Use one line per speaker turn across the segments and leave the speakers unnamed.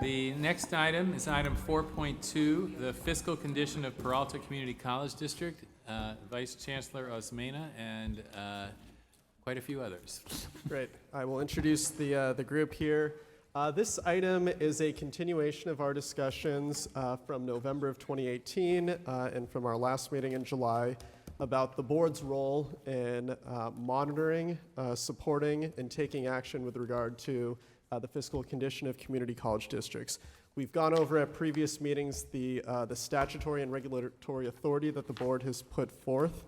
The next item is item 4.2, the fiscal condition of Peralta Community College District, Vice Chancellor Osmena, and quite a few others.
Great. I will introduce the group here. This item is a continuation of our discussions from November of 2018 and from our last meeting in July about the board's role in monitoring, supporting, and taking action with regard to the fiscal condition of community college districts. We've gone over at previous meetings the statutory and regulatory authority that the board has put forth.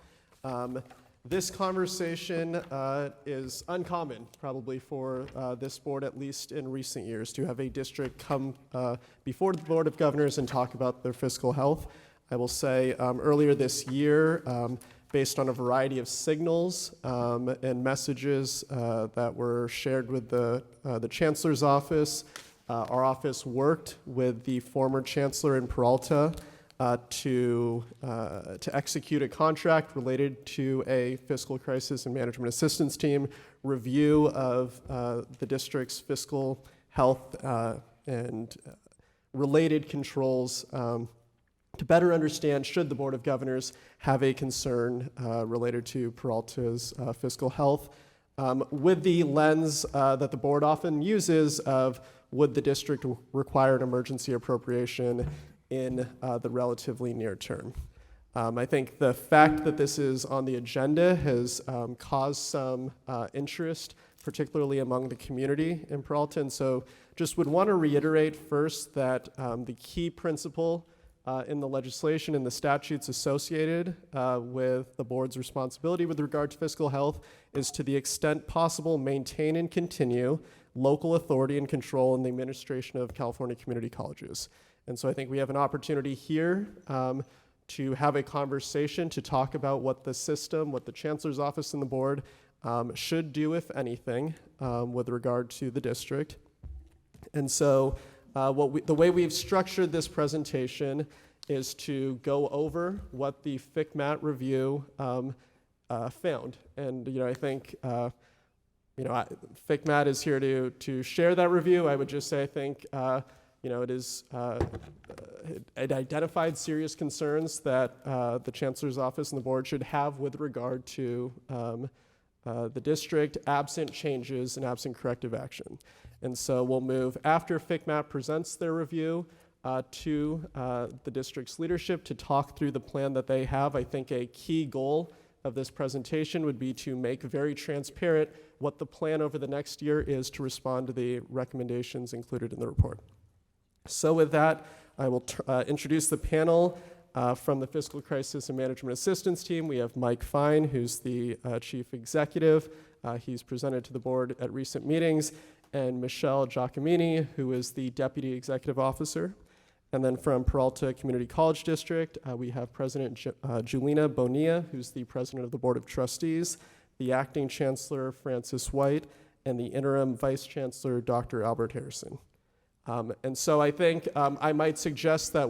This conversation is uncommon, probably for this board, at least in recent years, to have a district come before the Board of Governors and talk about their fiscal health. I will say earlier this year, based on a variety of signals and messages that were shared with the Chancellor's office, our office worked with the former Chancellor in Peralta to execute a contract related to a fiscal crisis and management assistance team, review of the district's fiscal health and related controls to better understand should the Board of Governors have a concern related to Peralta's fiscal health, with the lens that the board often uses of would the district require an emergency appropriation in the relatively near term. I think the fact that this is on the agenda has caused some interest, particularly among the community in Peralta, and so just would want to reiterate first that the key principle in the legislation and the statutes associated with the board's responsibility with regard to fiscal health is, to the extent possible, maintain and continue local authority and control in the administration of California community colleges. And so I think we have an opportunity here to have a conversation to talk about what the system, what the Chancellor's office and the board should do, if anything, with regard to the district. And so the way we've structured this presentation is to go over what the FCMAT review found. And I think FCMAT is here to share that review. I would just say I think it identified serious concerns that the Chancellor's office and the board should have with regard to the district, absent changes and absent corrective action. And so we'll move, after FCMAT presents their review, to the district's leadership to talk through the plan that they have. I think a key goal of this presentation would be to make very transparent what the plan over the next year is to respond to the recommendations included in the report. So with that, I will introduce the panel from the Fiscal Crisis and Management Assistance Team. We have Mike Fine, who's the Chief Executive. He's presented to the board at recent meetings, and Michelle Giacomini, who is the Deputy Executive Officer. And then from Peralta Community College District, we have President Julina Bonilla, who's the President of the Board of Trustees, the Acting Chancellor, Francis White, and the Interim Vice Chancellor, Dr. Albert Harrison. And so I think I might suggest that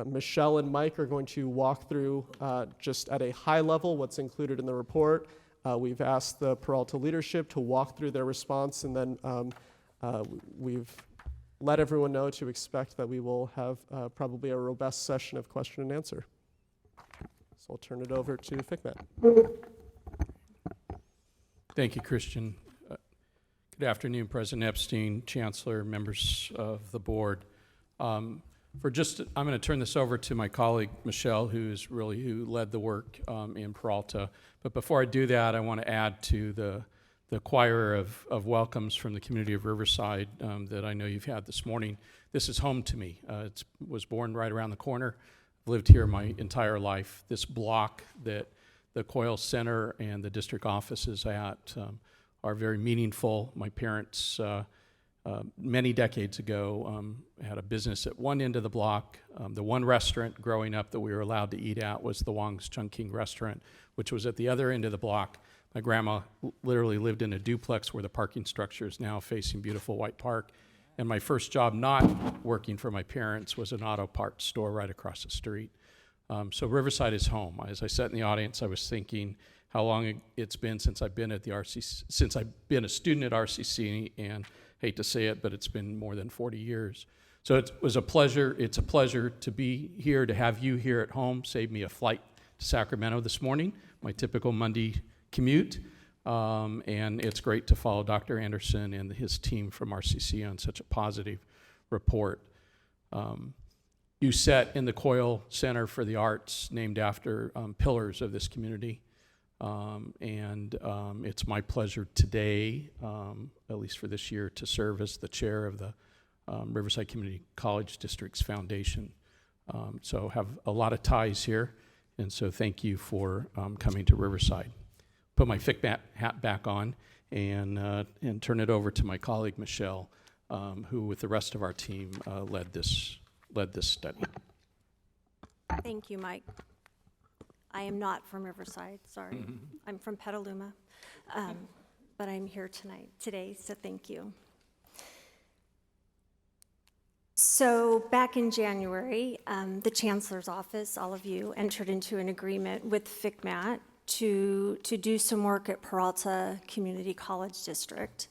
Michelle and Mike are going to walk through just at a high level what's included in the report. We've asked the Peralta leadership to walk through their response, and then we've let everyone know to expect that we will have probably a robust session of question and answer. So I'll turn it over to FCMAT.
Thank you, Christian. Good afternoon, President Epstein, Chancellor, members of the board. I'm going to turn this over to my colleague, Michelle, who led the work in Peralta. But before I do that, I want to add to the choir of welcomes from the community of Riverside that I know you've had this morning. This is home to me. Was born right around the corner. I've lived here my entire life. This block that the Coyle Center and the district office is at are very meaningful. My parents, many decades ago, had a business at one end of the block. The one restaurant growing up that we were allowed to eat at was the Wong's Chungking restaurant, which was at the other end of the block. My grandma literally lived in a duplex where the parking structure is now facing beautiful White Park. And my first job not working for my parents was an auto parts store right across the street. So Riverside is home. As I sat in the audience, I was thinking how long it's been since I've been at the RCC, since I've been a student at RCC, and hate to say it, but it's been more than 40 years. So it was a pleasure. It's a pleasure to be here, to have you here at home. Saved me a flight to Sacramento this morning, my typical Monday commute. And it's great to follow Dr. Anderson and his team from RCC on such a positive report. You sat in the Coyle Center for the Arts, named after pillars of this community. It's my pleasure today, at least for this year, to serve as the chair of the Riverside Community College District's foundation. So have a lot of ties here, and so thank you for coming to Riverside. Put my FIC hat back on and turn it over to my colleague Michelle, who with the rest of our team led this study.
Thank you, Mike. I am not from Riverside, sorry. I'm from Petaluma, but I'm here today, so thank you. So back in January, the Chancellor's Office, all of you, entered into an agreement with FICMAT to do some work at Peralta Community College District.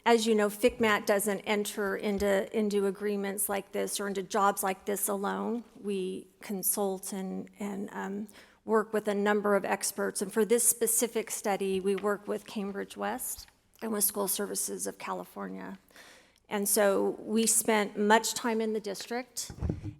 As you know, FICMAT doesn't enter into agreements like this or into jobs like this alone. We consult and work with a number of experts. And for this specific study, we work with Cambridge West and with School Services of California. And so we spent much time in the district.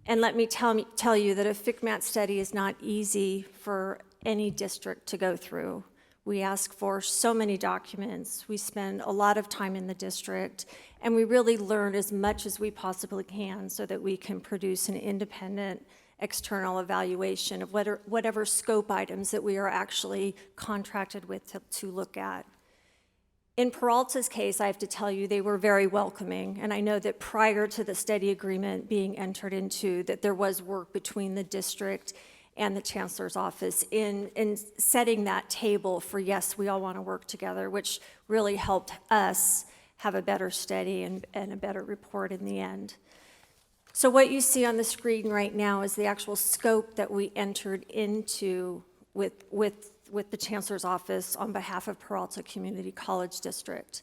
And let me tell you that a FICMAT study is not easy for any district to go through. We ask for so many documents. We spend a lot of time in the district, and we really learn as much as we possibly can so that we can produce an independent external evaluation of whatever scope items that we are actually contracted with to look at. In Peralta's case, I have to tell you, they were very welcoming, and I know that prior to the study agreement being entered into, that there was work between the district and the Chancellor's Office in setting that table for, yes, we all want to work together, which really helped us have a better study and a better report in the end. So what you see on the screen right now is the actual scope that we entered into with the Chancellor's Office on behalf of Peralta Community College District.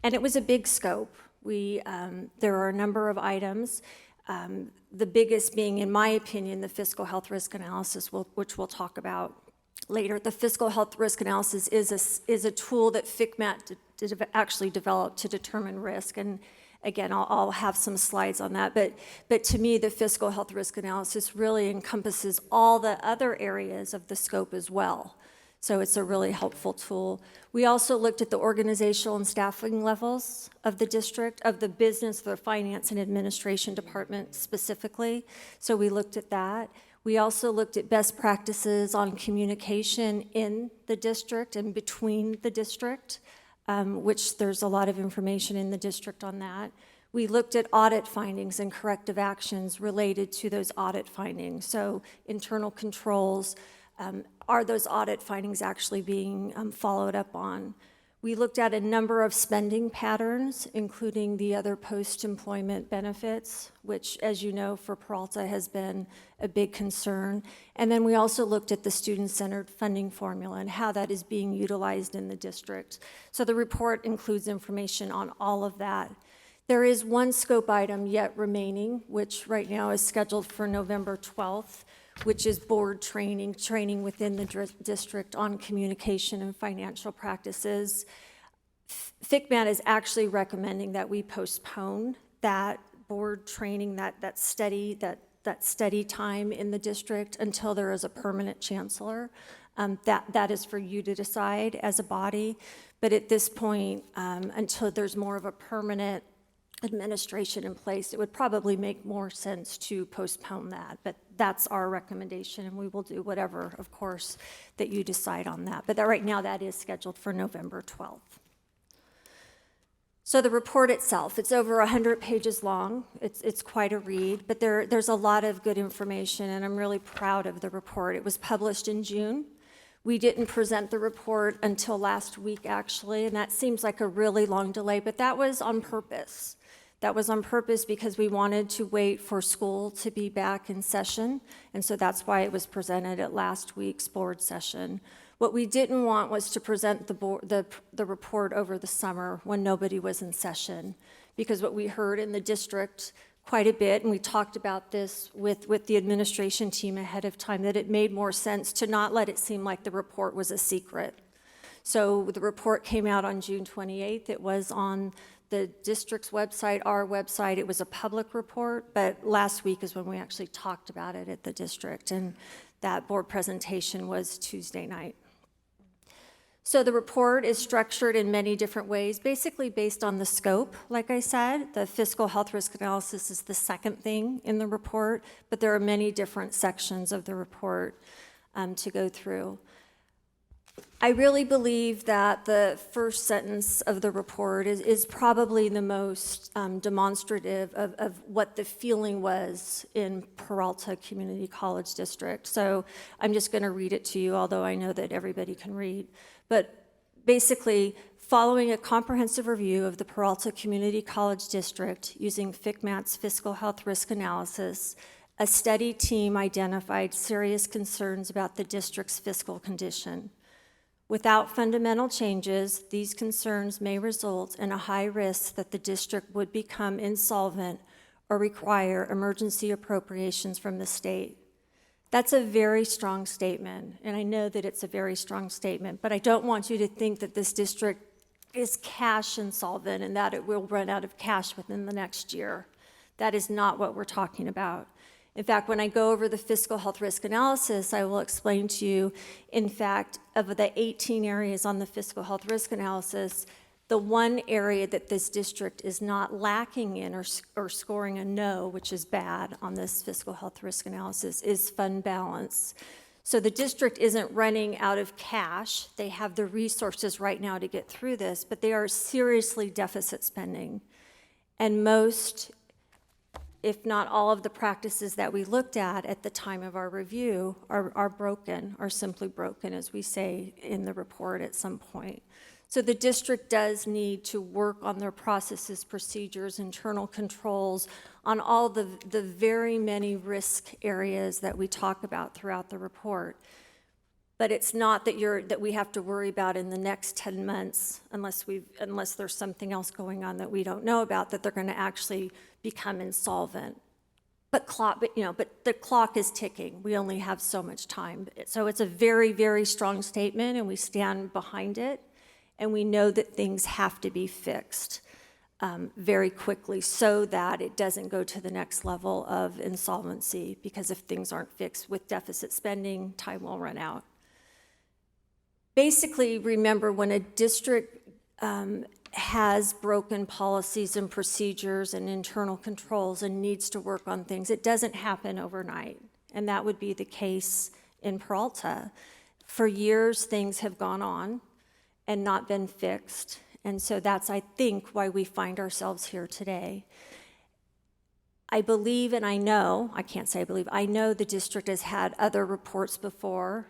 And it was a big scope. There are a number of items. The biggest being, in my opinion, the fiscal health risk analysis, which we'll talk about later. The fiscal health risk analysis is a tool that FICMAT actually developed to determine risk. And again, I'll have some slides on that. But to me, the fiscal health risk analysis really encompasses all the other areas of the scope as well. So it's a really helpful tool. We also looked at the organizational and staffing levels of the district, of the business, the finance and administration department specifically. So we looked at that. We also looked at best practices on communication in the district and between the district, which there's a lot of information in the district on that. We looked at audit findings and corrective actions related to those audit findings. So internal controls, are those audit findings actually being followed up on? We looked at a number of spending patterns, including the other post-employment benefits, which, as you know, for Peralta has been a big concern. And then we also looked at the student-centered funding formula and how that is being utilized in the district. So the report includes information on all of that. There is one scope item yet remaining, which right now is scheduled for November 12th, which is board training within the district on communication and financial practices. FICMAT is actually recommending that we postpone that board training, that study time in the district until there is a permanent chancellor. That is for you to decide as a body. But at this point, until there's more of a permanent administration in place, it would probably make more sense to postpone that. But that's our recommendation, and we will do whatever, of course, that you decide on that. But right now, that is scheduled for November 12th. So the report itself, it's over 100 pages long. It's quite a read, but there's a lot of good information, and I'm really proud of the report. It was published in June. We didn't present the report until last week, actually, and that seems like a really long delay, but that was on purpose. That was on purpose because we wanted to wait for school to be back in session, and so that's why it was presented at last week's board session. What we didn't want was to present the report over the summer when nobody was in session, because what we heard in the district quite a bit, and we talked about this with the administration team ahead of time, that it made more sense to not let it seem like the report was a secret. So the report came out on June 28th. It was on the district's website, our website. It was a public report, but last week is when we actually talked about it at the district, and that board presentation was Tuesday night. So the report is structured in many different ways, basically based on the scope. Like I said, the fiscal health risk analysis is the second thing in the report, but there are many different sections of the report to go through. I really believe that the first sentence of the report is probably the most demonstrative of what the feeling was in Peralta Community College District. So I'm just going to read it to you, although I know that everybody can read. But basically, following a comprehensive review of the Peralta Community College District using FCMAT's fiscal health risk analysis, a study team identified serious concerns about the district's fiscal condition. Without fundamental changes, these concerns may result in a high risk that the district would become insolvent or require emergency appropriations from the state. That's a very strong statement, and I know that it's a very strong statement, but I don't want you to think that this district is cash insolvent and that it will run out of cash within the next year. That is not what we're talking about. In fact, when I go over the fiscal health risk analysis, I will explain to you, in fact, of the 18 areas on the fiscal health risk analysis, the one area that this district is not lacking in or scoring a no, which is bad on this fiscal health risk analysis, is fund balance. So the district isn't running out of cash. They have the resources right now to get through this, but they are seriously deficit spending. And most, if not all, of the practices that we looked at the time of our review are broken, are simply broken, as we say in the report at some point. So the district does need to work on their processes, procedures, internal controls, on all the very many risk areas that we talk about throughout the report. But it's not that we have to worry about in the next 10 months, unless there's something else going on that we don't know about, that they're going to actually become insolvent. But the clock is ticking. We only have so much time. So it's a very, very strong statement, and we stand behind it. And we know that things have to be fixed very quickly so that it doesn't go to the next level of insolvency, because if things aren't fixed with deficit spending, time will run out. Basically, remember, when a district has broken policies and procedures and internal controls and needs to work on things, it doesn't happen overnight. And that would be the case in Peralta. For years, things have gone on and not been fixed. And so that's, I think, why we find ourselves here today. I believe, and I know, I can't say I believe, I know the district has had other reports before,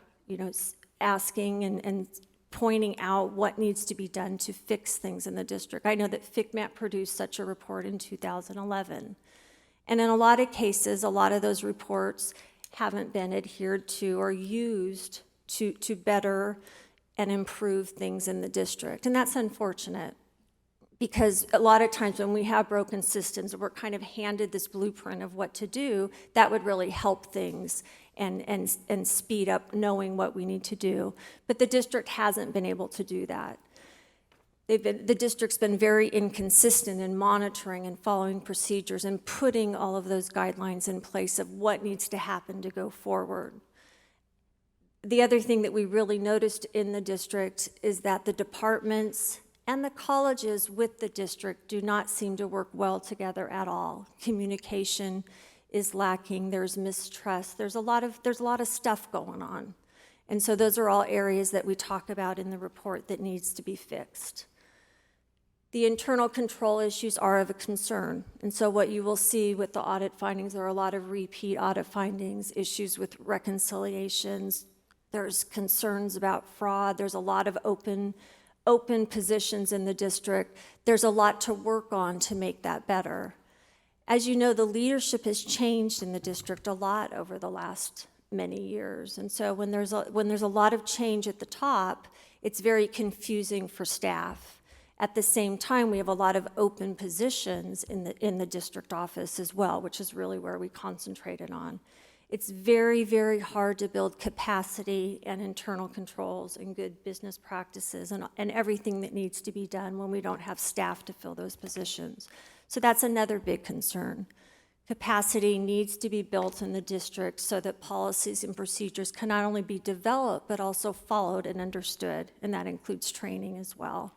asking and pointing out what needs to be done to fix things in the district. I know that FCMAT produced such a report in 2011. And in a lot of cases, a lot of those reports haven't been adhered to or used to better and improve things in the district. And that's unfortunate, because a lot of times when we have broken systems, we're kind of handed this blueprint of what to do, that would really help things and speed up knowing what we need to do. But the district hasn't been able to do that. The district's been very inconsistent in monitoring and following procedures and putting all of those guidelines in place of what needs to happen to go forward. The other thing that we really noticed in the district is that the departments and the colleges with the district do not seem to work well together at all. Communication is lacking, there's mistrust, there's a lot of stuff going on. And so those are all areas that we talk about in the report that needs to be fixed. The internal control issues are of a concern. And so what you will see with the audit findings, there are a lot of repeat audit findings, issues with reconciliations. There's concerns about fraud. There's a lot of open positions in the district. There's a lot to work on to make that better. As you know, the leadership has changed in the district a lot over the last many years. And so when there's a lot of change at the top, it's very confusing for staff. At the same time, we have a lot of open positions in the district office as well, which is really where we concentrated on. It's very, very hard to build capacity and internal controls and good business practices and everything that needs to be done when we don't have staff to fill those positions. So that's another big concern. Capacity needs to be built in the district so that policies and procedures can not only be developed, but also followed and understood, and that includes training as well.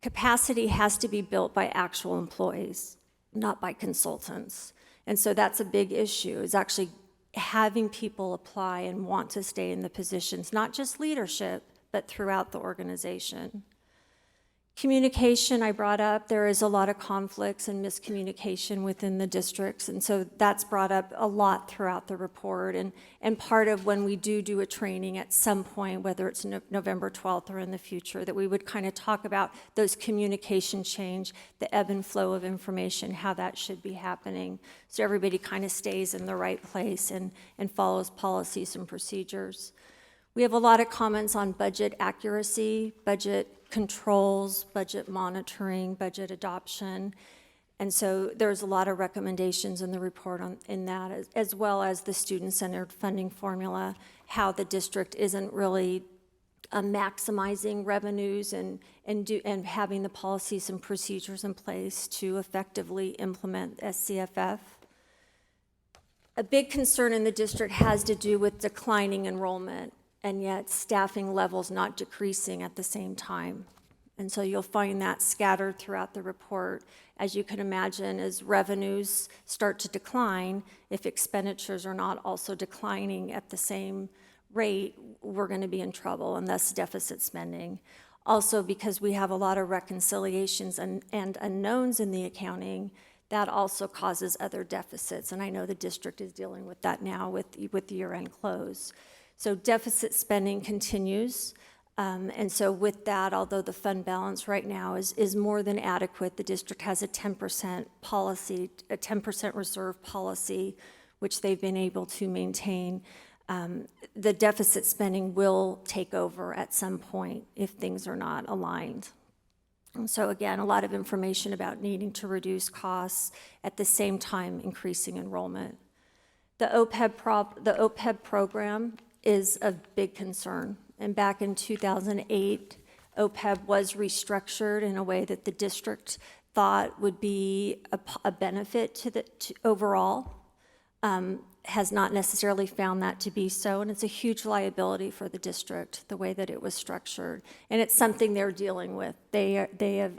Capacity has to be built by actual employees, not by consultants. And so that's a big issue, is actually having people apply and want to stay in the positions, not just leadership, but throughout the organization. Communication, I brought up, there is a lot of conflicts and miscommunication within the districts, and so that's brought up a lot throughout the report, and part of when we do a training at some point, whether it's November 12th or in the future, that we would kind of talk about those communication change, the ebb and flow of information, how that should be happening, so everybody kind of stays in the right place and follows policies and procedures. We have a lot of comments on budget accuracy, budget controls, budget monitoring, budget adoption. And so there's a lot of recommendations in the report in that, as well as the student-centered funding formula, how the district isn't really maximizing revenues and having the policies and procedures in place to effectively implement SCFF. A big concern in the district has to do with declining enrollment, and yet staffing levels not decreasing at the same time. And so you'll find that scattered throughout the report. As you can imagine, as revenues start to decline, if expenditures are not also declining at the same rate, we're going to be in trouble, and thus deficit spending. Also, because we have a lot of reconciliations and unknowns in the accounting, that also causes other deficits, and I know the district is dealing with that now with year-end close. So deficit spending continues, and so with that, although the fund balance right now is more than adequate, the district has a 10% policy, a 10% reserve policy, which they've been able to maintain. The deficit spending will take over at some point if things are not aligned. And so again, a lot of information about needing to reduce costs at the same time increasing enrollment. The OPEB program is a big concern. And back in 2008, OPEB was restructured in a way that the district thought would be a benefit to overall. Has not necessarily found that to be so, and it's a huge liability for the district, the way that it was structured. And it's something they're dealing with. They have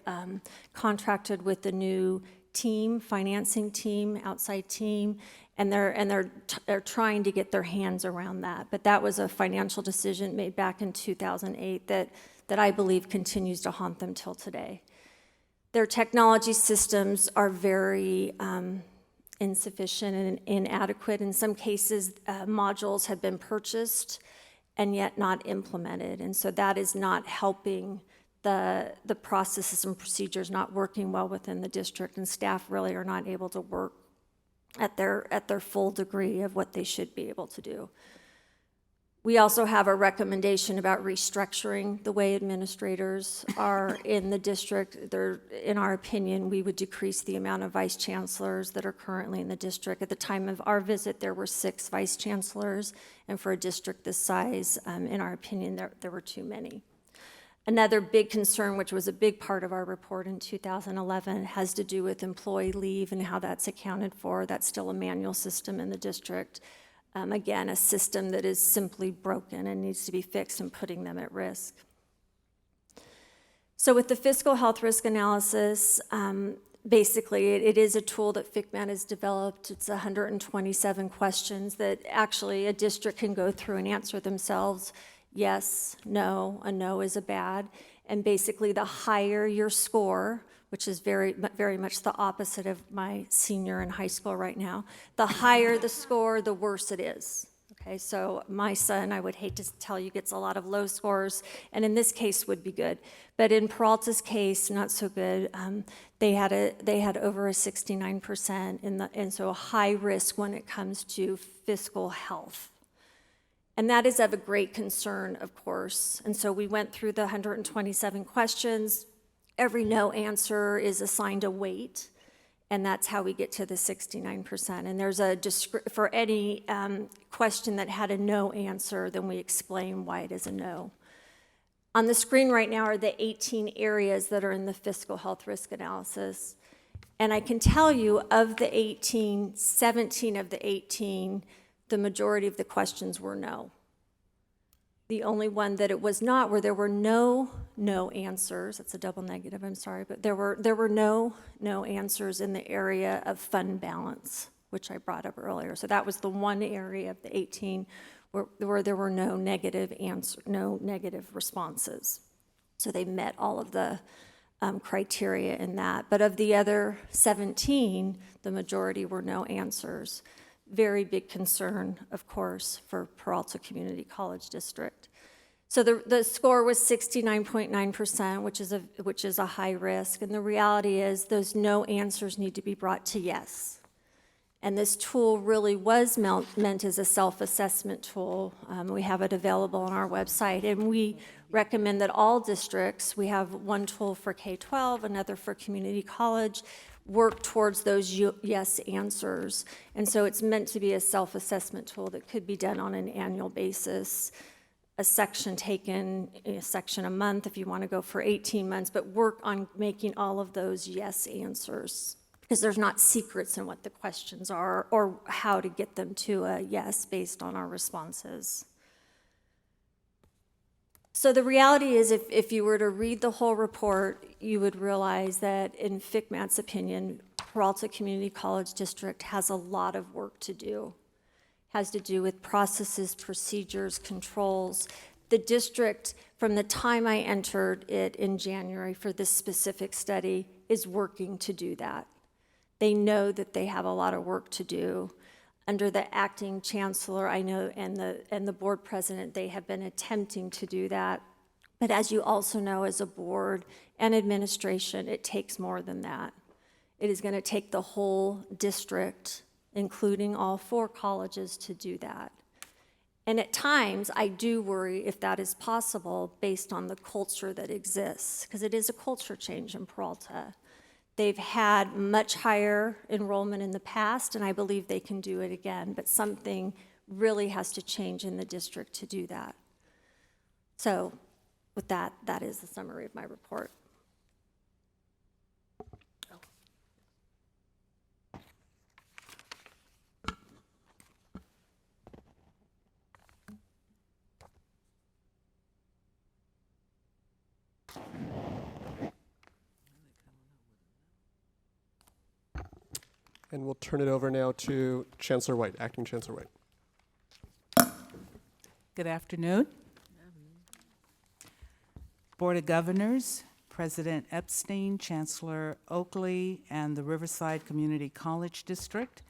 contracted with the new team, financing team, outside team, and they're trying to get their hands around that. But that was a financial decision made back in 2008 that I believe continues to haunt them till today. Their technology systems are very insufficient and inadequate. In some cases, modules have been purchased and yet not implemented. And so that is not helping the processes and procedures not working well within the district, and staff really are not able to work at their full degree of what they should be able to do. We also have a recommendation about restructuring the way administrators are in the district. In our opinion, we would decrease the amount of vice chancellors that are currently in the district. At the time of our visit, there were 6 vice chancellors, and for a district this size, in our opinion, there were too many. Another big concern, which was a big part of our report in 2011, has to do with employee leave and how that's accounted for. That's still a manual system in the district. Again, a system that is simply broken and needs to be fixed and putting them at risk. So with the fiscal health risk analysis, basically it is a tool that FCMAT has developed. It's 127 questions that actually a district can go through and answer themselves. Yes, no, a no is a bad. And basically the higher your score, which is very, very much the opposite of my senior in high school right now. The higher the score, the worse it is. Okay, so my son, I would hate to tell you, gets a lot of low scores, and in this case would be good. But in Peralta's case, not so good. They had over a 69%, and so a high risk when it comes to fiscal health. And that is of a great concern, of course. And so we went through the 127 questions. Every no answer is assigned a weight, and that's how we get to the 69%. And there's for any question that had a no answer, then we explain why it is a no. On the screen right now are the 18 areas that are in the fiscal health risk analysis. And I can tell you, of the 18, 17 of the 18, the majority of the questions were no. The only one that it was not, where there were no answers, that's a double negative, I'm sorry, but there were no answers in the area of fund balance, which I brought up earlier. So that was the one area of the 18 where there were no negative responses. So they met all of the criteria in that. But of the other 17, the majority were no answers. Very big concern, of course, for Peralta Community College District. So the score was 69.9%, which is a high risk. And the reality is those no answers need to be brought to yes. And this tool really was meant as a self-assessment tool. We have it available on our website, and we recommend that all districts, we have one tool for K-12, another for community college, work towards those yes answers. And so it's meant to be a self-assessment tool that could be done on an annual basis, a section taken, a section a month if you want to go for 18 months, but work on making all of those yes answers, because there's not secrets in what the questions are or how to get them to a yes based on our responses. So the reality is, if you were to read the whole report, you would realize that in FCMAT's opinion, Peralta Community College District has a lot of work to do. Has to do with processes, procedures, controls. The district, from the time I entered it in January for this specific study, is working to do that. They know that they have a lot of work to do. Under the acting chancellor, I know, and the board president, they have been attempting to do that. But as you also know, as a board and administration, it takes more than that. It is going to take the whole district, including all 4 colleges, to do that. And at times, I do worry if that is possible based on the culture that exists, because it is a culture change in Peralta. They've had much higher enrollment in the past, and I believe they can do it again, but something really has to change in the district to do that. So with that, that is the summary of my report.
And we'll turn it over now to Chancellor White, Acting Chancellor White.
Good afternoon. Board of Governors, President Epstein, Chancellor Oakley, and the Riverside Community College District.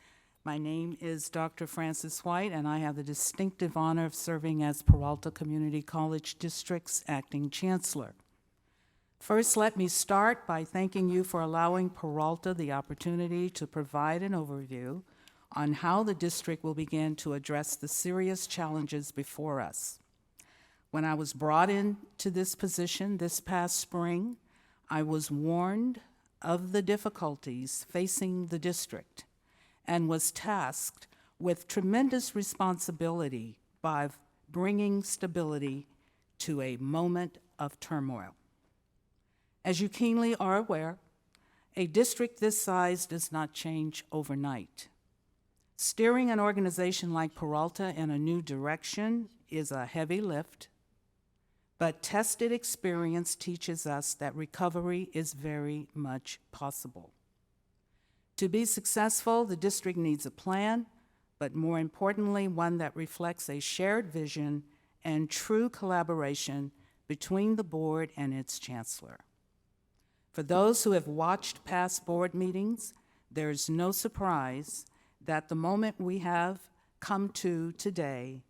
My name is Dr. Frances White, and I have the distinctive honor of serving as Peralta Community College District's Acting Chancellor. First, let me start by thanking you for allowing Peralta the opportunity to provide an overview on how the district will begin to address the serious challenges before us. When I was brought into this position this past spring, I was warned of the difficulties facing the district and was tasked with tremendous responsibility by bringing stability to a moment of turmoil. As you keenly are aware, a district this size does not change overnight. Steering an organization like Peralta in a new direction is a heavy lift, but tested experience teaches us that recovery is very much possible. To be successful, the district needs a plan, but more importantly, one that reflects a shared vision and true collaboration between the board and its chancellor. For those who have watched past board meetings, there's no surprise that the moment we have come to today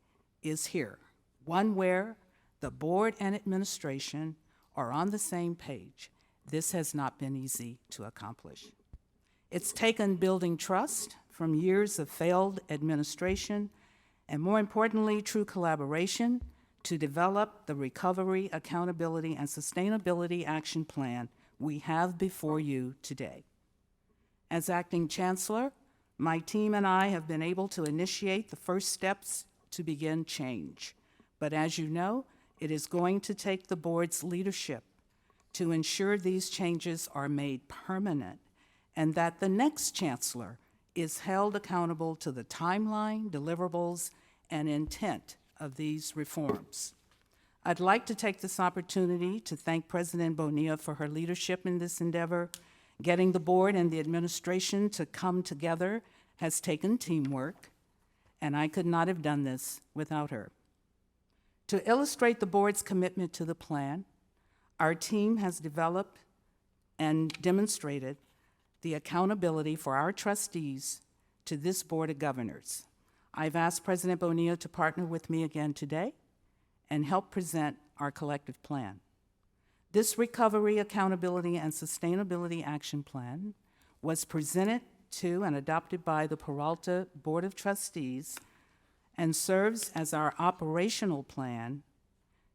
is here, one where the board and administration are on the same page. This has not been easy to accomplish. It's taken building trust from years of failed administration and more importantly, true collaboration to develop the Recovery, Accountability, and Sustainability Action Plan we have before you today. As acting chancellor, my team and I have been able to initiate the first steps to begin change. But as you know, it is going to take the board's leadership to ensure these changes are made permanent and that the next chancellor is held accountable to the timeline, deliverables, and intent of these reforms. I'd like to take this opportunity to thank President Bonilla for her leadership in this endeavor. Getting the board and the administration to come together has taken teamwork, and I could not have done this without her. To illustrate the board's commitment to the plan, our team has developed and demonstrated the accountability for our trustees to this Board of Governors. I've asked President Bonilla to partner with me again today and help present our collective plan. This Recovery, Accountability, and Sustainability Action Plan was presented to and adopted by the Peralta Board of Trustees and serves as our operational plan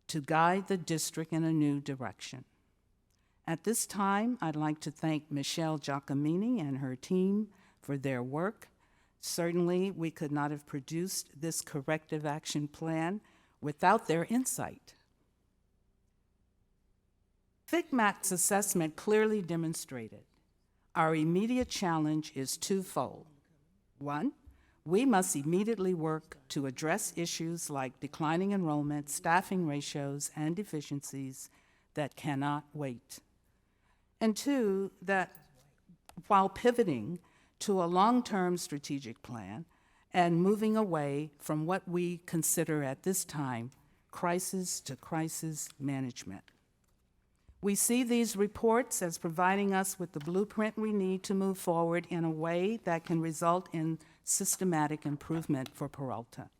to guide the district in a new direction. At this time, I'd like to thank Michelle Giacomini and her team for their work. Certainly, we could not have produced this corrective action plan without their insight. FICMAC's assessment clearly demonstrated our immediate challenge is twofold. One, we must immediately work to address issues like declining enrollment, staffing ratios, and deficiencies that cannot wait. And two, that while pivoting to a long-term strategic plan and moving away from what we consider at this time crisis to crisis management. We see these reports as providing us with the blueprint we need to move forward in a way that can result in systematic improvement for Peralta.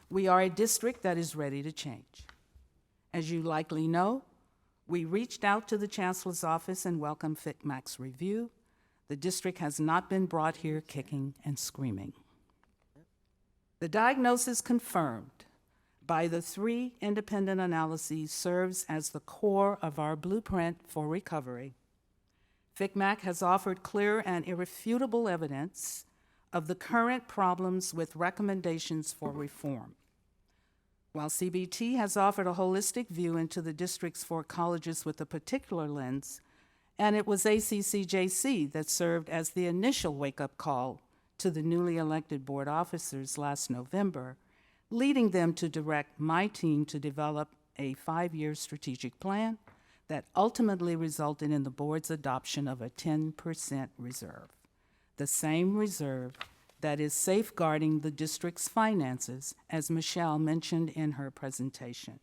We are a district that is ready to change. As you likely know, we reached out to the Chancellor's office and welcomed FICMAC's review. The district has not been brought here kicking and screaming. The diagnosis confirmed by the 3 independent analyses serves as the core of our blueprint for recovery. FICMAC has offered clear and irrefutable evidence of the current problems with recommendations for reform. While CBT has offered a holistic view into the district's 4 colleges with a particular lens, and it was ACCJC that served as the initial wake-up call to the newly elected board officers last November, leading them to direct my team to develop a 5-year strategic plan that ultimately resulted in the board's adoption of a 10% reserve, the same reserve that is safeguarding the district's finances, as Michelle mentioned in her presentation.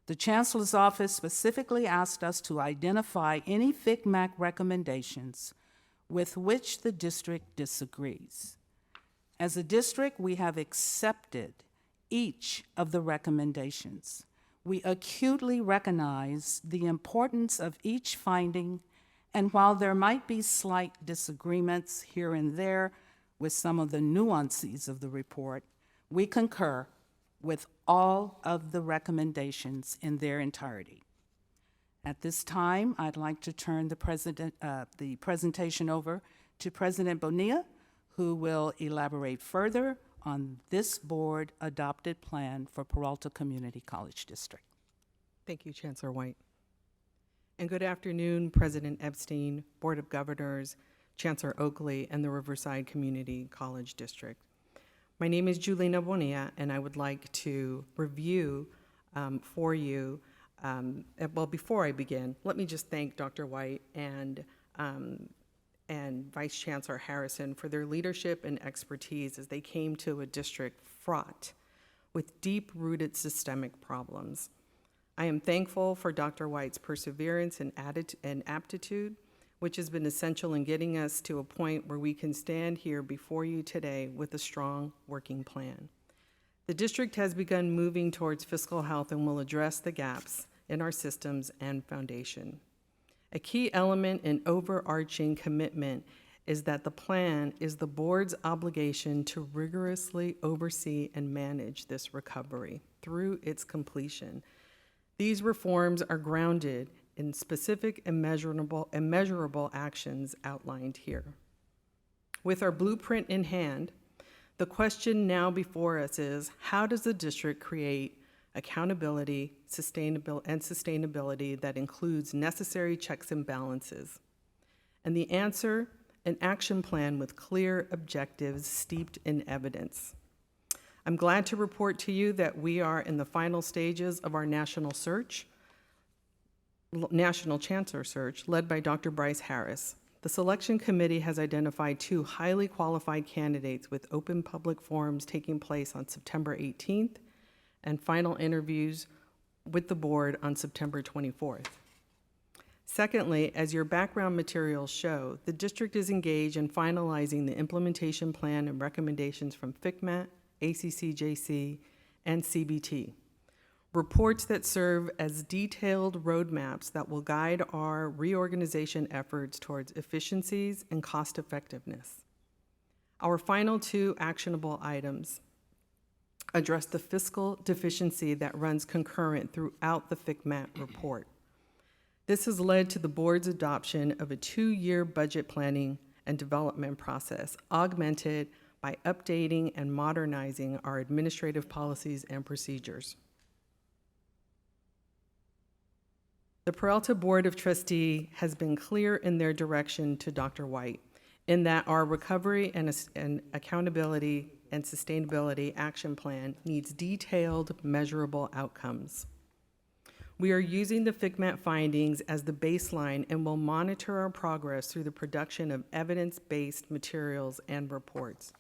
The Chancellor's office specifically asked us to identify any FICMAC recommendations with which the district disagrees. As a district, we have accepted each of the recommendations. We acutely recognize the importance of each finding, and while there might be slight disagreements here and there with some of the nuances of the report, we concur with all of the recommendations in their entirety. At this time, I'd like to turn the presentation over to President Bonilla, who will elaborate further on this board-adopted plan for Peralta Community College District.
Thank you, Chancellor White. And good afternoon, President Epstein, Board of Governors, Chancellor Oakley, and the Riverside Community College District. My name is Julina Bonilla, and I would like to review for you, well, before I begin, let me just thank Dr. White and Vice Chancellor Harrison for their leadership and expertise as they came to a district fraught with deep-rooted systemic problems. I am thankful for Dr. White's perseverance and aptitude, which has been essential in getting us to a point where we can stand here before you today with a strong working plan. The district has begun moving towards fiscal health and will address the gaps in our systems and foundation. A key element and overarching commitment is that the plan is the board's obligation to rigorously oversee and manage this recovery through its completion. These reforms are grounded in specific and measurable actions outlined here. With our blueprint in hand, the question now before us is, how does the district create accountability, sustainability that includes necessary checks and balances? And the answer, an action plan with clear objectives steeped in evidence. I'm glad to report to you that we are in the final stages of our national chancellor search, led by Dr. Bryce Harris. The selection committee has identified 2 highly qualified candidates with open public forums taking place on September 18th and final interviews with the board on September 24th. Secondly, as your background materials show, the district is engaged in finalizing the implementation plan and recommendations from FCMAT, ACCJC, and CBT. Reports that serve as detailed roadmaps that will guide our reorganization efforts towards efficiencies and cost effectiveness. Our final 2 actionable items address the fiscal deficiency that runs concurrent throughout the FCMAT report. This has led to the board's adoption of a 2-year budget planning and development process, augmented by updating and modernizing our administrative policies and procedures. The Peralta Board of Trustees has been clear in their direction to Dr. White in that our recovery and accountability and sustainability action plan needs detailed, measurable outcomes. We are using the FCMAT findings as the baseline and will monitor our progress through the production of evidence-based materials and reports.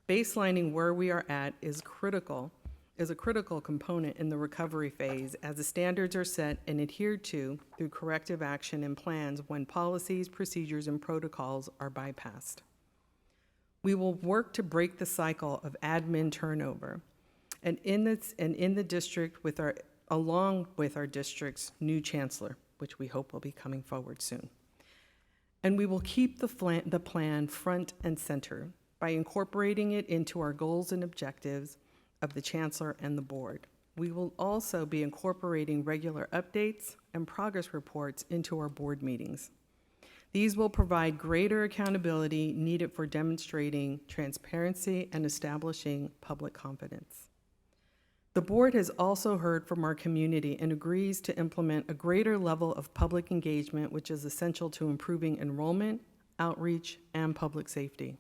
Baselining where we are at is a critical component in the recovery phase, as the standards are set and adhered to through corrective action and plans when policies, procedures, and protocols are bypassed. We will work to break the cycle of admin turnover and in the district along with our district's new chancellor, which we hope will be coming forward soon. And we will keep the plan front and center by incorporating it into our goals and objectives of the chancellor and the board. We will also be incorporating regular updates and progress reports into our board meetings. These will provide greater accountability needed for demonstrating transparency and establishing public confidence. The board has also heard from our community and agrees to implement a greater level of public engagement, which is essential to improving enrollment, outreach, and public safety.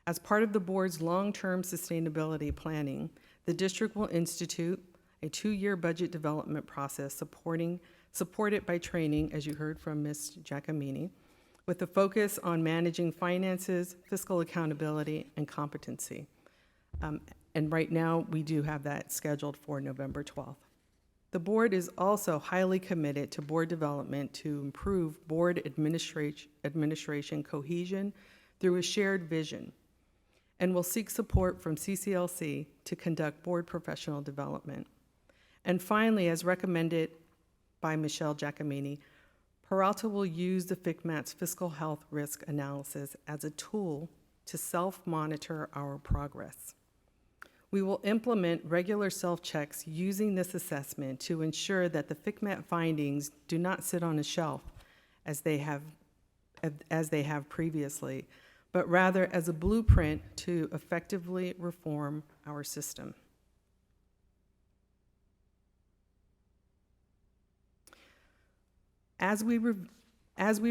As part of the board's long-term sustainability planning, the district will institute a 2-year budget development process supported by training, as you heard from Ms. Giacomini, with a focus on managing finances, fiscal accountability, and competency. And right now, we do have that scheduled for November 12th. The board is also highly committed to board development to improve board administration cohesion through a shared vision, and will seek support from CCLC to conduct board professional development. And finally, as recommended by Michelle Giacomini, Peralta will use the FCMAT's fiscal health risk analysis as a tool to self-monitor our progress. We will implement regular self-checks using this assessment to ensure that the FCMAT findings do not sit on a shelf as they have previously, but rather as a blueprint to effectively reform our system. As we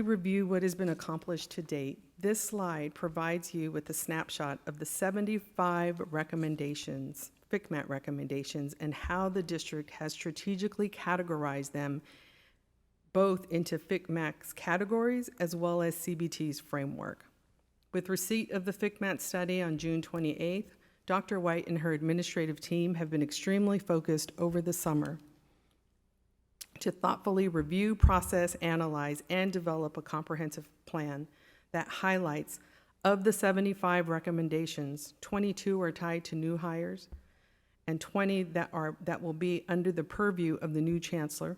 review what has been accomplished to date, this slide provides you with a snapshot of the 75 recommendations, FCMAT recommendations, and how the district has strategically categorized them both into FCMAT's categories as well as CBT's framework. With receipt of the FCMAT study on June 28th, Dr. White and her administrative team have been extremely focused over the summer to thoughtfully review, process, analyze, and develop a comprehensive plan that highlights, of the 75 recommendations, 22 are tied to new hires, and 20 that will be under the purview of the new chancellor.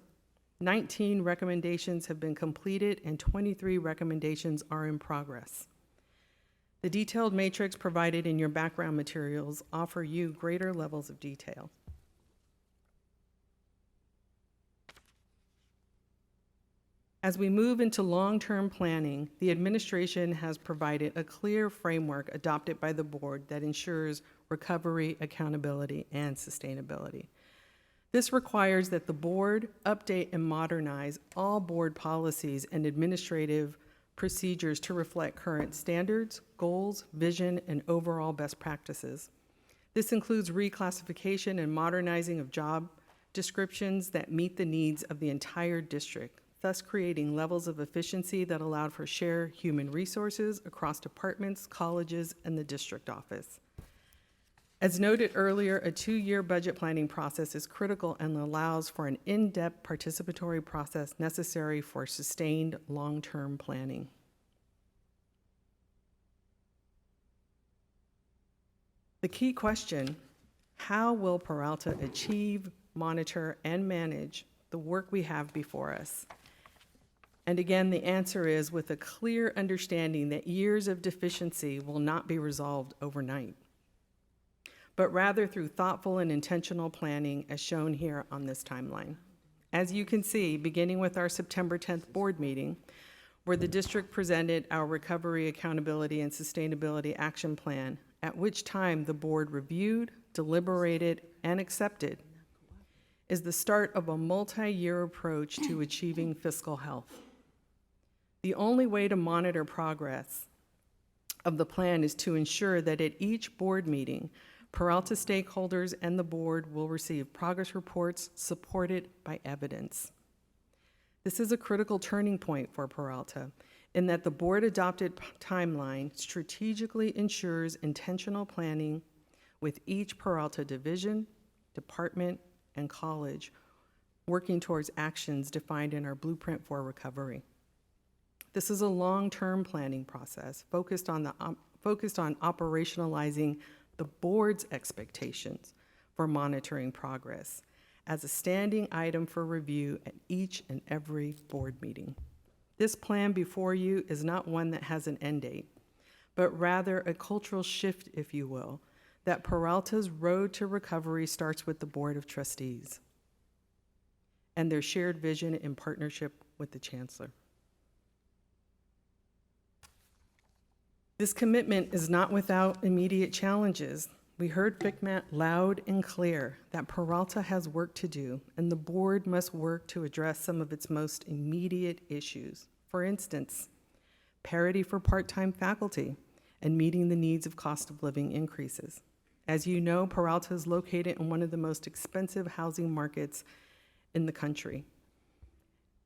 19 recommendations have been completed, and 23 recommendations are in progress. The detailed matrix provided in your background materials offer you greater levels of detail. As we move into long-term planning, the administration has provided a clear framework adopted by the board that ensures recovery, accountability, and sustainability. This requires that the board update and modernize all board policies and administrative procedures to reflect current standards, goals, vision, and overall best practices. This includes reclassification and modernizing of job descriptions that meet the needs of the entire district, thus creating levels of efficiency that allowed for shared human resources across departments, colleges, and the district office. As noted earlier, a 2-year budget planning process is critical and allows for an in-depth participatory process necessary for sustained long-term planning. The key question, how will Peralta achieve, monitor, and manage the work we have before us? And again, the answer is with a clear understanding that years of deficiency will not be resolved overnight, but rather through thoughtful and intentional planning as shown here on this timeline. As you can see, beginning with our September 10th board meeting, where the district presented our Recovery, Accountability, and Sustainability Action Plan, at which time the board reviewed, deliberated, and accepted, is the start of a multi-year approach to achieving fiscal health. The only way to monitor progress of the plan is to ensure that at each board meeting, Peralta stakeholders and the board will receive progress reports supported by evidence. This is a critical turning point for Peralta in that the board-adopted timeline strategically ensures intentional planning with each Peralta division, department, and college working towards actions defined in our blueprint for recovery. This is a long-term planning process focused on operationalizing the board's expectations for monitoring progress as a standing item for review at each and every board meeting. This plan before you is not one that has an end date, but rather a cultural shift, if you will, that Peralta's road to recovery starts with the Board of Trustees and their shared vision in partnership with the chancellor. This commitment is not without immediate challenges. We heard FCMAT loud and clear that Peralta has work to do, and the board must work to address some of its most immediate issues. For instance, parity for part-time faculty and meeting the needs of cost of living increases. As you know, Peralta is located in one of the most expensive housing markets in the country,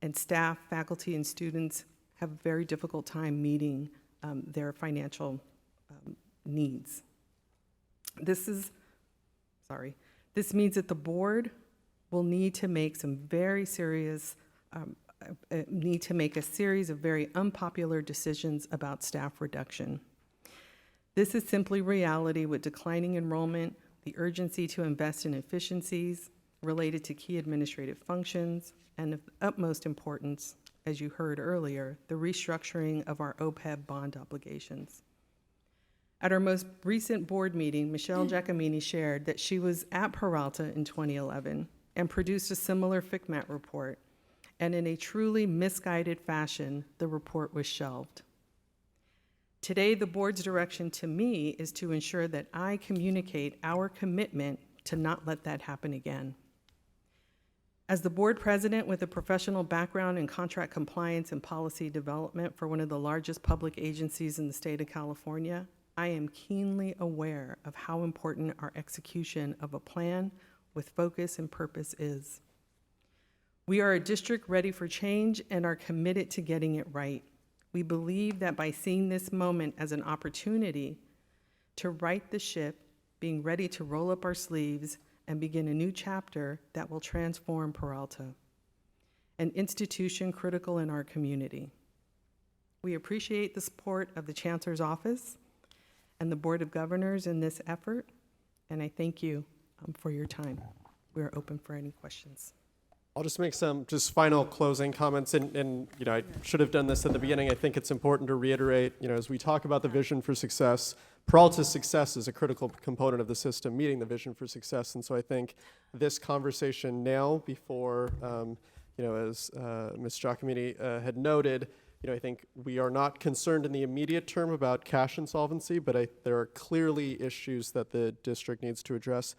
and staff, faculty, and students have a very difficult time meeting their financial needs. This means that the board will need to make some very serious, a series of very unpopular decisions about staff reduction. This is simply reality with declining enrollment, the urgency to invest in efficiencies related to key administrative functions, and of utmost importance, as you heard earlier, the restructuring of our OPEB bond obligations. At our most recent board meeting, Michelle Giacomini shared that she was at Peralta in 2011 and produced a similar FCMAT report, and in a truly misguided fashion, the report was shelved. Today, the board's direction to me is to ensure that I communicate our commitment to not let that happen again. As the board president with a professional background in contract compliance and policy development for one of the largest public agencies in the state of California, I am keenly aware of how important our execution of a plan with focus and purpose is. We are a district ready for change and are committed to getting it right. We believe that by seeing this moment as an opportunity to right the ship, being ready to roll up our sleeves and begin a new chapter that will transform Peralta, an institution critical in our community. We appreciate the support of the Chancellor's Office and the Board of Governors in this effort, and I thank you for your time. We are open for any questions.
I'll just make some final closing comments, and I should have done this at the beginning. I think it's important to reiterate, as we talk about the vision for success, Peralta's success is a critical component of the system meeting the vision for success, and so I think this conversation now, before, as Ms. Giacomini had noted, I think we are not concerned in the immediate term about cash insolvency, but there are clearly issues that the district needs to address.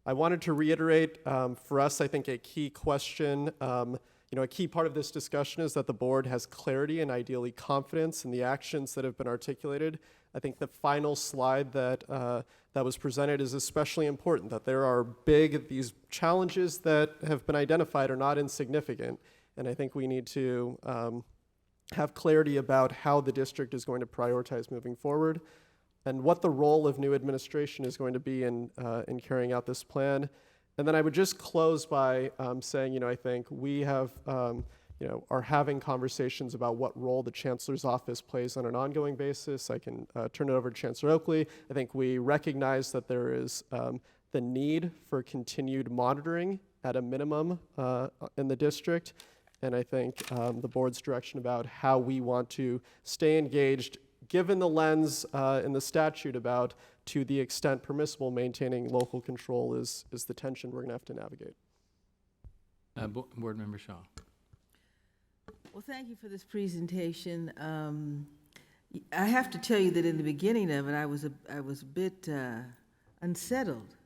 I wanted to reiterate, for us, I think a key question, a key part of this discussion is that the board has clarity and ideally confidence in the actions that have been articulated. I think the final slide that was presented is especially important, that there are these challenges that have been identified are not insignificant, and I think we need to have clarity about how the district is going to prioritize moving forward, and what the role of new administration is going to be in carrying out this plan. And then I would just close by saying, I think we have, are having conversations about what role the Chancellor's office plays on an ongoing basis. I can turn it over to Chancellor Oakley. I think we recognize that there is the need for continued monitoring at a minimum in the district. And I think the board's direction about how we want to stay engaged, given the lens in the statute about, to the extent permissible, maintaining local control is the tension we're going to have to navigate.
Board Member Shaw.
Well, thank you for this presentation. I have to tell you that in the beginning of it, I was a bit unsettled,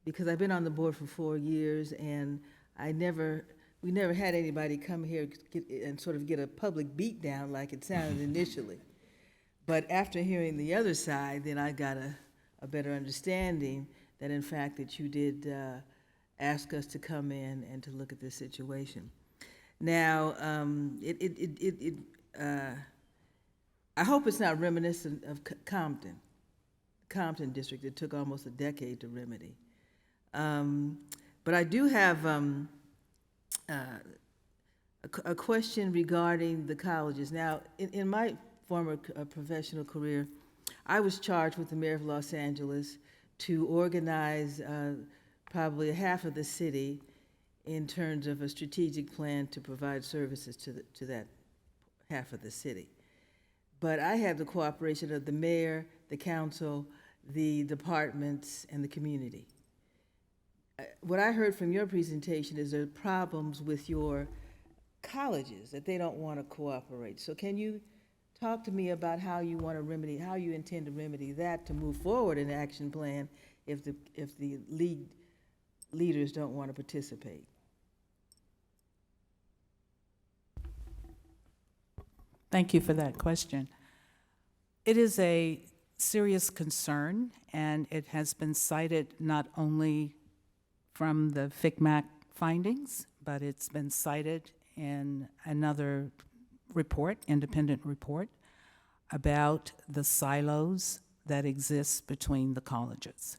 because I've been on the board for 4 years, and we never had anybody come here and sort of get a public beat down like it sounded initially. But after hearing the other side, then I got a better understanding that, in fact, that you did ask us to come in and to look at this situation. Now, I hope it's not reminiscent of Compton district. It took almost a decade to remedy. But I do have a question regarding the colleges. Now, in my former professional career, I was charged with the mayor of Los Angeles to organize probably half of the city in terms of a strategic plan to provide services to that half of the city. But I had the cooperation of the mayor, the council, the departments, and the community. What I heard from your presentation is there are problems with your colleges, that they don't want to cooperate. So can you talk to me about how you want to remedy, how you intend to remedy that to move forward an action plan if the leaders don't want to participate?
Thank you for that question. It is a serious concern, and it has been cited not only from the FCMAC findings, but it's been cited in another report, independent report, about the silos that exist between the colleges.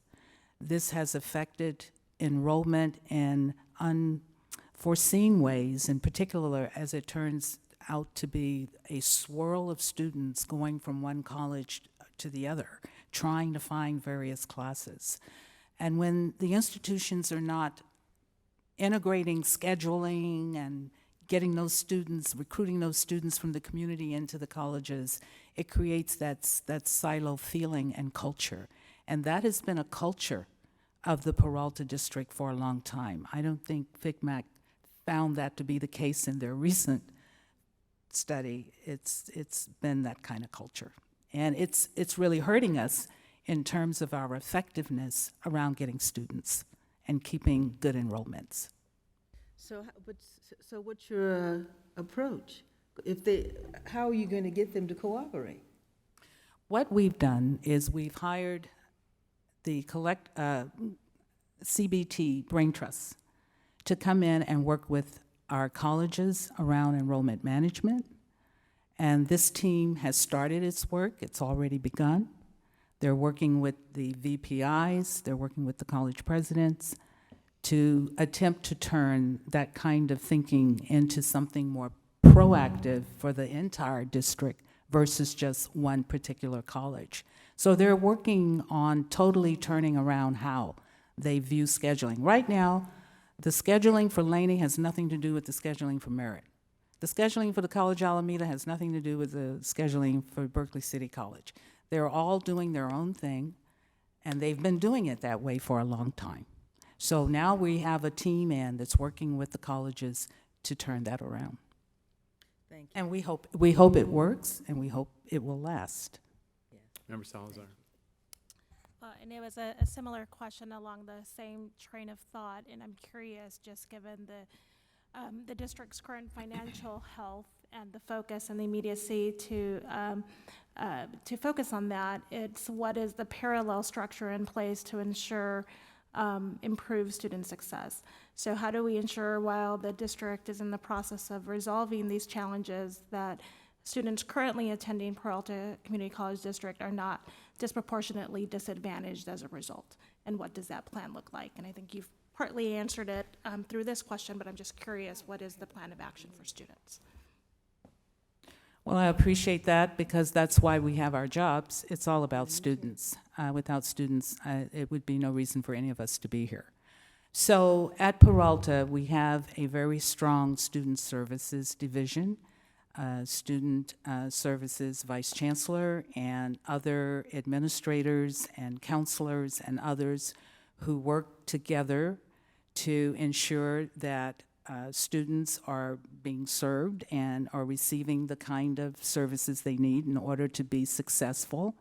This has affected enrollment in unforeseen ways, in particular as it turns out to be a swirl of students going from one college to the other, trying to find various classes. And when the institutions are not integrating scheduling and getting those students, recruiting those students from the community into the colleges, it creates that silo feeling and culture. And that has been a culture of the Peralta district for a long time. I don't think FCMAC found that to be the case in their recent study. It's been that kind of culture. And it's really hurting us in terms of our effectiveness around getting students and keeping good enrollments.
So what's your approach? How are you going to get them to cooperate?
What we've done is we've hired the CBT Brain Trust to come in and work with our colleges around enrollment management. And this team has started its work. It's already begun. They're working with the VPIs, they're working with the college presidents to attempt to turn that kind of thinking into something more proactive for the entire district versus just one particular college. So they're working on totally turning around how they view scheduling. Right now, The scheduling for Laney has nothing to do with the scheduling for Merritt. The scheduling for the College Alameda has nothing to do with the scheduling for Berkeley City College. They're all doing their own thing, and they've been doing it that way for a long time. So now we have a team in that's working with the colleges to turn that around.
Thank you.
And we hope it works, and we hope it will last.
Member Salazar.
And it was a similar question along the same train of thought, and I'm curious, just given the district's current financial health and the focus and the immediacy to focus on that, it's what is the parallel structure in place to ensure improved student success? So how do we ensure, while the district is in the process of resolving these challenges, that students currently attending Peralta Community College District are not disproportionately disadvantaged as a result? And what does that plan look like? And I think you've partly answered it through this question, but I'm just curious, what is the plan of action for students?
Well, I appreciate that, because that's why we have our jobs. It's all about students. Without students, it would be no reason for any of us to be here. So at Peralta, we have a very strong student services division, student services vice chancellor and other administrators and counselors and others who work together to ensure that students are being served and are receiving the kind of services they need in order to be successful.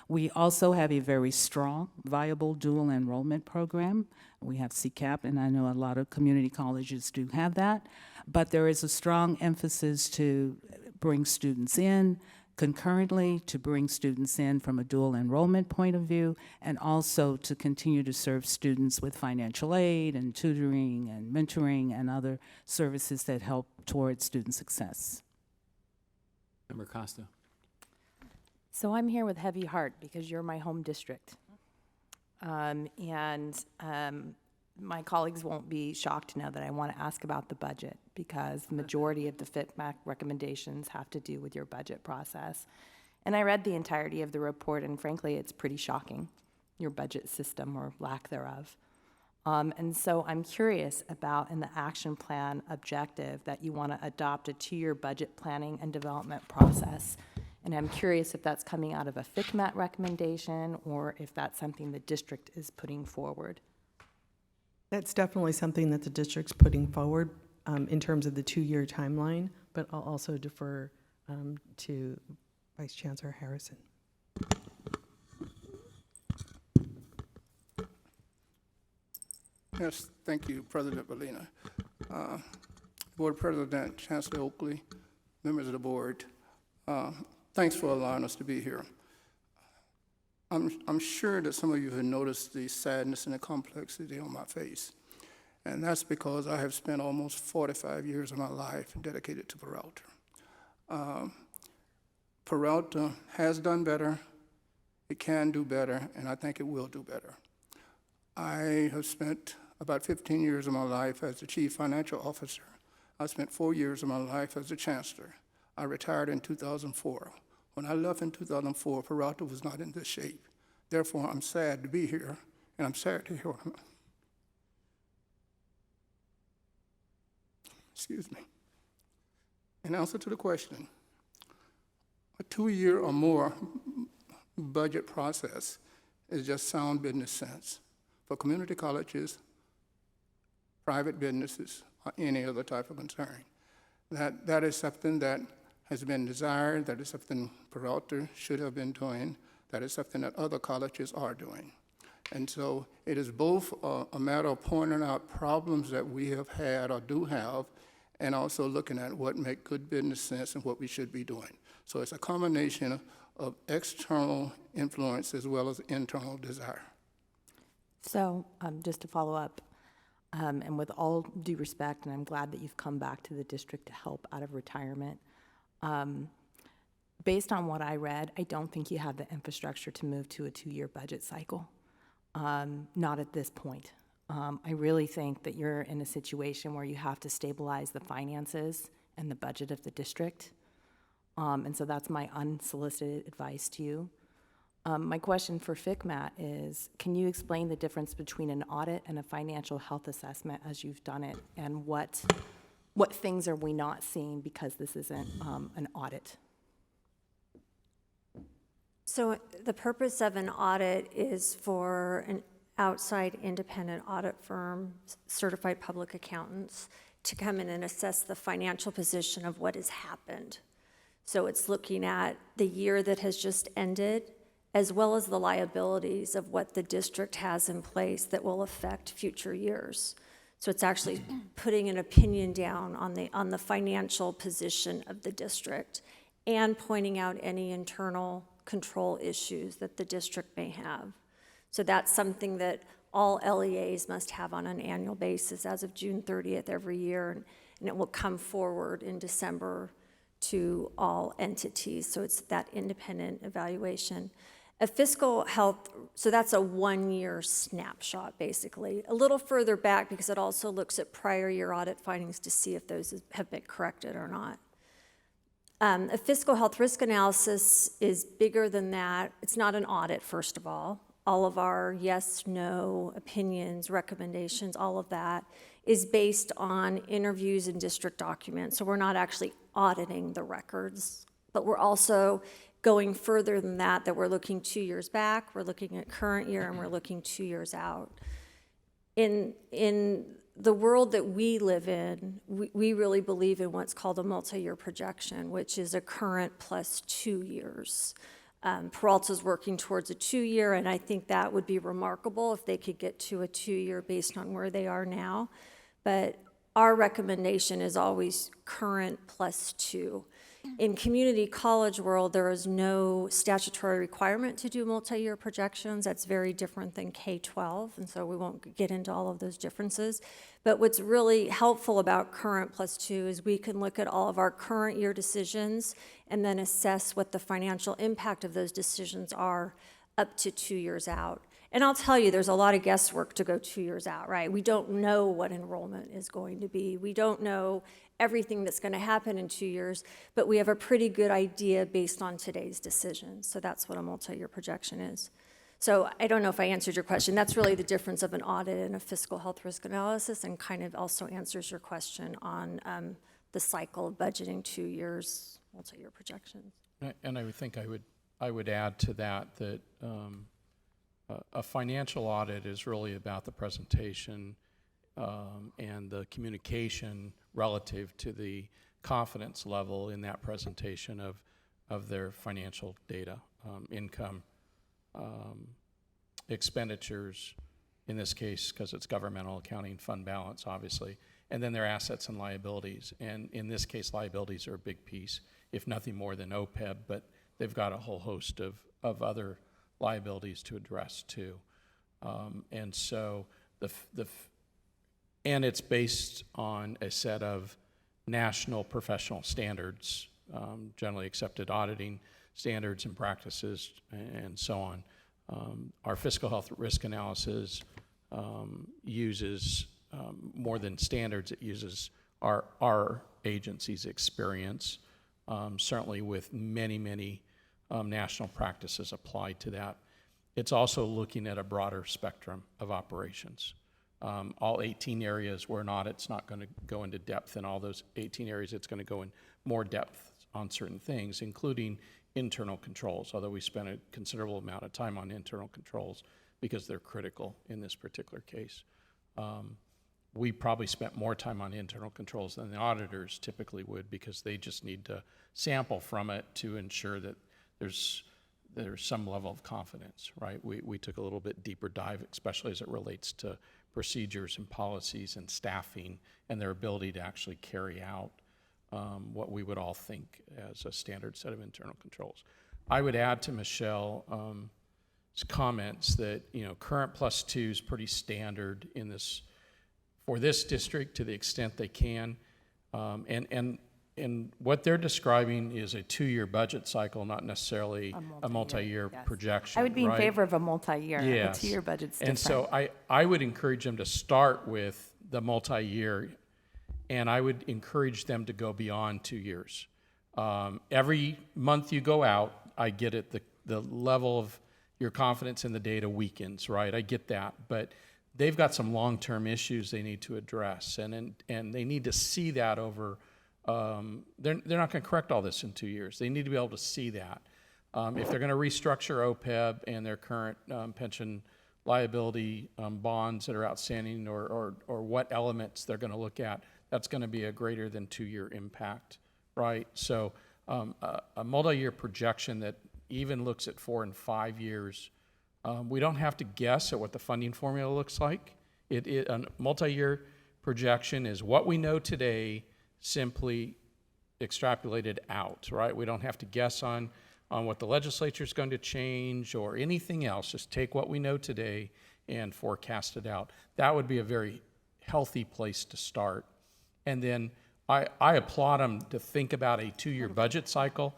We also have a very strong, viable dual enrollment program. We have CCAP, and I know a lot of community colleges do have that, but there is a strong emphasis to bring students in concurrently, to bring students in from a dual enrollment point of view, and also to continue to serve students with financial aid and tutoring and mentoring and other services that help towards student success.
Member Costa.
So I'm here with heavy heart because you're my home district. My colleagues won't be shocked to know that I want to ask about the budget, because the majority of the FITMAC recommendations have to do with your budget process. And I read the entirety of the report, and frankly, it's pretty shocking, your budget system or lack thereof. And so I'm curious about, in the action plan objective, that you want to adopt a 2-year budget planning and development process. And I'm curious if that's coming out of a FICMAT recommendation or if that's something the district is putting forward.
That's definitely something that the district's putting forward in terms of the 2-year timeline, but I'll also defer to Vice Chancellor Harrison.
Yes, thank you, President Molina. Board President, Chancellor Oakley, members of the board, thanks for allowing us to be here. I'm sure that some of you have noticed the sadness and the complexity on my face, and that's because I have spent almost 45 years of my life dedicated to Peralta. Peralta has done better, it can do better, and I think it will do better. I have spent about 15 years of my life as the Chief Financial Officer. I spent 4 years of my life as the Chancellor. I retired in 2004. When I left in 2004, Peralta was not in this shape. Therefore, I'm sad to be here, and I'm sad to hear excuse me. In answer to the question, a 2-year or more budget process is just sound business sense for community colleges, private businesses, or any other type of concern. That is something that has been desired, that is something Peralta should have been doing, that is something that other colleges are doing. And so it is both a matter of pointing out problems that we have had or do have, and also looking at what make good business sense and what we should be doing. So it's a combination of external influence as well as internal desire.
So just to follow up, and with all due respect, and I'm glad that you've come back to the district to help out of retirement, based on what I read, I don't think you have the infrastructure to move to a 2-year budget cycle, not at this point. I really think that you're in a situation where you have to stabilize the finances and the budget of the district. And so that's my unsolicited advice to you. My question for FICMAT is, can you explain the difference between an audit and a financial health assessment as you've done it? And what things are we not seeing because this isn't an audit?
So the purpose of an audit is for an outside independent audit firm, certified public accountants, to come in and assess the financial position of what has happened. So it's looking at the year that has just ended, as well as the liabilities of what the district has in place that will affect future years. So it's actually putting an opinion down on the financial position of the district and pointing out any internal control issues that the district may have. So that's something that all LEAs must have on an annual basis as of June 30th every year, and it will come forward in December to all entities. So it's that independent evaluation. A fiscal health, so that's a one-year snapshot, basically. A little further back, because it also looks at prior year audit findings to see if those have been corrected or not. A fiscal health risk analysis is bigger than that. It's not an audit, first of all. All of our yes, no, opinions, recommendations, all of that is based on interviews and district documents. So we're not actually auditing the records, but we're also going further than that, that we're looking 2 years back, we're looking at current year, and we're looking 2 years out. In the world that we live in, we really believe in what's called a multi-year projection, which is a current plus 2 years. Peralta's working towards a 2-year, and I think that would be remarkable if they could get to a 2-year based on where they are now. But our recommendation is always current plus 2. In community college world, there is no statutory requirement to do multi-year projections. That's very different than K-12, and so we won't get into all of those differences. But what's really helpful about current plus 2 is we can look at all of our current year decisions and then assess what the financial impact of those decisions are up to 2 years out. And I'll tell you, there's a lot of guesswork to go 2 years out, right? We don't know what enrollment is going to be. We don't know everything that's going to happen in 2 years, but we have a pretty good idea based on today's decisions. So that's what a multi-year projection is. So I don't know if I answered your question. That's really the difference of an audit and a fiscal health risk analysis, and kind of also answers your question on the cycle of budgeting 2 years, multi-year projections.
And I would think I would add to that a financial audit is really about the presentation and the communication relative to the confidence level in that presentation of their financial data, income, expenditures, in this case, because it's governmental accounting, fund balance, obviously, and then their assets and liabilities. And in this case, liabilities are a big piece, if nothing more than OPEB, but they've got a whole host of other liabilities to address too. And so and it's based on a set of national professional standards, generally accepted auditing standards and practices, and so on. Our fiscal health risk analysis uses more than standards. It uses our agency's experience, certainly with many national practices applied to that. It's also looking at a broader spectrum of operations. All 18 areas where an audit's not going to go into depth in all those 18 areas. It's going to go in more depth on certain things, including internal controls, although we spent a considerable amount of time on internal controls because they're critical in this particular case. We probably spent more time on internal controls than the auditors typically would, because they just need to sample from it to ensure that there's some level of confidence, right? We took a little bit deeper dive, especially as it relates to procedures and policies and staffing and their ability to actually carry out what we would all think as a standard set of internal controls. I would add to Michelle's comments that, current plus 2 is pretty standard in this, for this district to the extent they can. And what they're describing is a 2-year budget cycle, not necessarily a multi-year
yes.
projection.
I would be in
right?
favor of a multi-year.
Yes.
A 2-year budget's different.
And so I would encourage them to start with the multi-year, and I would encourage them to go beyond 2 years. Every month you go out, I get it, the level of your confidence in the data weakens, right? I get that, but they've got some long-term issues they need to address, and they need to see that over. They're not going to correct all this in 2 years. They need to be able to see that. If they're going to restructure OPEB and their current pension liability bonds that are outstanding, or what elements they're going to look at, that's going to be a greater than 2-year impact, right? So a multi-year projection that even looks at 4 and 5 years, we don't have to guess at what the funding formula looks like. A multi-year projection is what we know today, simply extrapolated out, right? We don't have to guess on what the legislature is going to change or anything else. Just take what we know today and forecast it out. That would be a very healthy place to start. And then I applaud them to think about a 2-year budget cycle.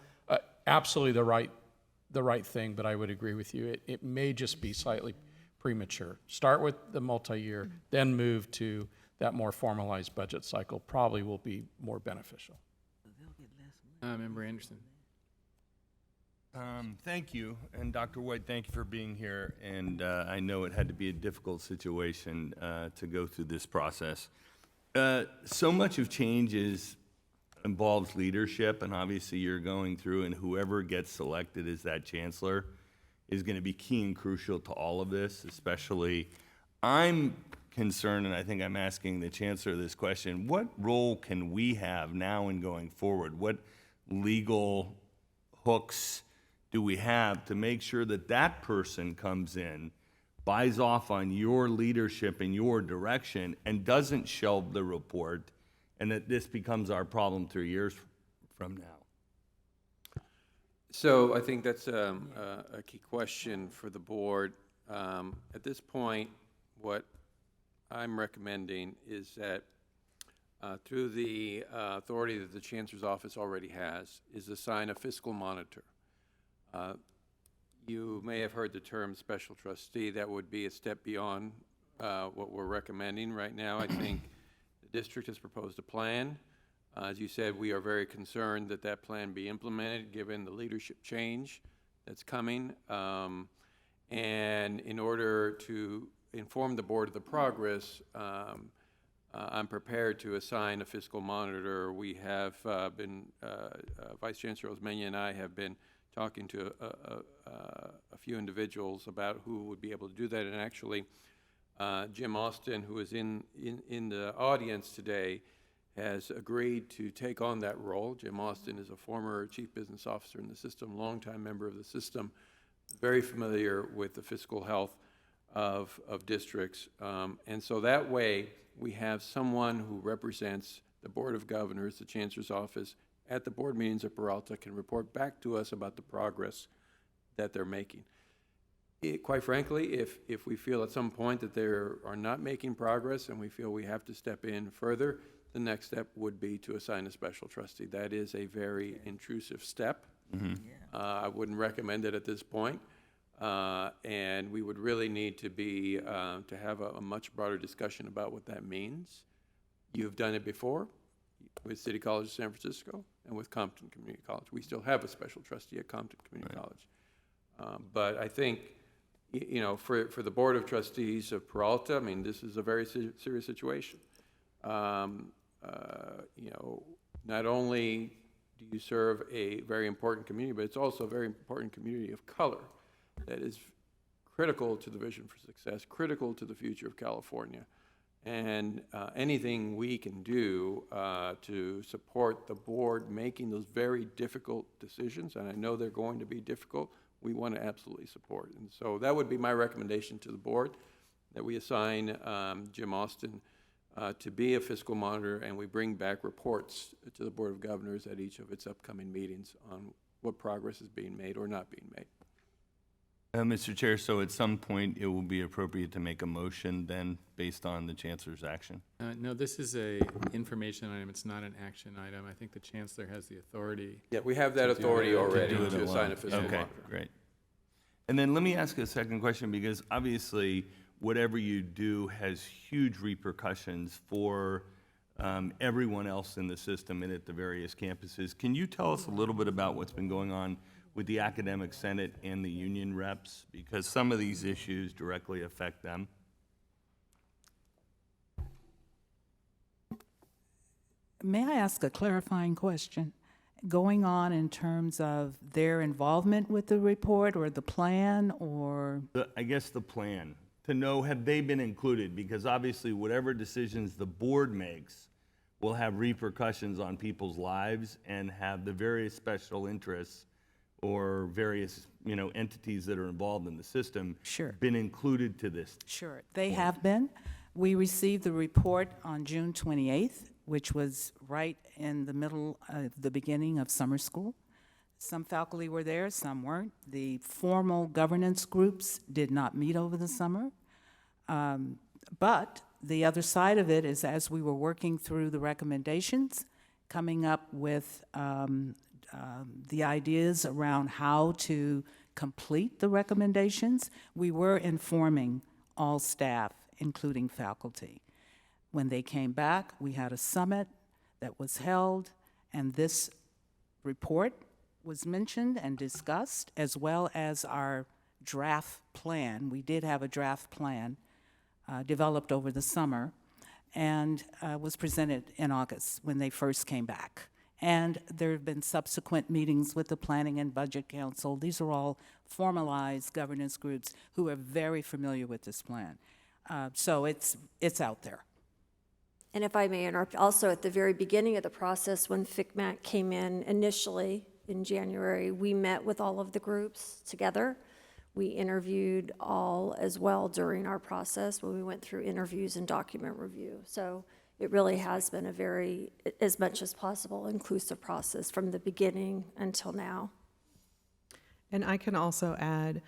Absolutely the right thing, but I would agree with you. It may just be slightly premature. Start with the multi-year, then move to that more formalized budget cycle. Probably will be more beneficial.
Member Anderson.
Thank you, and Dr. White, thank you for being here. And I know it had to be a difficult situation to go through this process. So much of change involves leadership, and obviously you're going through, and whoever gets selected as that chancellor is going to be key and crucial to all of this. Especially, I'm concerned, and I think I'm asking the chancellor this question: what role can we have now and going forward? What legal hooks do we have to make sure that that person comes in, buys off on your leadership and your direction, and doesn't shelve the report, and that this becomes our problem 3 years from now?
So I think that's a key question for the board. At this point, what I'm recommending is that through the authority that the Chancellor's Office already has, is assign a fiscal monitor. You may have heard the term special trustee. That would be a step beyond what we're recommending right now. I think the district has proposed a plan. As you said, we are very concerned that that plan be implemented given the leadership change that's coming. And in order to inform the board of the progress, I'm prepared to assign a fiscal monitor. We have been, Vice Chancellor Osmeña and I have been talking to a few individuals about who would be able to do that. And actually, Jim Austin, who is in the audience today, has agreed to take on that role. Jim Austin is a former chief business officer in the system, longtime member of the system, very familiar with the fiscal health of districts. And so that way, we have someone who represents the Board of Governors, the Chancellor's Office, at the board meetings of Peralta, can report back to us about the progress that they're making. Quite frankly, if we feel at some point that they are not making progress and we feel we have to step in further, the next step would be to assign a special trustee. That is a very intrusive step. I wouldn't recommend it at this point. And we would really need to be to have a much broader discussion about what that means. You've done it before with City College of San Francisco and with Compton Community College. We still have a special trustee at Compton Community College. But I think, you know, for the Board of Trustees of Peralta, I mean, this is a very serious situation. You know, not only do you serve a very important community, but it's also a very important community of color that is critical to the vision for success, critical to the future of California. And anything we can do to support the board making those very difficult decisions, and I know they're going to be difficult, we want to absolutely support. And so that would be my recommendation to the board, that we assign Jim Austin to be a fiscal monitor, and we bring back reports to the Board of Governors at each of its upcoming meetings on what progress is being made or not being made.
Mr. Chair, so at some point it will be appropriate to make a motion then based on the Chancellor's action?
No, this is a information item. It's not an action item. I think the Chancellor has the authority.
Yeah, we have that authority already to assign a fiscal monitor.
Okay, great. And then let me ask a second question, because obviously whatever you do has huge repercussions for everyone else in the system and at the various campuses. Can you tell us a little bit about what's been going on with the academic senate and the union reps, because some of these issues directly affect them.
May I ask a clarifying question? Going on in terms of their involvement with the report or the plan, or?
I guess the plan, to know have they been included, because obviously whatever decisions the board makes will have repercussions on people's lives, and have the various special interests or various, entities that are involved in the system
Sure.
been included to this.
Sure, they have been. We received the report on June 28th, which was right in the middle, the beginning of summer school. Some faculty were there, some weren't. The formal governance groups did not meet over the summer. But the other side of it is, as we were working through the recommendations, coming up with the ideas around how to complete the recommendations, we were informing all staff, including faculty. When they came back, we had a summit that was held, and this report was mentioned and discussed, as well as our draft plan. We did have a draft plan developed over the summer, and was presented in August when they first came back. And there have been subsequent meetings with the Planning and Budget Council. These are all formalized governance groups who are very familiar with this plan. So it's out there.
And if I may interrupt, also at the very beginning of the process, when FCMAT came in initially in January, we met with all of the groups together. We interviewed all as well during our process when we went through interviews and document review. So it really has been a very, as much as possible, inclusive process from the beginning until now.
And I can also add,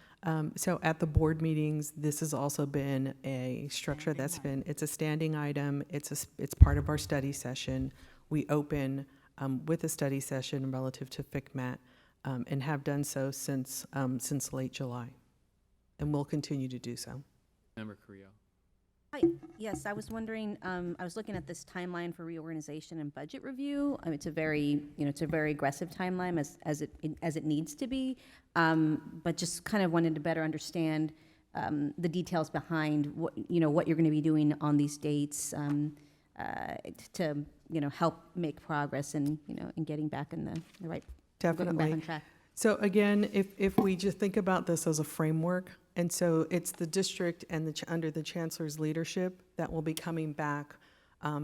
so at the board meetings, this has also been a structure that's been, it's a standing item, it's part of our study session. We open with a study session relative to FCMAT, and have done so since late July, and will continue to do so.
Member Carrillo.
Hi, yes, I was wondering, I was looking at this timeline for reorganization and budget review. It's a very, it's a very aggressive timeline as it needs to be, but just kind of wanted to better understand the details behind what you're going to be doing on these dates to help make progress and in getting back in the right,
Definitely.
back on track.
So again, if we just think about this as a framework, and so it's the district and under the chancellor's leadership that will be coming back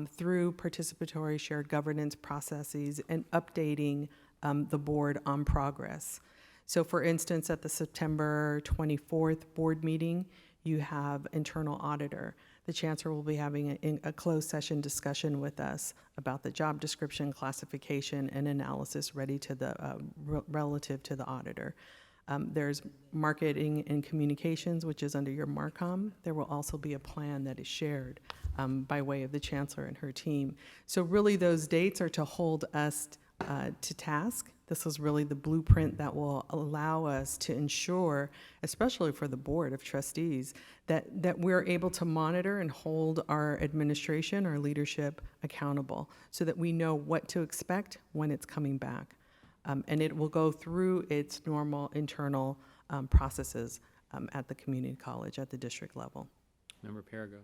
through participatory shared governance processes and updating the board on progress. So for instance, at the September 24th board meeting, you have internal auditor. The chancellor will be having a closed session discussion with us about the job description, classification, and analysis ready to the relative to the auditor. There's marketing and communications, which is under your MARCOM. There will also be a plan that is shared by way of the chancellor and her team. So really those dates are to hold us to task. This is really the blueprint that will allow us to ensure, especially for the Board of Trustees, that we're able to monitor and hold our administration, our leadership accountable so that we know what to expect when it's coming back. And it will go through its normal internal processes at the community college, at the district level.
Member Perigo.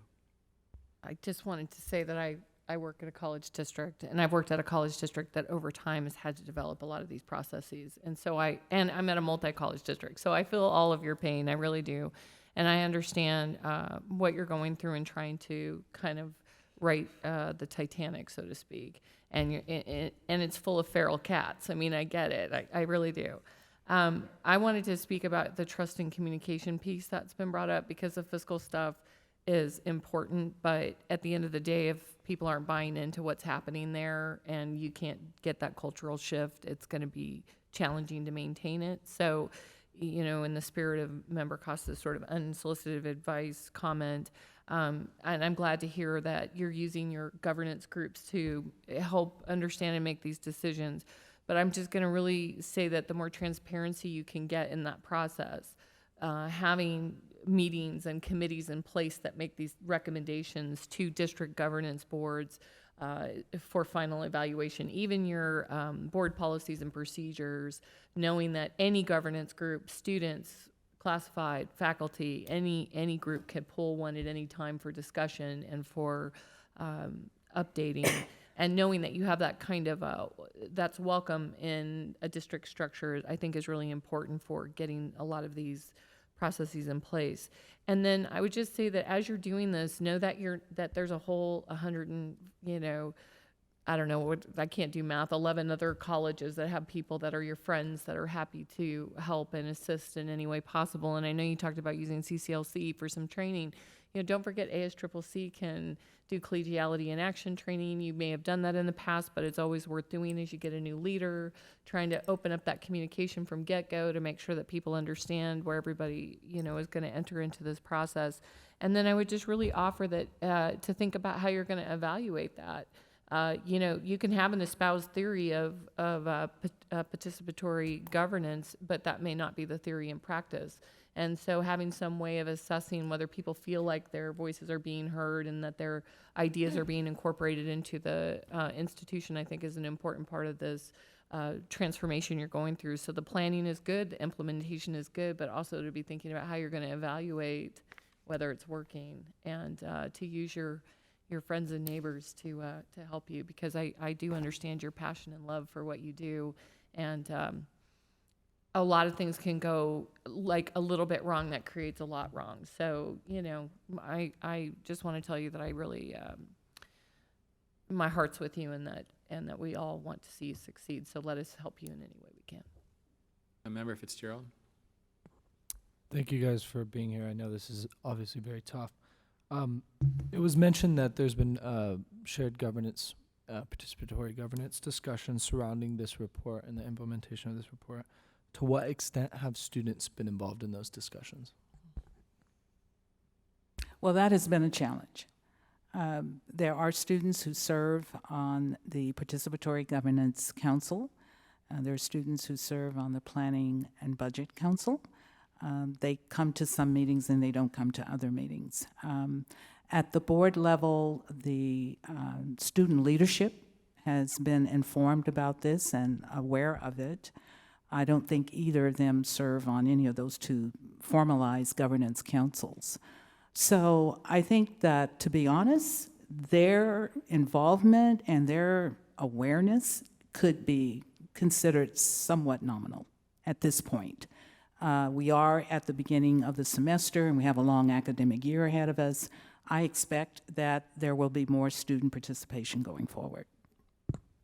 I just wanted to say that I work at a college district, and I've worked at a college district that over time has had to develop a lot of these processes. And so I'm at a multi-college district, so I feel all of your pain, I really do. And I understand what you're going through and trying to kind of right the Titanic, so to speak. And it's full of feral cats. I mean, I get it, I really do. I wanted to speak about the trust and communication piece that's been brought up, because the fiscal stuff is important, but at the end of the day, if people aren't buying into what's happening there and you can't get that cultural shift, it's going to be challenging to maintain it. So, in the spirit of Member Costa's sort of unsolicited advice comment, and I'm glad to hear that you're using your governance groups to help understand and make these decisions. But I'm just going to really say that the more transparency you can get in that process, having meetings and committees in place that make these recommendations to district governance boards for final evaluation, even your board policies and procedures, knowing that any governance group, students, classified, faculty, any group can pull one at any time for discussion and for updating, and knowing that you have that kind of that's welcome in a district structure, I think is really important for getting a lot of these processes in place. And then I would just say that as you're doing this, know that there's a whole 100 and, I don't know, I can't do math, 11 other colleges that have people that are your friends that are happy to help and assist in any way possible. And I know you talked about using CCLC for some training. Don't forget ASCCC can do collegiality in action training. You may have done that in the past, but it's always worth doing as you get a new leader, trying to open up that communication from get-go to make sure that people understand where everybody, is going to enter into this process. And then I would just really offer that to think about how you're going to evaluate that. You can have an espoused theory of participatory governance, but that may not be the theory in practice. And so having some way of assessing whether people feel like their voices are being heard and that their ideas are being incorporated into the institution, I think is an important part of this transformation you're going through. So the planning is good, the implementation is good, but also to be thinking about how you're going to evaluate whether it's working, and to use your friends and neighbors to help you, because I do understand your passion and love for what you do. And a lot of things can go like a little bit wrong that creates a lot wrong. So, I just want to tell you that I really, my heart's with you, and that we all want to see you succeed. So let us help you in any way we can.
Member Fitzgerald.
Thank you guys for being here. I know this is obviously very tough. It was mentioned that there's been shared governance, participatory governance discussions surrounding this report and the implementation of this report. To what extent have students been involved in those discussions?
Well, that has been a challenge. There are students who serve on the Participatory Governance Council. There are students who serve on the Planning and Budget Council. They come to some meetings and they don't come to other meetings. At the board level, the student leadership has been informed about this and aware of it. I don't think either of them serve on any of those two formalized governance councils. So I think that, to be honest, their involvement and their awareness could be considered somewhat nominal at this point. We are at the beginning of the semester and we have a long academic year ahead of us. I expect that there will be more student participation going forward.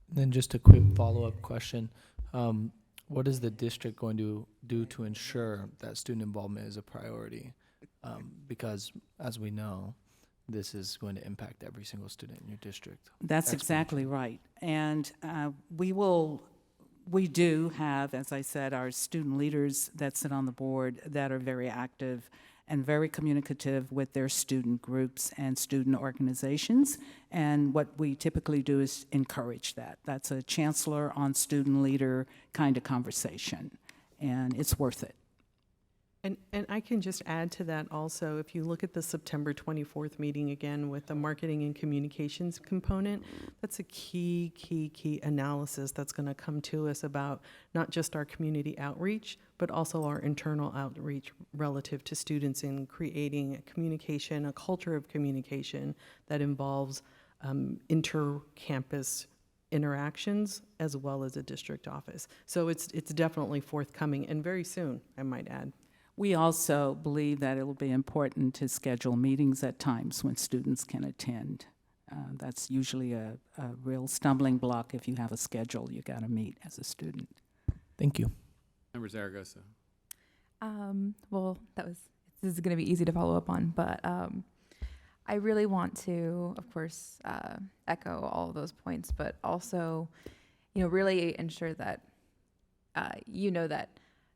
And then just a quick follow-up question. What is the district going to do to ensure that student involvement is a priority? Because, as we know, this is going to impact every single student in your district.
That's exactly right. And we do have, as I said, our student leaders that sit on the board that are very active and very communicative with their student groups and student organizations. And what we typically do is encourage that. That's a chancellor on student leader kind of conversation, and it's worth it.
And I can just add to that also, if you look at the September 24th meeting again with the marketing and communications component, that's a key analysis that's going to come to us about not just our community outreach, but also our internal outreach relative to students in creating a communication, a culture of communication that involves inter-campus interactions as well as a district office. So it's definitely forthcoming, and very soon, I might add.
We also believe that it will be important to schedule meetings at times when students can attend. That's usually a real stumbling block. If you have a schedule, you got to meet as a student.
Thank you.
Member Zaragoza.
Well, this is going to be easy to follow up on, but I really want to, of course, echo all of those points, but also, really ensure that, that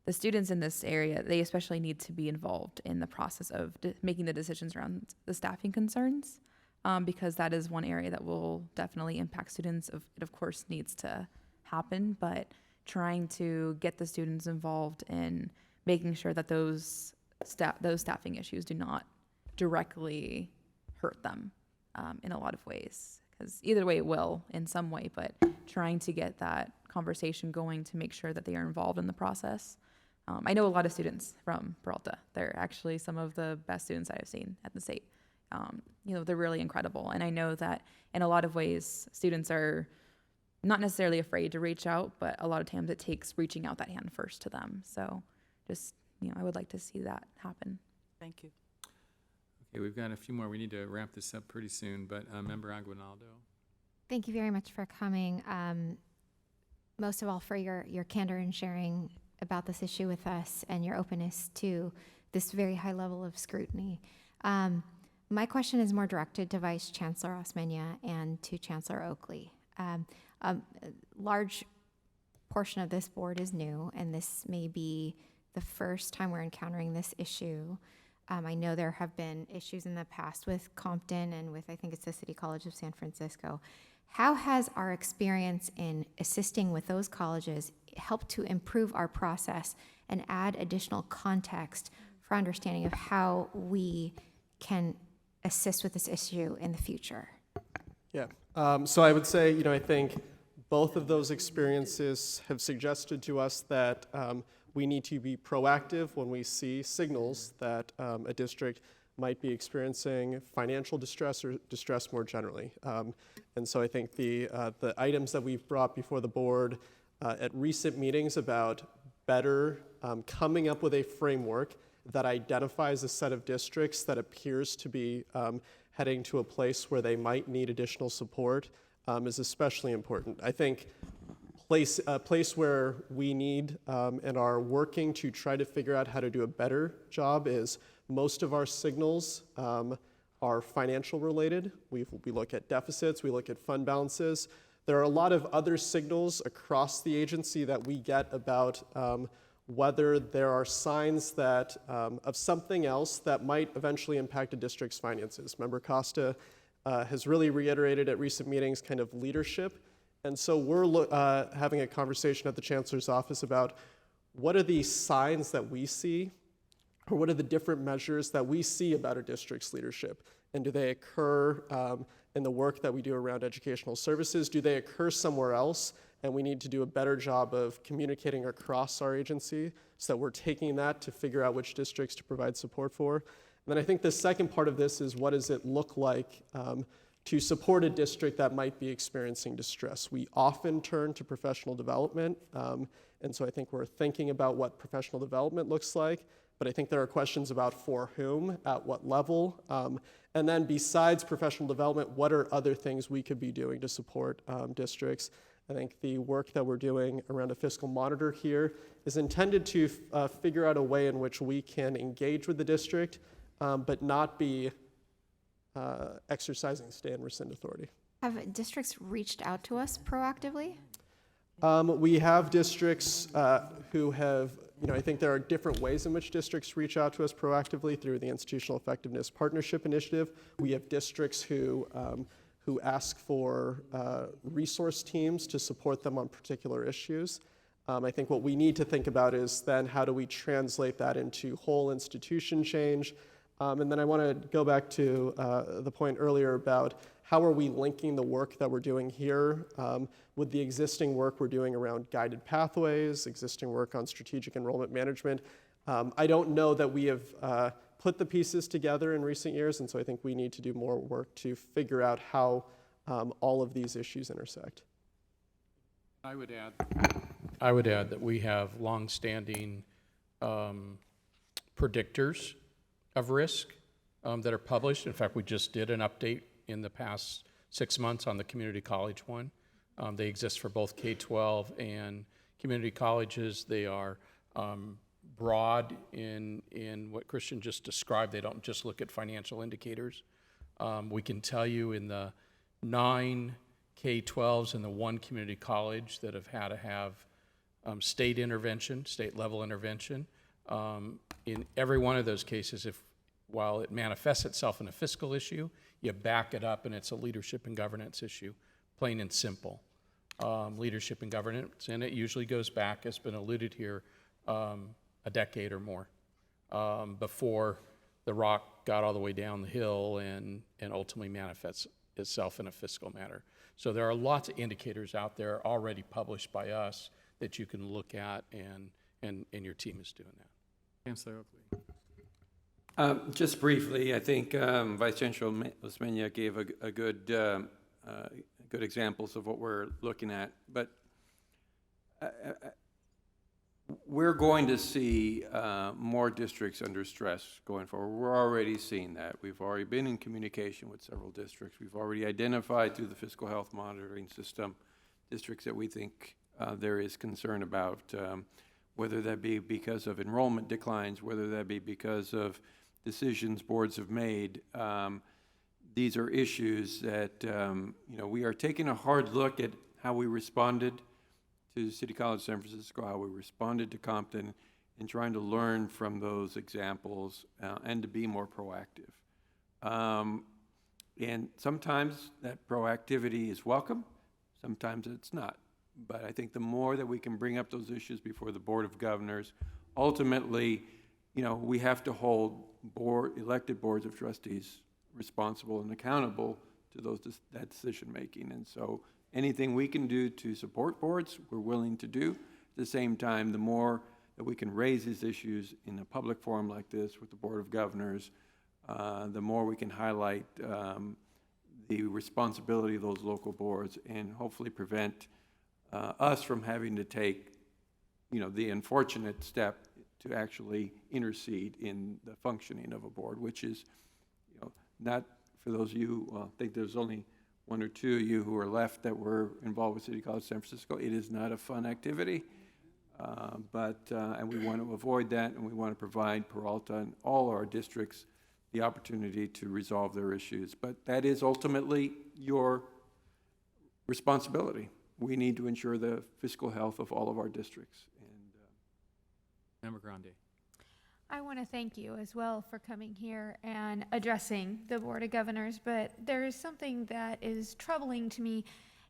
the students in this area, they especially need to be involved in the process of making the decisions around the staffing concerns, because that is one area that will definitely impact students. It, of course, needs to happen, but trying to get the students involved in making sure that those staffing issues do not directly hurt them in a lot of ways. because either way it will in some way, but trying to get that conversation going to make sure that they are involved in the process. I know a lot of students from Peralta. They're actually some of the best students I have seen at the state. They're really incredible. And I know that in a lot of ways, students are not necessarily afraid to reach out, but a lot of times it takes reaching out that hand first to them. So just, I would like to see that happen.
Thank you.
Okay, we've got a few more. We need to wrap this up pretty soon, but Member Aguinaldo.
Thank you very much for coming. Most of all, for your candor in sharing about this issue with us and your openness to this very high level of scrutiny. My question is more directed to Vice Chancellor Osmeña and to Chancellor Oakley. A large portion of this board is new, and this may be the first time we're encountering this issue. I know there have been issues in the past with Compton and with, I think it's the City College of San Francisco. How has our experience in assisting with those colleges helped to improve our process and add additional context for understanding of how we can assist with this issue in the future?
Yeah, so I would say, I think both of those experiences have suggested to us that we need to be proactive when we see signals that a district might be experiencing financial distress or distress more generally. And so I think the items that we've brought before the board at recent meetings about better coming up with a framework that identifies a set of districts that appears to be heading to a place where they might need additional support is especially important. I think a place where we need and are working to try to figure out how to do a better job is most of our signals are financial related. We look at deficits, we look at fund balances. There are a lot of other signals across the agency that we get about whether there are signs that of something else that might eventually impact a district's finances. Member Costa has really reiterated at recent meetings kind of leadership. And so we're having a conversation at the Chancellor's office about what are the signs that we see, or what are the different measures that we see about a district's leadership? And do they occur in the work that we do around educational services? Do they occur somewhere else? And we need to do a better job of communicating across our agency so that we're taking that to figure out which districts to provide support for. And then I think the second part of this is what does it look like to support a district that might be experiencing distress. We often turn to professional development, and so I think we're thinking about what professional development looks like, but I think there are questions about for whom, at what level, and then besides professional development, what are other things we could be doing to support districts? I think the work that we're doing around a fiscal monitor here is intended to figure out a way in which we can engage with the district, but not be exercising stay and rescind authority.
Have districts reached out to us proactively?
We have districts who have, I think there are different ways in which districts reach out to us proactively through the Institutional Effectiveness Partnership Initiative. We have districts who ask for resource teams to support them on particular issues. I think what we need to think about is then how do we translate that into whole institution change? And then I want to go back to the point earlier about how are we linking the work that we're doing here with the existing work we're doing around guided pathways, existing work on strategic enrollment management. I don't know that we have put the pieces together in recent years, and so I think we need to do more work to figure out how all of these issues intersect.
I would add that we have longstanding predictors of risk that are published. In fact, we just did an update in the past 6 months on the community college one. They exist for both K-12 and community colleges. They are broad in what Christian just described. They don't just look at financial indicators. We can tell you in the 9 K-12s and the 1 community college that have had to have state intervention, state level intervention, in every one of those cases, while it manifests itself in a fiscal issue, you back it up and it's a leadership and governance issue, plain and simple. Leadership and governance, and it usually goes back, as been alluded here, a decade or more before the rock got all the way down the hill and ultimately manifests itself in a fiscal matter. So there are lots of indicators out there already published by us that you can look at, and your team is doing that.
Chancellor Oakley.
Just briefly, I think Vice Chancellor Osmeña gave a good examples of what we're looking at, but we're going to see more districts under stress going forward. We're already seeing that. We've already been in communication with several districts. We've already identified through the fiscal health monitoring system districts that we think there is concern about, whether that be because of enrollment declines, whether that be because of decisions boards have made. These are issues that we are taking a hard look at how we responded to City College San Francisco, how we responded to Compton, and trying to learn from those examples and to be more proactive. And sometimes that proactivity is welcome, sometimes it's not. But I think the more that we can bring up those issues before the Board of Governors, ultimately, we have to hold elected boards of trustees responsible and accountable to that decision making. And so anything we can do to support boards, we're willing to do. At the same time, the more that we can raise these issues in a public forum like this with the Board of Governors, the more we can highlight the responsibility of those local boards and hopefully prevent us from having to take, the unfortunate step to actually intercede in the functioning of a board, which is, not for those of you, I think there's only one or two of you who are left that were involved with City College San Francisco. It is not a fun activity, and we want to avoid that, and we want to provide Peralta and all our districts the opportunity to resolve their issues. But that is ultimately your responsibility. We need to ensure the fiscal health of all of our districts.
Member Grande.
I want to thank you as well for coming here and addressing the Board of Governors, but there is something that is troubling to me,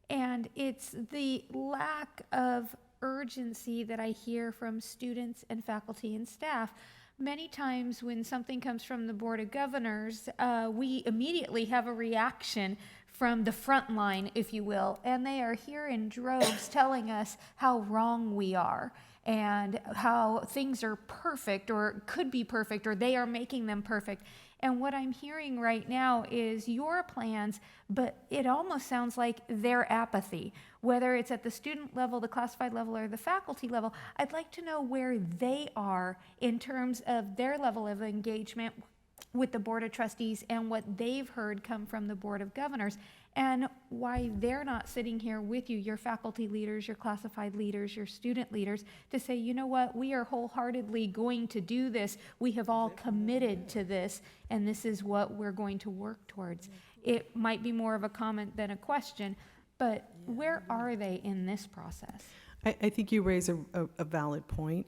and it's the lack of urgency that I hear from students and faculty and staff. Many times when something comes from the Board of Governors, we immediately have a reaction from the front line, if you will, and they are here in droves telling us how wrong we are and how things are perfect or could be perfect or they are making them perfect. And what I'm hearing right now is your plans, but it almost sounds like their apathy, whether it's at the student level, the classified level, or the faculty level. I'd like to know where they are in terms of their level of engagement with the Board of Trustees and what they've heard come from the Board of Governors, and why they're not sitting here with you, your faculty leaders, your classified leaders, your student leaders, to say, you know what, we are wholeheartedly going to do this. We have all committed to this, and this is what we're going to work towards. It might be more of a comment than a question, but where are they in this process?
I think you raise a valid point.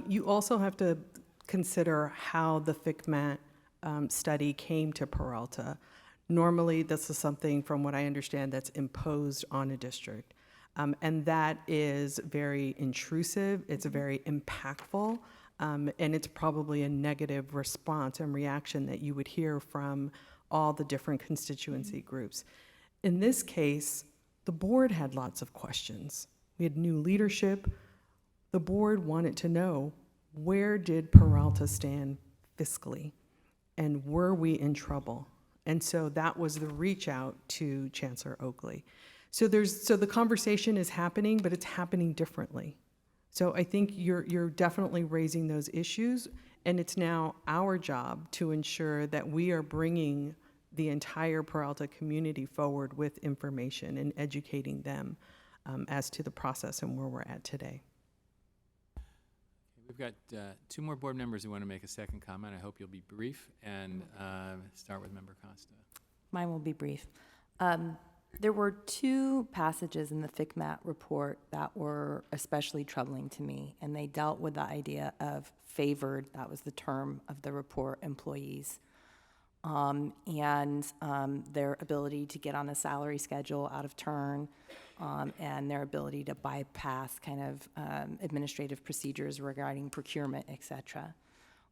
You also have to consider how the FCMAT study came to Peralta. Normally, this is something, from what I understand, that's imposed on a district. And that is very intrusive, it's very impactful, and it's probably a negative response and reaction that you would hear from all the different constituency groups. In this case, the board had lots of questions. We had new leadership. The board wanted to know, where did Peralta stand fiscally? And were we in trouble? And so that was the reach out to Chancellor Oakley. So the conversation is happening, but it's happening differently. So I think you're definitely raising those issues, and it's now our job to ensure that we are bringing the entire Peralta community forward with information and educating them as to the process and where we're at today.
We've got two more board members who want to make a second comment. I hope you'll be brief, and start with Member Costa.
Mine will be brief. There were two passages in the FCMAT report that were especially troubling to me, and they dealt with the idea of favored, that was the term of the report, employees, and their ability to get on a salary schedule out of turn, and their ability to bypass kind of administrative procedures regarding procurement, et cetera.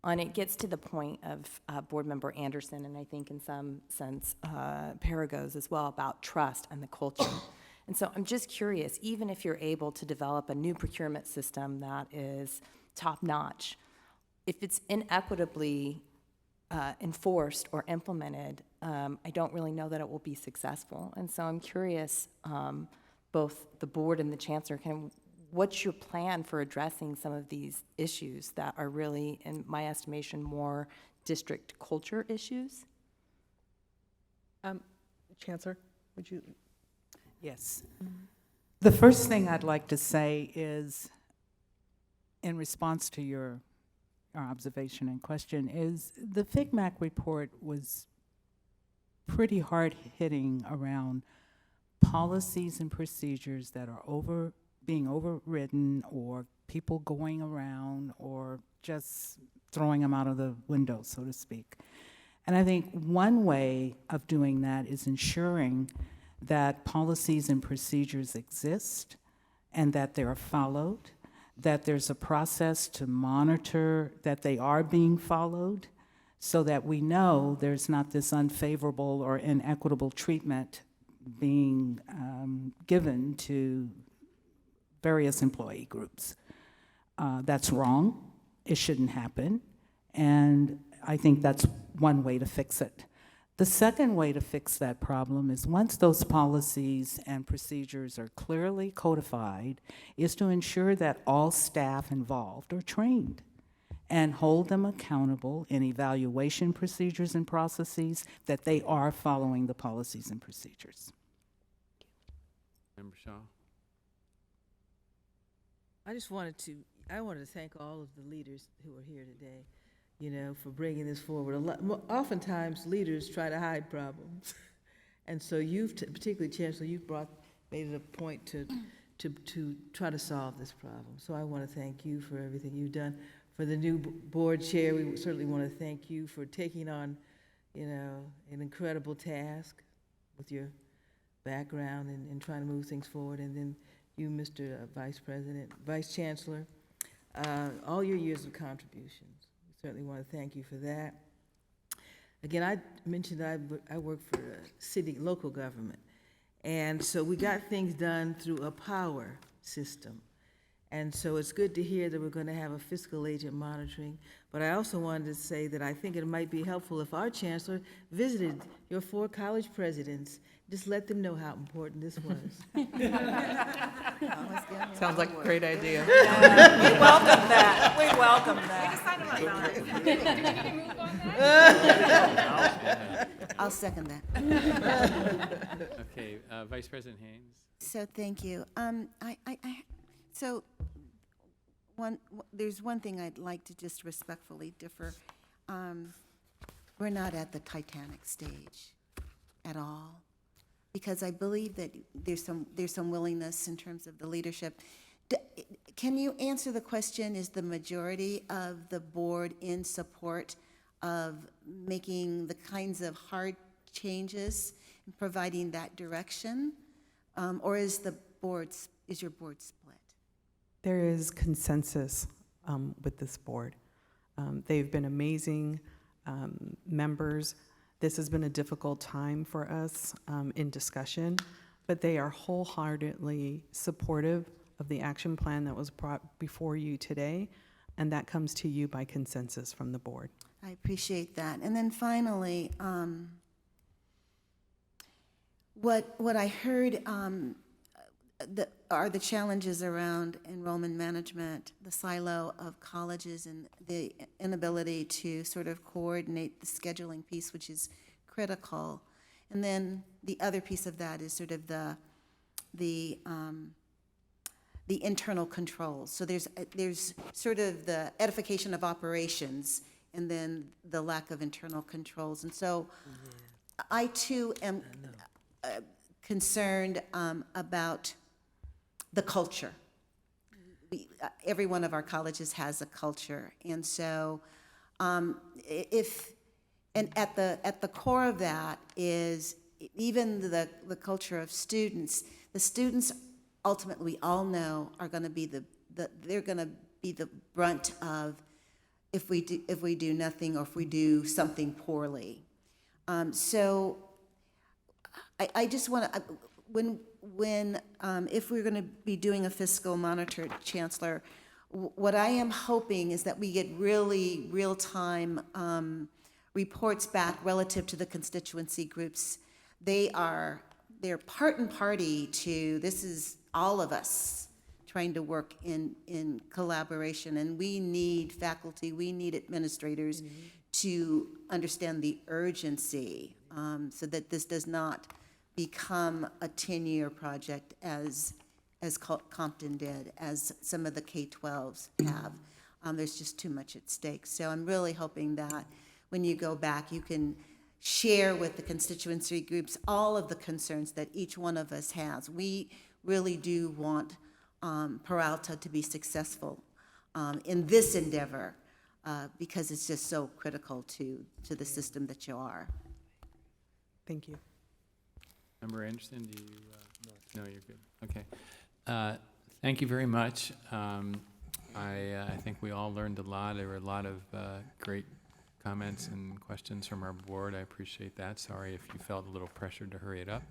And it gets to the point of Board Member Anderson, and I think in some sense Paragos as well, about trust and the culture. And so I'm just curious, even if you're able to develop a new procurement system that is top-notch, if it's inequitably enforced or implemented, I don't really know that it will be successful. And so I'm curious, both the board and the chancellor, what's your plan for addressing some of these issues that are really, in my estimation, more district culture issues?
Chancellor, would you?
Yes. The first thing I'd like to say is, in response to your observation and question, is the FICMAC report was pretty hard-hitting around policies and procedures that are being overridden, or people going around, or just throwing them out of the window, so to speak. And I think one way of doing that is ensuring that policies and procedures exist and that they are followed, that there's a process to monitor that they are being followed, so that we know there's not this unfavorable or inequitable treatment being given to various employee groups. That's wrong. It shouldn't happen. And I think that's one way to fix it. The second way to fix that problem is, once those policies and procedures are clearly codified, is to ensure that all staff involved are trained and hold them accountable in evaluation procedures and processes, that they are following the policies and procedures.
Member Shaw?
I wanted to thank all of the leaders who are here today, you know, for bringing this forward. Oftentimes, leaders try to hide problems. And so particularly Chancellor, made it a point to try to solve this problem. So I want to thank you for everything you've done. For the new board chair, we certainly want to thank you for taking on, you know, an incredible task with your background and trying to move things forward. And then you, Mr. Vice Chancellor, all your years of contributions. We certainly want to thank you for that. Again, I mentioned that I work for local government. And so we got things done through a power system. And so it's good to hear that we're going to have a fiscal agent monitoring. But I also wanted to say that I think it might be helpful if our chancellor visited your 4 college presidents. Just let them know how important this was.
Sounds like a great idea.
We welcome that. We welcome that.
I'll second that.
Okay, Vice President Haynes.
So thank you. There's one thing I'd like to just respectfully differ. We're not at the Titanic stage at all, because I believe that there's some willingness in terms of the leadership. Can you answer the question, is the majority of the board in support of making the kinds of hard changes and providing that direction? Or is your board split?
There is consensus with this board. They've been amazing members. This has been a difficult time for us in discussion, but they are wholeheartedly supportive of the action plan that was brought before you today, and that comes to you by consensus from the board.
I appreciate that. And then finally, what I heard are the challenges around enrollment management, the silo of colleges, and the inability to sort of coordinate the scheduling piece, which is critical. And then the other piece of that is sort of the internal controls. So there's sort of the edification of operations, and then the lack of internal controls. And so I too am concerned about the culture. Every one of our colleges has a culture, and so at the core of that is even the culture of students. The students ultimately, we all know, are going to be the brunt of if we do nothing or if we do something poorly. So I just want to, if we're going to be doing a fiscal monitor, Chancellor, what I am hoping is that we get really real-time reports back relative to the constituency groups. They're part and party to, this is all of us trying to work in collaboration, and we need faculty, we need administrators to understand the urgency, so that this does not become a 10-year project as Compton did, as some of the K-12s have. There's just too much at stake. So I'm really hoping that when you go back, you can share with the constituency groups all of the concerns that each one of us has. We really do want Peralta to be successful in this endeavor, because it's just so critical to the system that you are.
Thank you.
Member Anderson, do you? No, you're good. Okay. Thank you very much. I think we all learned a lot. There were a lot of great comments and questions from our board. I appreciate that. Sorry if you felt a little pressured to hurry it up.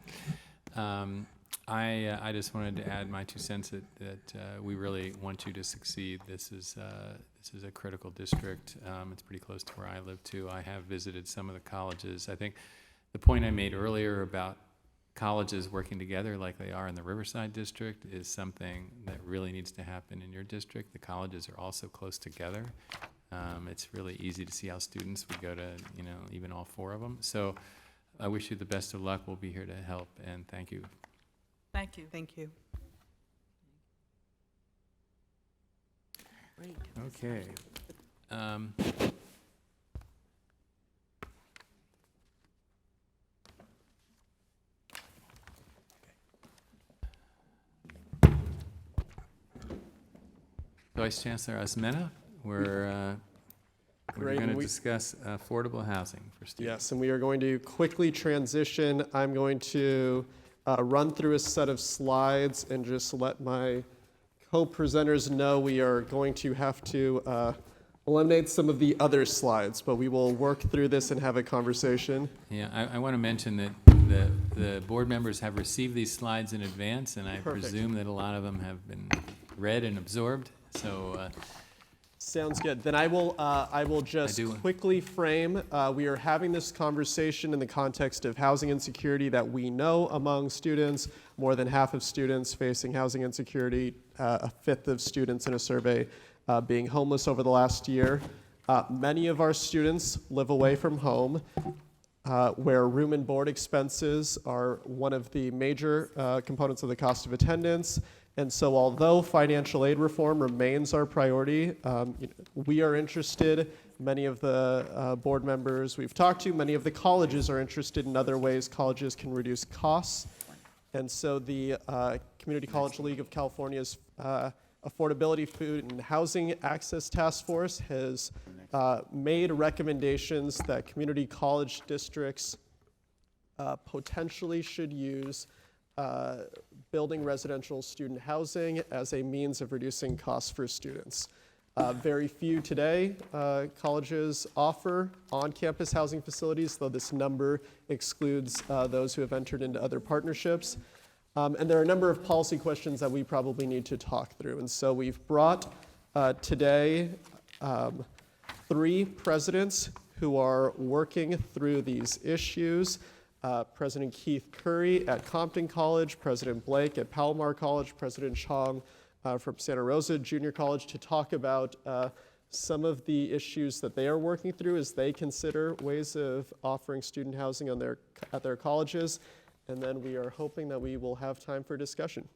I just wanted to add my 2 cents that we really want you to succeed. This is a critical district. It's pretty close to where I live too. I have visited some of the colleges. I think the point I made earlier about colleges working together like they are in the Riverside district is something that really needs to happen in your district. The colleges are also close together. It's really easy to see how students would go to, even all 4 of them. So I wish you the best of luck. We'll be here to help, and thank you.
Thank you. Thank you.
Okay. Vice Chancellor Osmena, we're
Great,
going to
and
discuss affordable housing for students.
Yes, and we are going to quickly transition. I'm going to run through a set of slides and just let my co-presenters know we are going to have to eliminate some of the other slides, but we will work through this and have a conversation.
Yeah, I want to mention that the board members have received these slides in advance, and I presume that a lot of them have been read and absorbed. So
sounds good. Then I will just quickly frame. We are having this conversation in the context of housing insecurity that we know among students. More than half of students facing housing insecurity, a fifth of students in a survey being homeless over the last year. Many of our students live away from home, where room and board expenses are one of the major components of the cost of attendance. And so although financial aid reform remains our priority, we are interested, many of the board members we've talked to, many of the colleges are interested in other ways colleges can reduce costs. And so the Community College League of California's Affordability, Food, and Housing Access Task Force has made recommendations that community college districts potentially should use building residential student housing as a means of reducing costs for students. Very few today colleges offer on-campus housing facilities, though this number excludes those who have entered into other partnerships. And there are a number of policy questions that we probably need to talk through. And so we've brought today 3 presidents who are working through these issues. President Keith Curry at Compton College, President Blake at Palomar College, President Chong from Santa Rosa Junior College, to talk about some of the issues that they are working through as they consider ways of offering student housing at their colleges. And then we are hoping that we will have time for discussion.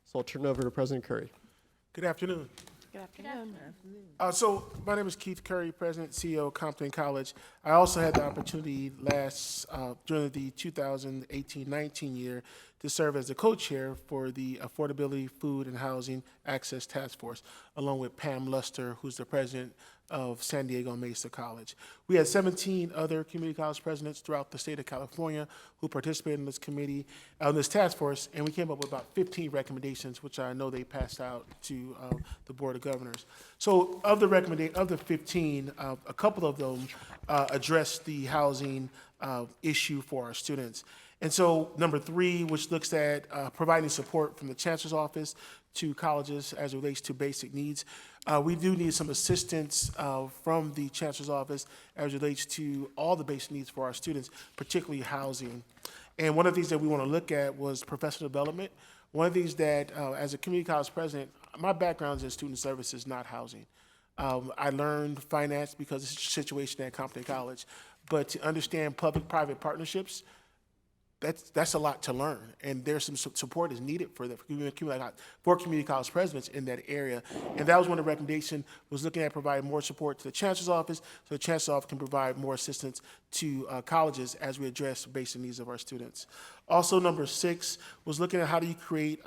So I'll turn it over to President Curry.
Good afternoon.
Good afternoon.
So my name is Keith Curry, President, CEO of Compton College. I also had the opportunity during the 2018-19 year to serve as the co-chair for the Affordability, Food, and Housing Access Task Force, along with Pam Luster, who's the president of San Diego Mesa College. We had 17 other community college presidents throughout the state of California who participated in this committee, this task force, and we came up with about 15 recommendations, which I know they passed out to the Board of Governors. So of the 15, a couple of them address the housing issue for our students. And so number 3, which looks at providing support from the chancellor's office to colleges as it relates to basic needs. We do need some assistance from the chancellor's office as it relates to all the basic needs for our students, particularly housing. And one of the things that we want to look at was professional development. One of the things that, as a community college president, my background is in student services, not housing. I learned finance because it's a situation at Compton College, but to understand public-private partnerships, that's a lot to learn, and there's some support is needed for community college presidents in that area. And that was one of the recommendations, was looking at providing more support to the chancellor's office, so the chancellor's office can provide more assistance to colleges as we address the basic needs of our students. Also, number 6 was looking at how do you create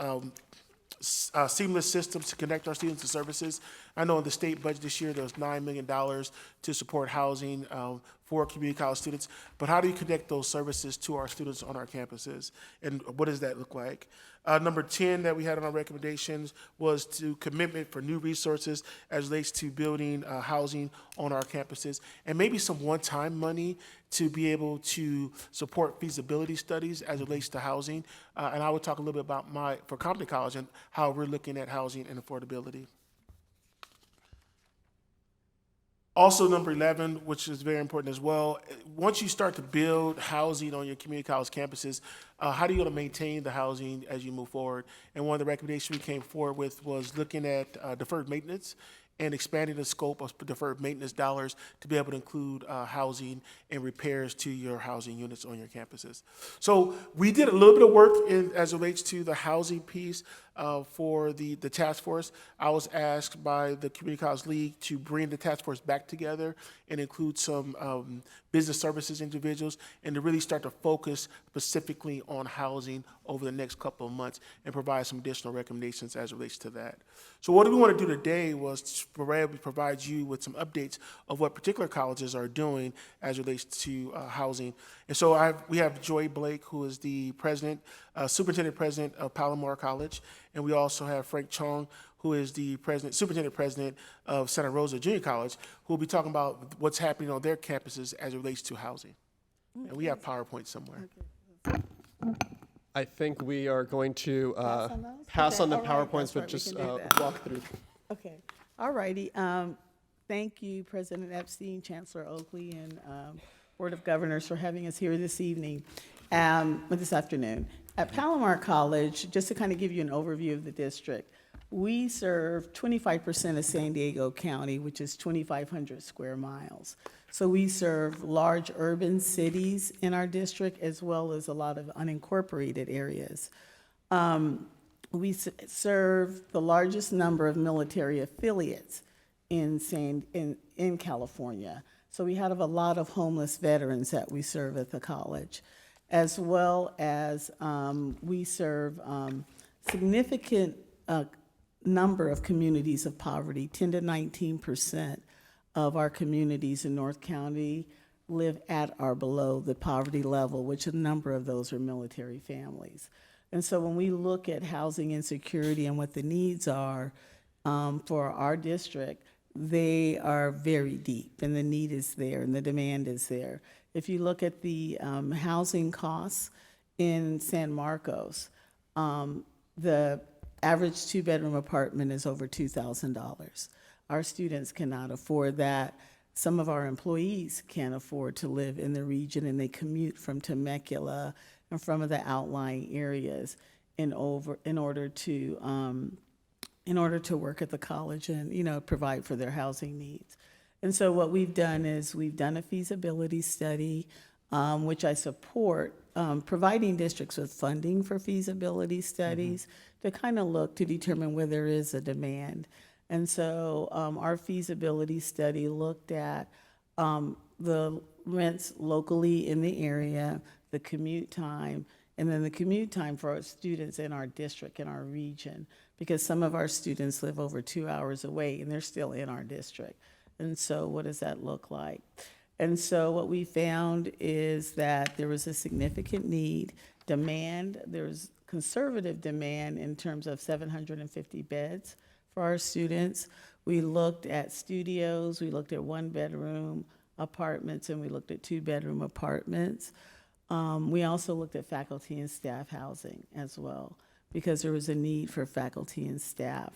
seamless systems to connect our students to services. I know in the state budget this year, there was $9 million to support housing for community college students, but how do you connect those services to our students on our campuses, and what does that look like? Number 10 that we had on our recommendations was to commitment for new resources as relates to building housing on our campuses, and maybe some one-time money to be able to support feasibility studies as it relates to housing. And I would talk a little bit about for Compton College and how we're looking at housing and affordability. Also, number 11, which is very important as well, once you start to build housing on your community college campuses, how do you maintain the housing as you move forward? And one of the recommendations we came forward with was looking at deferred maintenance and expanding the scope of deferred maintenance dollars to be able to include housing and repairs to your housing units on your campuses. So we did a little bit of work as it relates to the housing piece for the task force. I was asked by the Community College League to bring the task force back together and include some business services individuals and to really start to focus specifically on housing over the next couple of months and provide some additional recommendations as it relates to that. So what we want to do today was to provide you with some updates of what particular colleges are doing as it relates to housing. And so we have Joy Blake, who is the superintendent president of Palomar College, and we also have Frank Chong, who is the superintendent president of Santa Rosa Junior College, who will be talking about what's happening on their campuses as it relates to housing. Okay. And we have PowerPoint somewhere.
Okay. I think we are going to pass on the PowerPoints, but just walk through.
Okay. All righty. Thank you, President Epstein, Chancellor Oakley, and Board of Governors for having us here this evening, this afternoon. At Palomar College, just to kind of give you an overview of the district, we serve 25% of San Diego County, which is 2,500 square miles. So we serve large urban cities in our district, as well as a lot of unincorporated areas. We serve the largest number of military affiliates in California. So we have a lot of homeless veterans that we serve at the college, as well as we serve significant number of communities of poverty. 10 to 19% of our communities in North County live at or below the poverty level, which a number of those are military families. And so when we look at housing insecurity and what the needs are for our district, they are very deep, and the need is there and the demand is there. If you look at the housing costs in San Marcos, the average two-bedroom apartment is over $2,000. Our students cannot afford that. Some of our employees can't afford to live in the region, and they commute from Temecula and from the outlying areas in order to work at the college and provide for their housing needs. And so what we've done is we've done a feasibility study, which I support, providing districts with funding for feasibility studies to kind of look to determine where there is a demand. And so our feasibility study looked at the rents locally in the area, the commute time, and then the commute time for our students in our district, in our region, because some of our students live over 2 hours away and they're still in our district. And so what does that look like? And so what we found is that there was a significant need, demand, there's conservative demand in terms of 750 beds for our students. We looked at studios, we looked at one-bedroom apartments, and we looked at two-bedroom apartments. We also looked at faculty and staff housing as well, because there was a need for faculty and staff.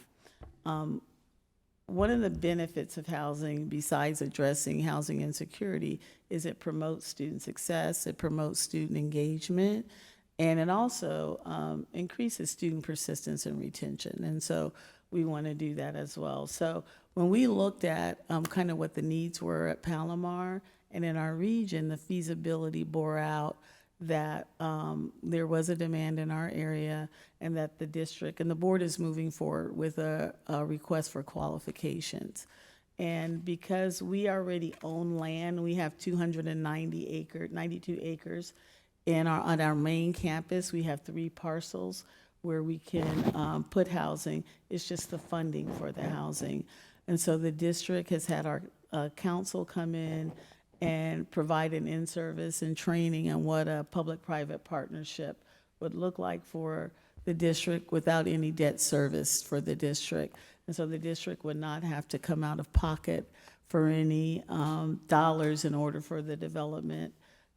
One of the benefits of housing, besides addressing housing insecurity, is it promotes student success, it promotes student engagement, and it also increases student persistence and retention. And so we want to do that as well. So when we looked at kind of what the needs were at Palomar and in our region, the feasibility bore out that there was a demand in our area, and that the district and the board is moving forward with a request for qualifications. And because we already own land, we have 92 acres on our main campus. We have 3 parcels where we can put housing. It's just the funding for the housing. And so the district has had our council come in and provide an in-service and training on what a public-private partnership would look like for the district without any debt service for the district. And so the district would not have to come out of pocket for any dollars in order for the development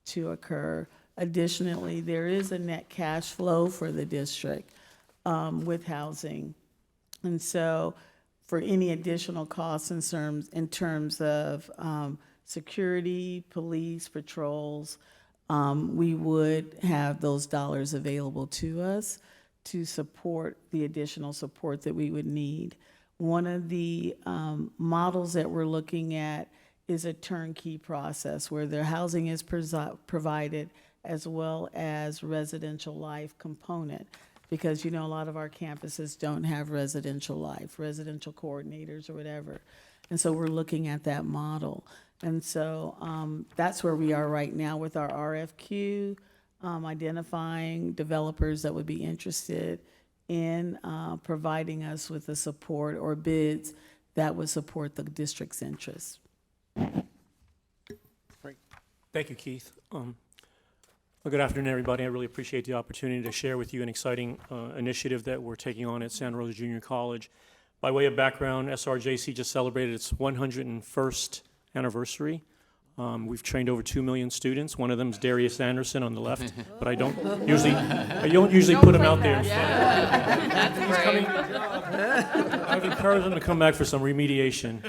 to occur. Additionally, there is a net cash flow for the district with housing. And so for any additional costs in terms of security, police, patrols, we would have those dollars available to us to support the additional support that we would need. One of the models that we're looking at is a turnkey process where their housing is provided as well as residential life component. Because, you know, a lot of our campuses don't have residential life, residential coordinators or whatever. And so we're looking at that model. And so that's where we are right now with our RFQ, identifying developers that would be interested in providing us with the support or bids that would support the district's interests.
Great. Thank you, Keith. Well, good afternoon, everybody. I really appreciate the opportunity to share with you an exciting initiative that we're taking on at Santa Rosa Junior College. By way of background, SRJC just celebrated its 101st anniversary. We've trained over 2 million students. One of them is Darius Anderson on the left, but I don't usually put him out there. He's coming. I've encouraged him to come back for some remediation.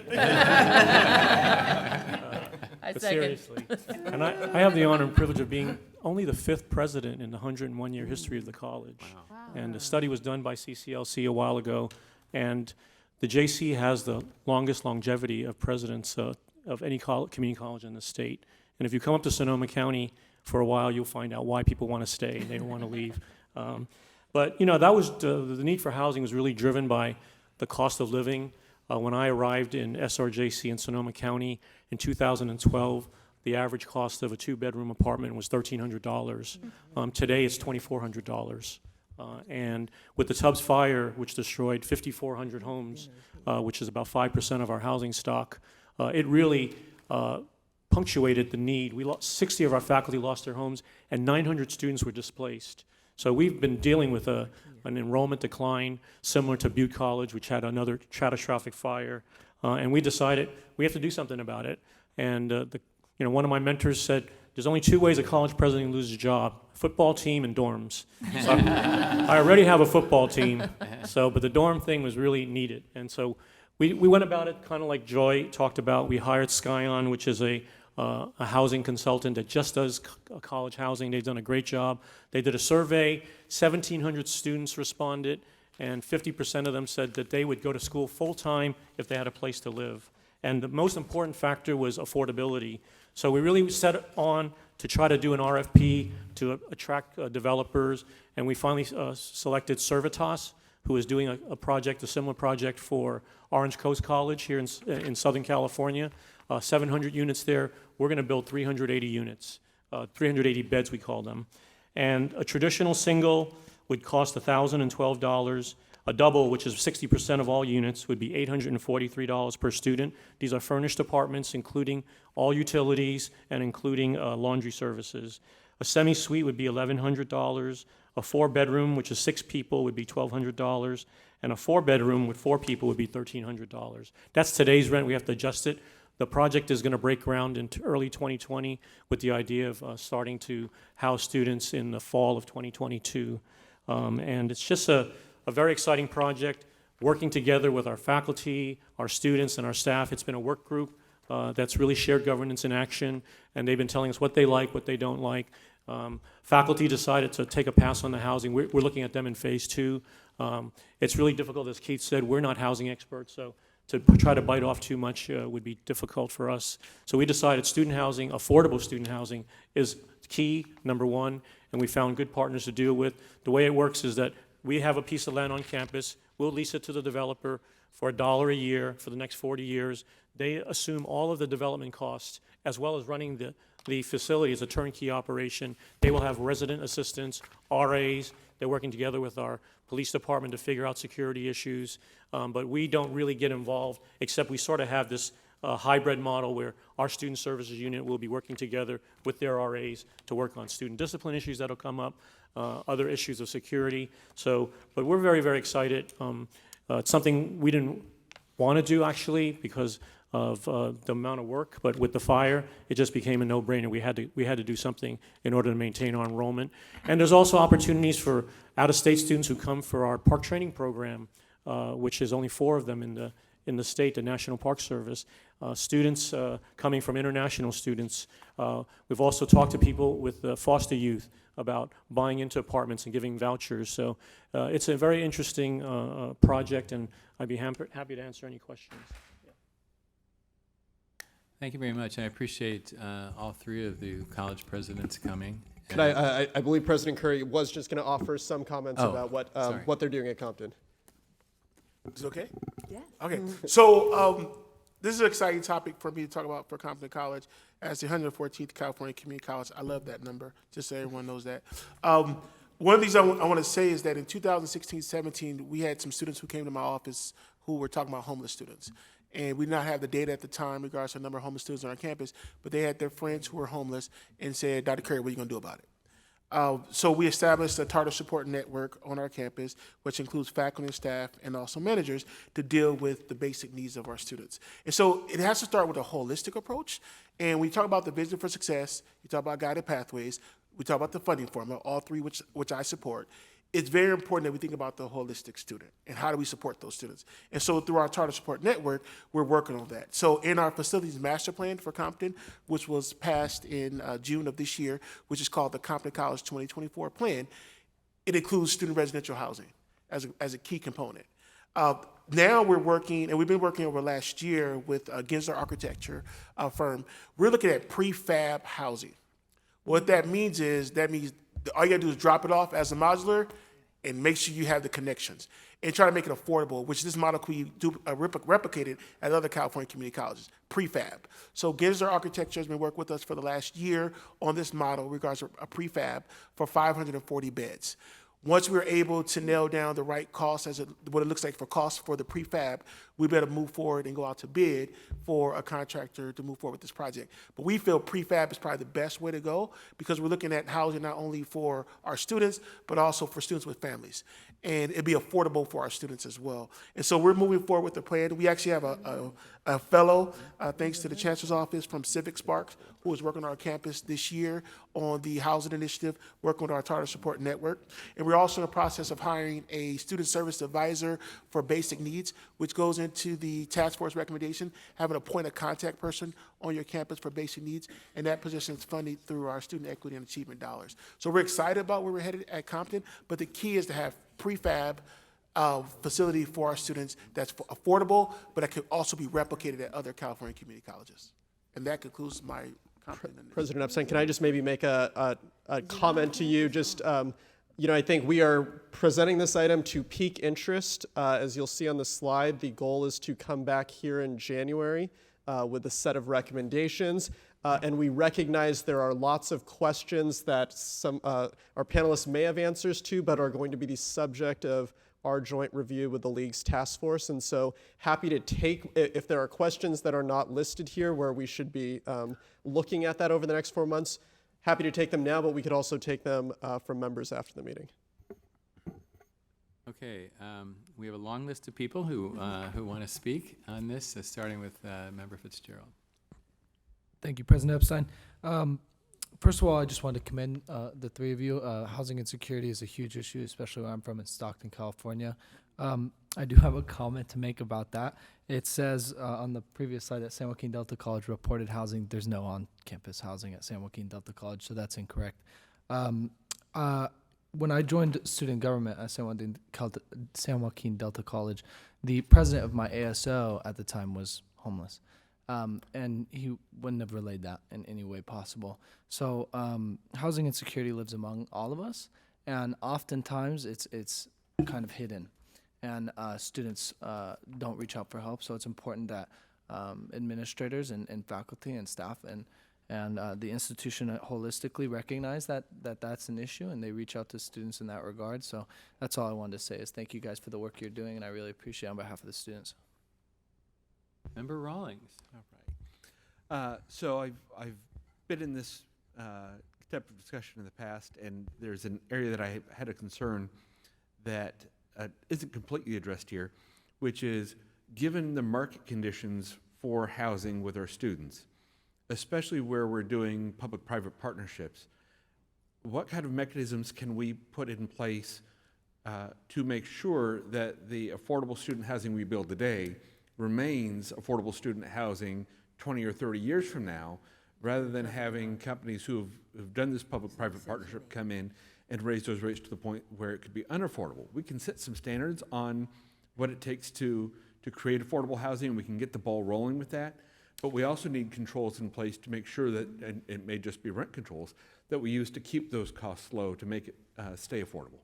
But seriously, and I have the honor and privilege of being only the 5th president in the 101-year history of the college. Wow. And the study was done by CCLC a while ago, and the JC has the longest longevity of presidents of any community college in the state. And if you come up to Sonoma County for a while, you'll find out why people want to stay. They don't want to leave. But you know, that was the need for housing was really driven by the cost of living. When I arrived in SRJC in Sonoma County in 2012, the average cost of a 2-bedroom apartment was $1,300. Today it's $2,400. And with the Tubbs fire, which destroyed 5,400 homes, which is about 5% of our housing stock, it really punctuated the need. 60 of our faculty lost their homes, and 900 students were displaced. So we've been dealing with an enrollment decline similar to Butte College, which had another catastrophic fire, and we decided we have to do something about it. And one of my mentors said, "There's only 2 ways a college president loses a job: football team and dorms." So I already have a football team, but the dorm thing was really needed, and so we went about it kind of like Joy talked about. We hired Skyon, which is a housing consultant that just does college housing. They've done a great job. They did a survey, 1,700 students responded, and 50% of them said that they would go to school full-time if they had a place to live. And the most important factor was affordability. So we really set on to try to do an RFP to attract developers, and we finally selected Servitas, who is doing a similar project for Orange Coast College here in Southern California. 700 units there. We're going to build 380 units, 380 beds we call them. And a traditional single would cost $1,012. A double, which is 60% of all units, would be $843 per student. These are furnished apartments, including all utilities and including laundry services. A semi-suite would be $1,100. A 4-bedroom, which is 6 people, would be $1,200. And a 4-bedroom with 4 people would be $1,300. That's today's rent. We have to adjust it. The project is going to break ground in early 2020 with the idea of starting to house students in the fall of 2022. And it's just a very exciting project, working together with our faculty, our students, and our staff. It's been a work group that's really shared governance in action, and they've been telling us what they like, what they don't like. Faculty decided to take a pass on the housing. We're looking at them in phase 2. It's really difficult, as Keith said. We're not housing experts, so to try to bite off too much would be difficult for us. So we decided student housing, affordable student housing, is key, number one, and we found good partners to deal with. The way it works is that we have a piece of land on campus. We'll lease it to the developer for $1 a year for the next 40 years. They assume all of the development costs, as well as running the facility as a turnkey operation. They will have resident assistants, RAs. They're working together with our police department to figure out security issues. But we don't really get involved, except we sort of have this hybrid model where our student services unit will be working together with their RAs to work on student discipline issues that'll come up, other issues of security. But we're very, very excited. It's something we didn't want to do, actually, because of the amount of work, but with the fire, it just became a no-brainer. We had to do something in order to maintain our enrollment. And there's also opportunities for out-of-state students who come for our park training program, which is only 4 of them in the state, the National Park Service. Students coming from international students. We've also talked to people with foster youth about buying into apartments and giving vouchers. So it's a very interesting project, and I'd be happy to answer any questions.
Thank you very much. I appreciate all 3 of the college presidents coming.
Could I believe President Curry was just going to offer some comments about what they're doing at Compton.
Is it okay?
Yeah.
Okay. So this is an exciting topic for me to talk about for Compton College as the 114th California Community College. I love that number, just so everyone knows that. One of these I want to say is that in 2016-17, we had some students who came to my office who were talking about homeless students. And we did not have the data at the time in regards to the number of homeless students on our campus, but they had their friends who were homeless and said, Dr. Curry, what are you going to do about it? So we established a tartar support network on our campus, which includes faculty and staff and also managers to deal with the basic needs of our students. And so it has to start with a holistic approach. And we talk about the vision for success, you talk about guided pathways, we talk about the funding formula, all 3 which I support. It's very important that we think about the holistic student and how do we support those students. And so through our Tartar Support Network, we're working on that. So in our facilities master plan for Compton, which was passed in June of this year, which is called the Compton College 2024 Plan, it includes student residential housing as a key component. Now we're working, and we've been working over last year with Gensler Architecture firm. We're looking at prefab housing. What that means is, all you gotta do is drop it off as a modular and make sure you have the connections and try to make it affordable, which this model could be replicated at other California community colleges, prefab. So Gensler Architecture has been working with us for the last year on this model in regards to a prefab for 540 beds. Once we're able to nail down the right cost what it looks like for costs for the prefab, we better move forward and go out to bid for a contractor to move forward with this project. But we feel prefab is probably the best way to go because we're looking at housing not only for our students, but also for students with families. And it'd be affordable for our students as well. And so we're moving forward with the plan. We actually have a fellow, thanks to the Chancellor's Office from Civic Sparks, who is working on our campus this year on the housing initiative, working with our Tartar Support Network. And we're also in the process of hiring a student service advisor for basic needs, which goes into the task force recommendation, having a point of contact person on your campus for basic needs, and that position is funded through our student equity and achievement dollars. So we're excited about where we're headed at Compton, but the key is to have prefab facility for our students that's affordable, but that could also be replicated at other California community colleges. And that concludes my comment.
President Epstein, can I just maybe make a comment to you? Just, I think we are presenting this item to peak interest. As you'll see on the slide, the goal is to come back here in January with a set of recommendations. And we recognize there are lots of questions that some our panelists may have answers to, but are going to be the subject of our joint review with the League's task force. And so happy to take, if there are questions that are not listed here where we should be looking at that over the next 4 months, happy to take them now, but we could also take them from members after the meeting.
Okay, we have a long list of people who want to speak on this, starting with Member Fitzgerald.
Thank you, President Epstein. First of all, I just want to commend the three of you. Housing insecurity is a huge issue, especially where I'm from in Stockton, California. I do have a comment to make about that. It says on the previous slide that San Joaquin Delta College reported housing. There's no on-campus housing at San Joaquin Delta College, so that's incorrect. When I joined student government at San Joaquin Delta College, the president of my ASO at the time was homeless. And he wouldn't have relayed that in any way possible. So housing insecurity lives among all of us, and oftentimes it's kind of hidden, and students don't reach out for help. So it's important that administrators and faculty and staff and the institution holistically recognize that that's an issue, and they reach out to students in that regard. So that's all I wanted to say is thank you guys for the work you're doing, and I really appreciate it on behalf of the students.
Member Rawlings.
All right. So I've been in this type of discussion in the past, and there's an area that I had a concern that isn't completely addressed here, which is given the market conditions for housing with our students, especially where we're doing public-private partnerships, what kind of mechanisms can we put in place to make sure that the affordable student housing we build today remains affordable student housing 20 or 30 years from now, rather than having companies who have done this public-private partnership come in and raise those rates to the point where it could be unaffordable. We can set some standards on what it takes to create affordable housing, and we can get the ball rolling with that. But we also need controls in place to make sure that, and it may just be rent controls, that we use to keep those costs low to make it stay affordable.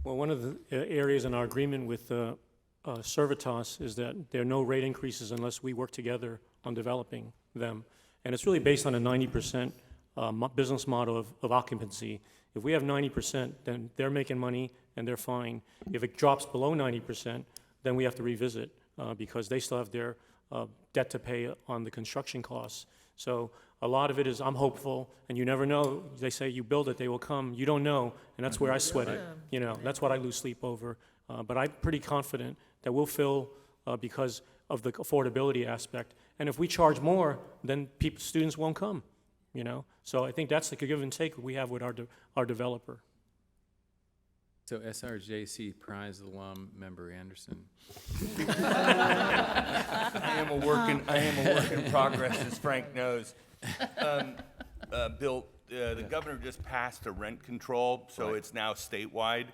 Well, one of the areas in our agreement with Servitas is that there are no rate increases unless we work together on developing them. And it's really based on a 90% business model of occupancy. If we have 90%, then they're making money and they're fine. If it drops below 90%, then we have to revisit because they still have their debt to pay on the construction costs. So a lot of it is I'm hopeful, and you never know. They say you build it, they will come. You don't know, and that's where I sweat it. You know, that's what I lose sleep over. But I'm pretty confident that we'll fill because of the affordability aspect. And if we charge more, then students won't come, you know? So I think that's like a give and take we have with our developer.
So SRJC Prize alum Member Anderson.
I am a work in progress, as Frank knows. Bill, the governor just passed a rent control, so it's now statewide.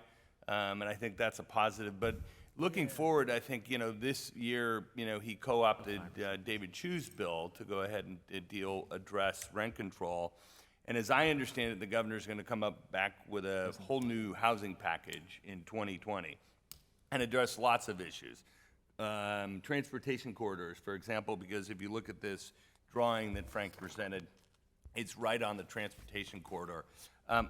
And I think that's a positive. But looking forward, I think, this year, he co-opted David Chu's bill to go ahead and address rent control. And as I understand it, the governor's going to come back with a whole new housing package in 2020 and address lots of issues. Transportation corridors, for example, because if you look at this drawing that Frank presented, it's right on the transportation corridor.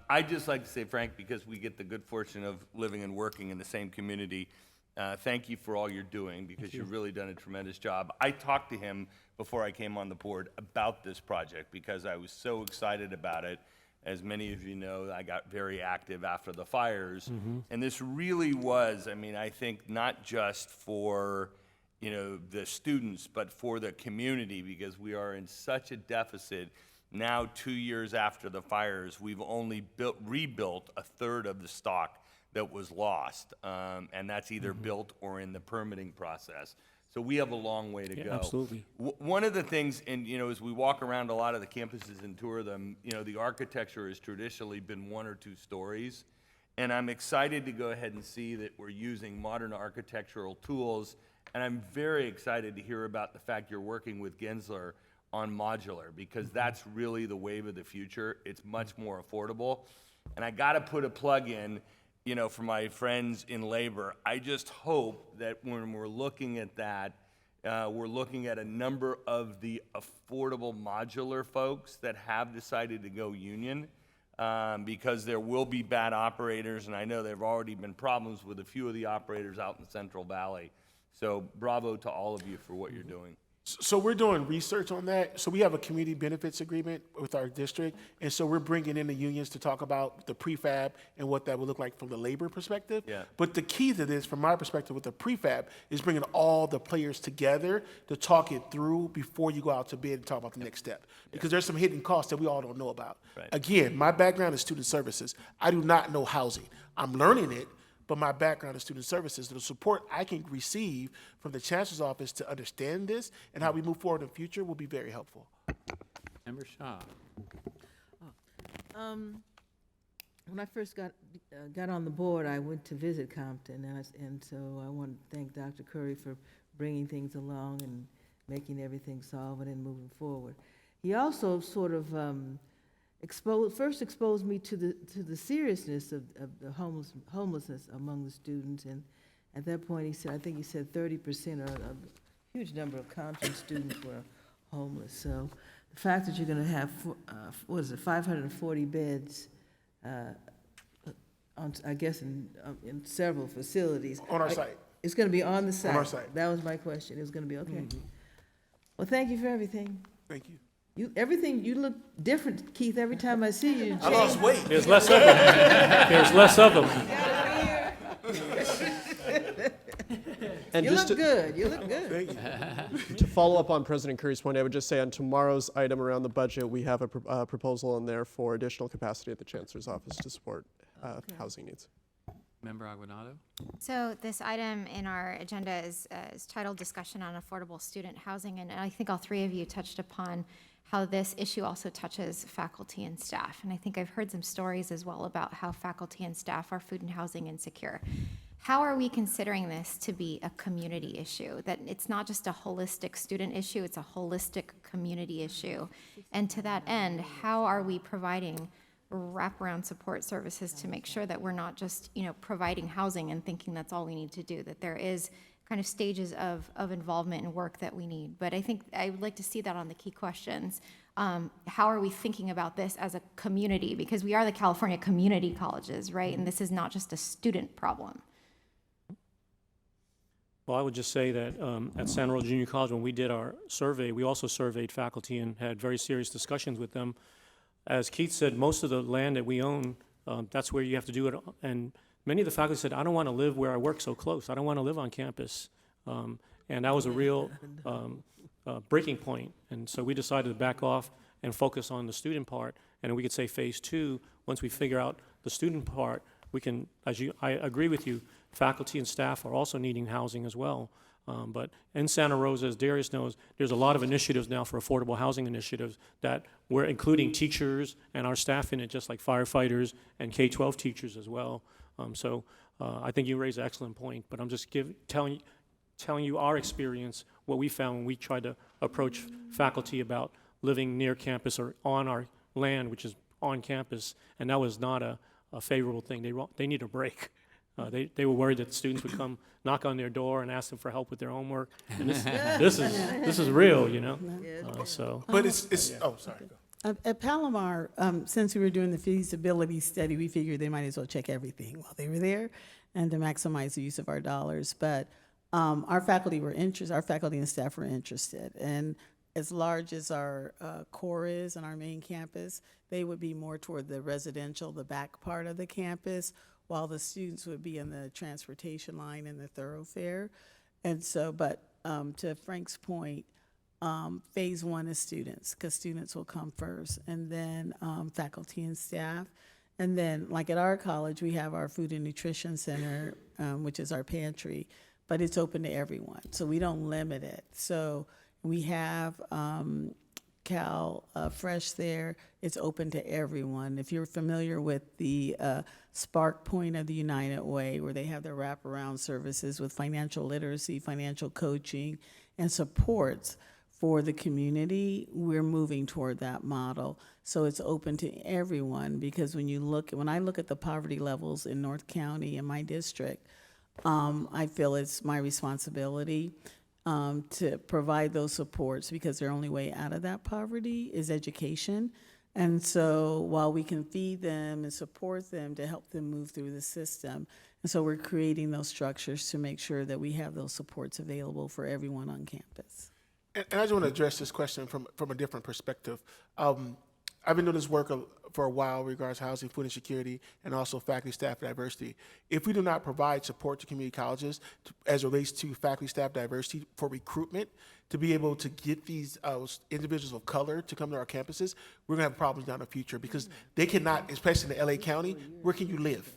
I'd just like to say, Frank, because we get the good fortune of living and working in the same community, thank you for all you're doing, because you've really done a tremendous job. I talked to him before I came on the board about this project because I was so excited about it. As many of you know, I got very active after the fires. And this really was, I think, not just for the students, but for the community, because we are in such a deficit. Now, 2 years after the fires, we've only rebuilt a third of the stock that was lost, and that's either built or in the permitting process. So we have a long way to go.
Absolutely.
One of the things, and as we walk around a lot of the campuses and tour them, the architecture has traditionally been 1 or 2 stories, and I'm excited to go ahead and see that we're using modern architectural tools, and I'm very excited to hear about the fact you're working with Gensler on modular, because that's really the wave of the future. It's much more affordable. And I got to put a plug in, for my friends in labor. I just hope that when we're looking at that, we're looking at a number of the affordable modular folks that have decided to go union, because there will be bad operators, and I know there have already been problems with a few of the operators out in the Central Valley. So bravo to all of you for what you're doing.
So we're doing research on that. So we have a community benefits agreement with our district, and so we're bringing in the unions to talk about the prefab and what that would look like from the labor perspective.
Yeah.
But the key to this, from my perspective with the prefab, is bringing all the players together to talk it through before you go out to bid and talk about the next step. Because there's some hidden costs that we all don't know about.
Right.
Again, my background is student services. I do not know housing. I'm learning it, but my background is student services. The support I can receive from the chancellor's office to understand this and how we move forward in the future will be very helpful.
Member Shaw.
When I first got on the board, I went to visit Compton, and so I want to thank Dr. Curry for bringing things along and making everything solvent and moving forward. He also sort of first exposed me to the seriousness of the homelessness among the students, and at that point he said, I think he said 30% or a huge number of Compton students were homeless. So the fact that you're going to have 540 beds, I guess in several facilities
On our site.
It's going to be on the site.
On our site.
That was my question. It was going to be okay. Well, thank you for everything.
Thank you.
You look different, Keith, every time I see you.
I lost weight.
There's less of them. There's less of them.
And
You
just
look
to,
good, you look good.
Thank you.
to follow up on President Curry's point, I would just say on tomorrow's item around the budget, we have a proposal in there for additional capacity at the Chancellor's office to support housing needs.
Member Aguinaldo?
So this item in our agenda is titled Discussion on Affordable Student Housing, and I think all three of you touched upon how this issue also touches faculty and staff. And I think I've heard some stories as well about how faculty and staff are food and housing insecure. How are we considering this to be a community issue? That it's not just a holistic student issue, it's a holistic community issue. And to that end, how are we providing wraparound support services to make sure that we're not just, providing housing and thinking that's all we need to do, that there is kind of stages of involvement and work that we need. But I think I would like to see that on the key questions. How are we thinking about this as a community? Because we are the California community colleges, right? And this is not just a student problem.
Well, I would just say that at Santa Rosa Junior College, when we did our survey, we also surveyed faculty and had very serious discussions with them. As Keith said, most of the land that we own, that's where you have to do it. And many of the faculty said, I don't want to live where I work so close. I don't want to live on campus. And that was a real breaking point. And so we decided to back off and focus on the student part. And we could say phase 2, once we figure out the student part, we can, I agree with you, faculty and staff are also needing housing as well. But in Santa Rosa, as Darius knows, there's a lot of initiatives now for affordable housing initiatives that we're including teachers and our staff in it, just like firefighters and K-12 teachers as well. So I think you raised an excellent point, but I'm just telling you our experience, what we found when we tried to approach faculty about living near campus or on our land, which is on campus, and that was not a favorable thing. They need a break. They were worried that students would come knock on their door and ask them for help with their homework. And this is real, so.
But it's oh, sorry.
At Palomar, since we were doing the feasibility study, we figured they might as well check everything while they were there and to maximize the use of our dollars. But our faculty and staff were interested. And as large as our core is on our main campus, they would be more toward the residential, the back part of the campus, while the students would be in the transportation line and the thoroughfare. And so, but to Frank's point, phase 1 is students, because students will come first, and then faculty and staff. And then, like at our college, we have our food and nutrition center, which is our pantry, but it's open to everyone, so we don't limit it. So we have Cal Fresh there. It's open to everyone. If you're familiar with the Spark Point of the United Way, where they have their wraparound services with financial literacy, financial coaching, and supports for the community, we're moving toward that model. So it's open to everyone, because when I look at the poverty levels in North County in my district, I feel it's my responsibility to provide those supports, because their only way out of that poverty is education. And so while we can feed them and support them to help them move through the system, and so we're creating those structures to make sure that we have those supports available for everyone on campus.
And I just want to address this question from a different perspective. I've been doing this work for a while regards housing, food insecurity, and also faculty, staff diversity. If we do not provide support to community colleges as it relates to faculty, staff diversity for recruitment, to be able to get these individuals of color to come to our campuses, we're going to have problems down in the future because they cannot, especially in the LA County, where can you live?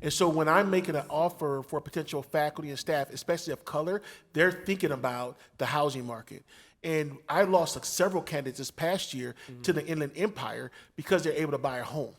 And so when I'm making an offer for potential faculty and staff, especially of color, they're thinking about the housing market. And I lost several candidates this past year to the Inland Empire because they're able to buy a home.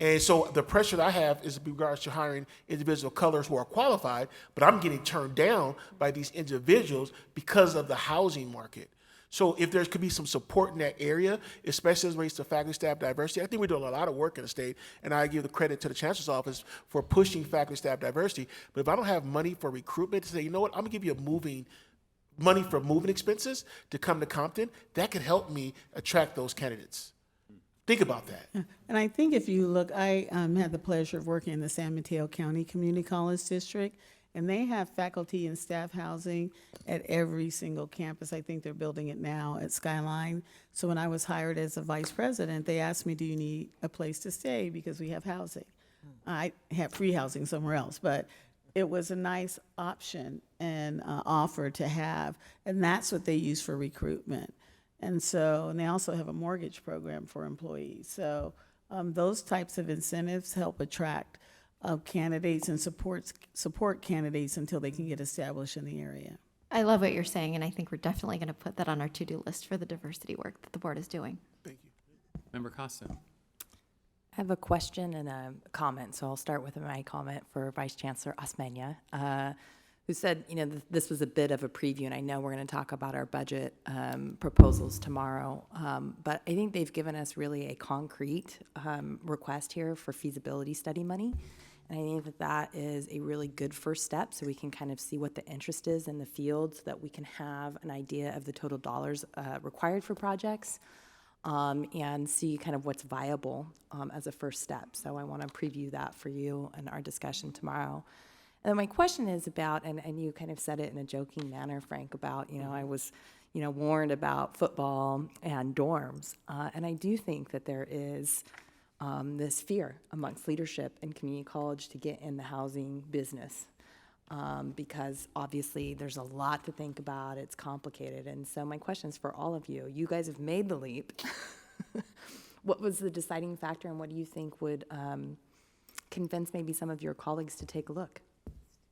And so the pressure that I have is in regards to hiring individual colors who are qualified, but I'm getting turned down by these individuals because of the housing market. So if there could be some support in that area, especially as it relates to faculty, staff diversity, I think we're doing a lot of work in the state, and I give the credit to the chancellor's office for pushing faculty, staff diversity. But if I don't have money for recruitment to say, you know what, I'm gonna give you money for moving expenses to come to Compton, that could help me attract those candidates. Think about that.
And I think if you look, I had the pleasure of working in the San Mateo County Community College District, and they have faculty and staff housing at every single campus. I think they're building it now at Skyline. So when I was hired as a vice president, they asked me, do you need a place to stay? Because we have housing. I have free housing somewhere else, but it was a nice option and offer to have, and that's what they use for recruitment. And they also have a mortgage program for employees. So those types of incentives help attract candidates and support candidates until they can get established in the area.
I love what you're saying, and I think we're definitely going to put that on our to-do list for the diversity work that the board is doing.
Thank you.
Member Costa.
I have a question and a comment, so I'll start with my comment for Vice Chancellor Osmeña, who said, this was a bit of a preview, and I know we're going to talk about our budget proposals tomorrow, but I think they've given us really a concrete request here for feasibility study money, and I think that is a really good first step, so we can kind of see what the interest is in the field, so that we can have an idea of the total dollars required for projects. And see kind of what's viable as a first step. So I want to preview that for you in our discussion tomorrow. And then my question is about, and you kind of said it in a joking manner, Frank, about, I was, warned about football and dorms. And I do think that there is this fear amongst leadership in community college to get in the housing business. Because obviously there's a lot to think about, it's complicated. And so my question is for all of you. You guys have made the leap. What was the deciding factor, and what do you think would convince maybe some of your colleagues to take a look?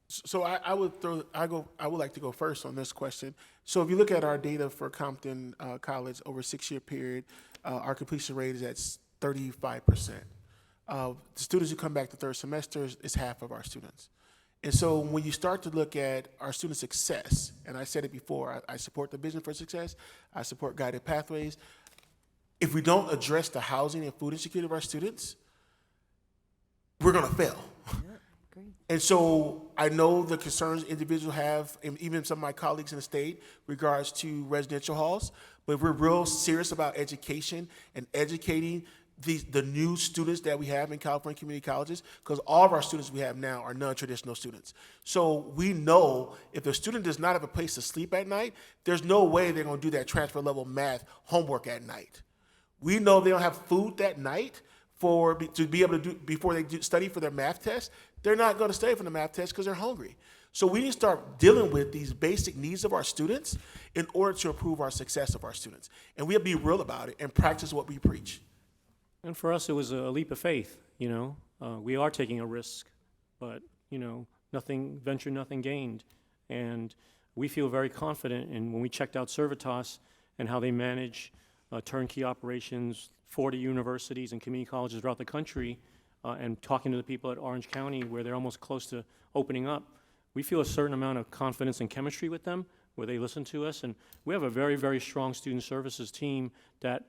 So I would like to go first on this question. So if you look at our data for Compton College over a 6-year period, our completion rate is at 35%. The students who come back the third semester is half of our students. And so when you start to look at our student success, and I said it before, I support the vision for success, I support guided pathways. If we don't address the housing and food insecurity of our students, we're gonna fail. And so I know the concerns individuals have, and even some of my colleagues in the state, regards to residential halls, but we're real serious about education and educating the new students that we have in California community colleges, because all of our students we have now are non-traditional students. So we know if a student does not have a place to sleep at night, there's no way they're gonna do that transfer level math homework at night. We know they don't have food that night to be able to do, before they study for their math test. They're not gonna study for the math test because they're hungry. So we need to start dealing with these basic needs of our students in order to improve our success of our students. And we have to be real about it and practice what we preach.
And for us, it was a leap of faith, We are taking a risk, but, nothing ventured, nothing gained. And we feel very confident in when we checked out Servitas and how they manage turnkey operations, 40 universities and community colleges throughout the country, and talking to the people at Orange County where they're almost close to opening up. We feel a certain amount of confidence and chemistry with them, where they listen to us. And we have a very, very strong student services team that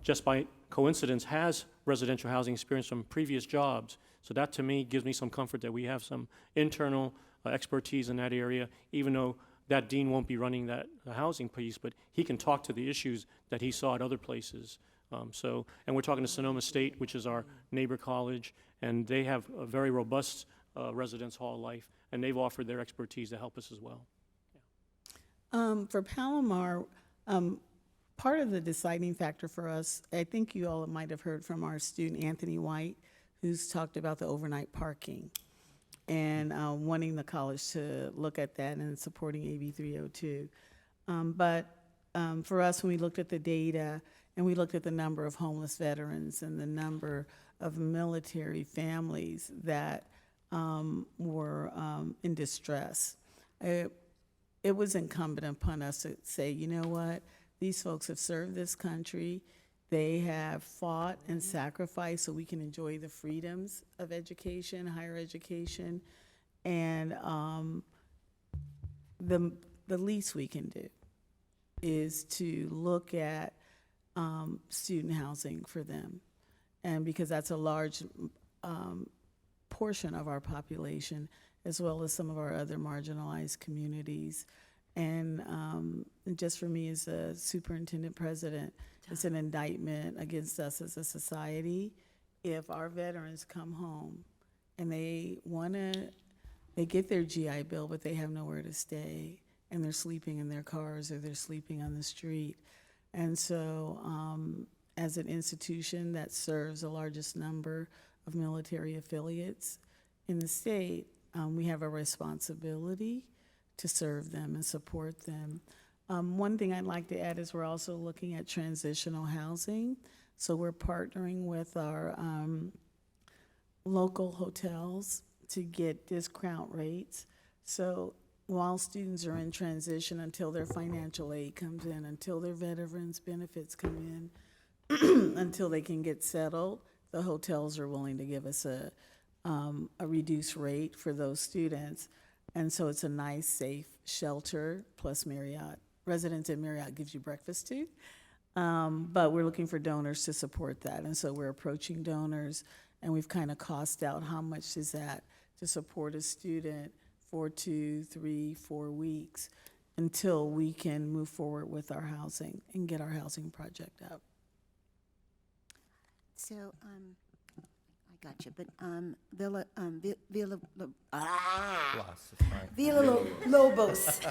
just by coincidence has residential housing experience from previous jobs. So that to me gives me some comfort that we have some internal expertise in that area, even though that dean won't be running the housing piece, but he can talk to the issues that he saw at other places And we're talking to Sonoma State, which is our neighbor college, and they have a very robust residence hall life, and they've offered their expertise to help us as well.
For Palomar, part of the deciding factor for us, I think you all might have heard from our student Anthony White, who's talked about the overnight parking and wanting the college to look at that and supporting AB 302. But for us, when we looked at the data and we looked at the number of homeless veterans and the number of military families that were in distress, it was incumbent upon us to say, you know what, these folks have served this country. They have fought and sacrificed so we can enjoy the freedoms of education, higher education, and the least we can do is to look at student housing for them, and because that's a large portion of our population, as well as some of our other marginalized communities. And just for me as a superintendent president, it's an indictment against us as a society. If our veterans come home and they get their GI Bill, but they have nowhere to stay, and they're sleeping in their cars or they're sleeping on the street. And so as an institution that serves the largest number of military affiliates in the state, we have a responsibility to serve them and support them. One thing I'd like to add is we're also looking at transitional housing. So we're partnering with our local hotels to get discount rates. So while students are in transition, until their financial aid comes in, until their veterans benefits come in, until they can get settled, the hotels are willing to give us a reduced rate for those students. And so it's a nice, safe shelter, plus Marriott. Residents at Marriott gives you breakfast too. But we're looking for donors to support that. And so we're approaching donors, and we've kind of costed out how much is that to support a student for 2, 3, 4 weeks until we can move forward with our housing and get our housing project up.
So, I got you, but Villalobos.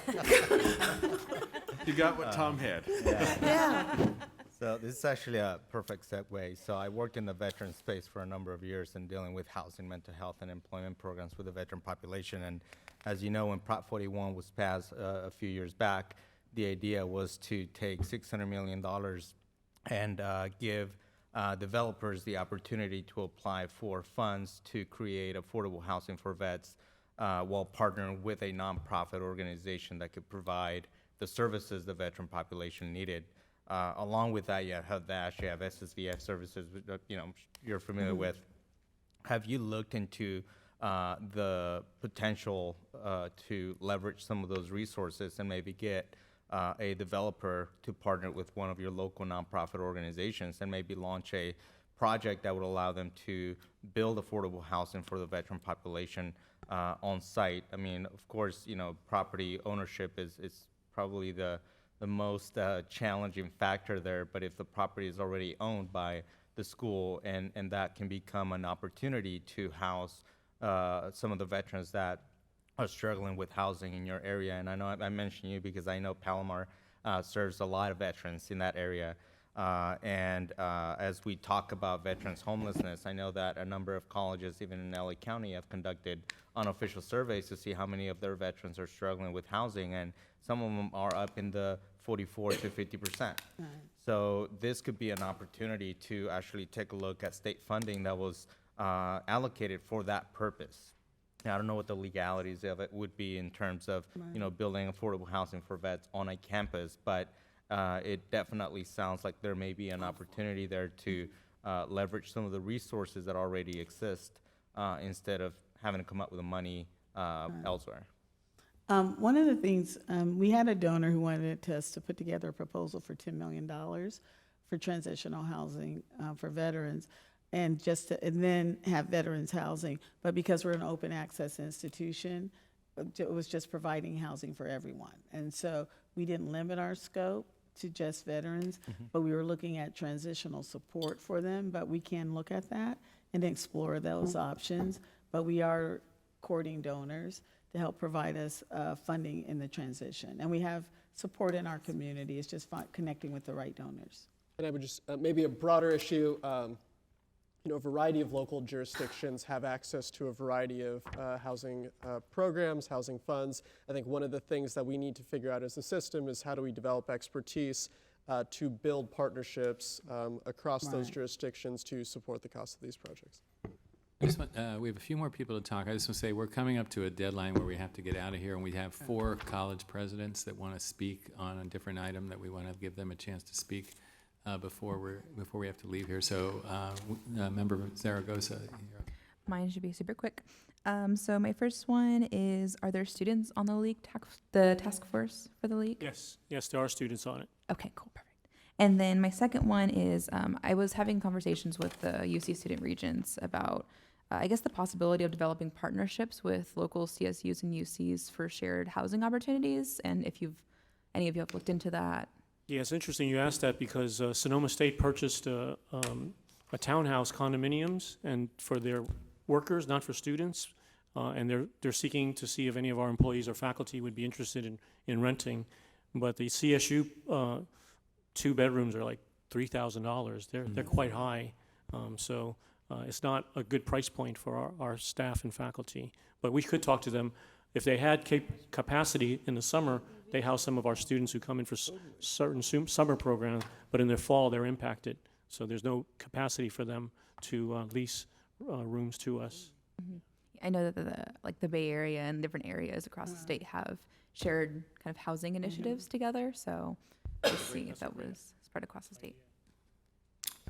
You got what Tom had.
Yeah.
So this is actually a perfect segue. So I worked in the veteran space for a number of years in dealing with housing, mental health, and employment programs with the veteran population. And as you know, when Prop 41 was passed a few years back, the idea was to take $600 million and give developers the opportunity to apply for funds to create affordable housing for vets while partnering with a nonprofit organization that could provide the services the veteran population needed. Along with that, you have that, you have SSVF services, which, you're familiar with. Have you looked into the potential to leverage some of those resources and maybe get a developer to partner with one of your local nonprofit organizations and maybe launch a project that would allow them to build affordable housing for the veteran population on site? I mean, of course, property ownership is probably the most challenging factor there, but if the property is already owned by the school and that can become an opportunity to house some of the veterans that are struggling with housing in your area. And I know I mentioned you because I know Palomar serves a lot of veterans in that area. And as we talk about veterans homelessness, I know that a number of colleges, even in LA County, have conducted unofficial surveys to see how many of their veterans are struggling with housing, and some of them are up in the 44 to 50%. Right. So this could be an opportunity to actually take a look at state funding that was allocated for that purpose. Now, I don't know what the legalities of it would be in terms of, building affordable housing for vets on a campus, but it definitely sounds like there may be an opportunity there to leverage some of the resources that already exist instead of having to come up with the money elsewhere.
One of the things, we had a donor who wanted us to put together a proposal for $10 million for transitional housing for veterans, and then have veterans housing. But because we're an open access institution, it was just providing housing for everyone. And so we didn't limit our scope to just veterans, but we were looking at transitional support for them, but we can look at that and explore those options. But we are courting donors to help provide us funding in the transition. And we have support in our community. It's just connecting with the right donors.
And I would just, maybe a broader issue, you know, a variety of local jurisdictions have access to a variety of housing programs, housing funds. I think one of the things that we need to figure out as a system is how do we develop expertise to build partnerships across those jurisdictions to support the cost of these projects.
I just want, we have a few more people to talk. I just want to say we're coming up to a deadline where we have to get out of here, and we have 4 college presidents that want to speak on a different item that we want to give them a chance to speak before we have to leave here. So, Member Zaragoza.
Mine should be super quick. So my first one is, are there students on the task force for the league?
Yes, there are students on it.
Okay, cool, perfect. And then my second one is, I was having conversations with the UC student regents about, I guess, the possibility of developing partnerships with local CSUs and UCs for shared housing opportunities, and if any of you have looked into that.
Yeah, it's interesting you asked that because Sonoma State purchased a townhouse condominiums and for their workers, not for students, and they're seeking to see if any of our employees or faculty would be interested in renting. But the CSU 2 bedrooms are like $3,000. They're quite high, so it's not a good price point for our staff and faculty. But we could talk to them. If they had capacity in the summer, they house some of our students who come in for certain summer programs, but in the fall they're impacted. So there's no capacity for them to lease rooms to us.
I know that the Bay Area and different areas across the state have shared kind of housing initiatives together, so just seeing if that was spread across the state.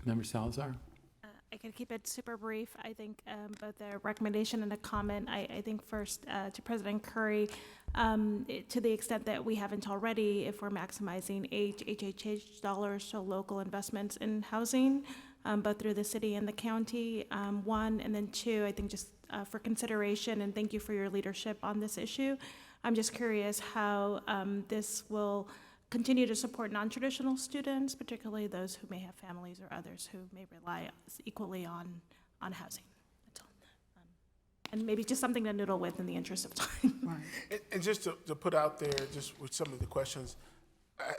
Member Salazar.
I can keep it super brief. I think both a recommendation and a comment. I think first to President Curry, to the extent that we haven't already, if we're maximizing HHH dollars to local investments in housing, both through the city and the county, 1, and then 2, I think just for consideration, and thank you for your leadership on this issue. I'm just curious how this will continue to support non-traditional students, particularly those who may have families or others who may rely equally on housing. That's all. And maybe just something to noodle with in the interest of time.
And just to put out there, just with some of the questions,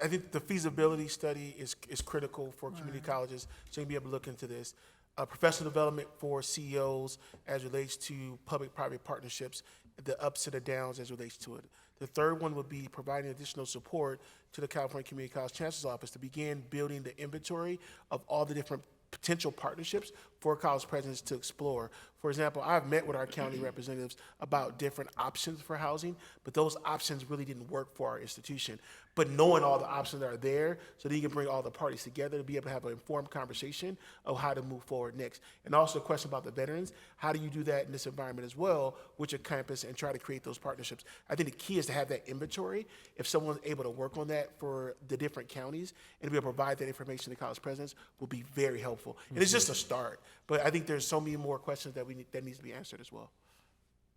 I think the feasibility study is critical for community colleges, so you'll be able to look into this. Professional development for CEOs as relates to public-private partnerships, the ups and the downs as relates to it. The third one would be providing additional support to the California Community College Chancellor's Office to begin building the inventory of all the different potential partnerships for college presidents to explore. For example, I've met with our county representatives about different options for housing, but those options really didn't work for our institution. But knowing all the options that are there, so that you can bring all the parties together to be able to have an informed conversation of how to move forward next. And also a question about the veterans, how do you do that in this environment as well, with your campus, and try to create those partnerships? I think the key is to have that inventory. If someone's able to work on that for the different counties and to be able to provide that information to college presidents will be very helpful. And it's just a start, but I think there's so many more questions that that needs to be answered as well.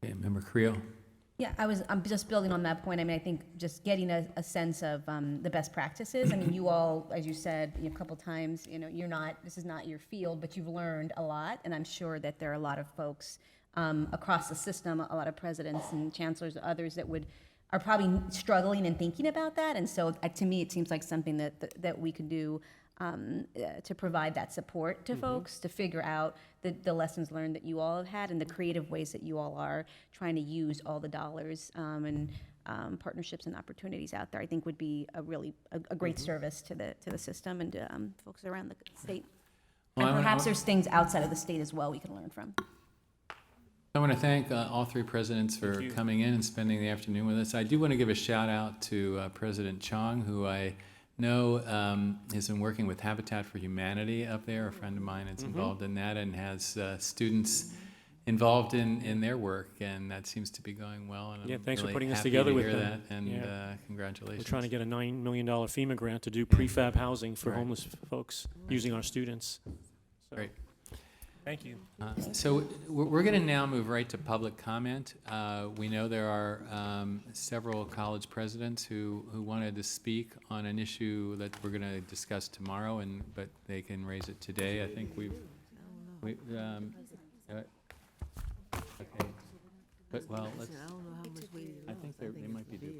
Okay, Member Creel.
Yeah, I'm just building on that point. I mean, I think just getting a sense of the best practices. I mean, you all, as you said a couple times, this is not your field, but you've learned a lot, and I'm sure that there are a lot of folks across the system, a lot of presidents and chancellors, others that are probably struggling and thinking about that. And so, to me, it seems like something that we could do to provide that support to folks, to figure out the lessons learned that you all have had and the creative ways that you all are trying to use all the dollars and partnerships and opportunities out there. I think would be a great service to the system and to folks around the state.
Well,
and perhaps there's things outside of the state as well we can learn from.
I want to thank all 3 presidents for coming in and spending the afternoon with us. I do want to give a shout out to President Chong, who I know has been working with Habitat for Humanity up there. A friend of mine is involved in that and has students involved in their work, and that seems to be going well. And I'm
thanks
really
for putting this
happy
together
to
with
hear
them.
that, and congratulations.
We're trying to get a $9 million FEMA grant to do prefab housing for homeless folks using our students. So.
Great.
Thank you.
So we're going to now move right to public comment. We know there are several college presidents who wanted to speak on an issue that we're going to discuss tomorrow, but they can raise it today. I think okay. But well, let's. I think they might be due.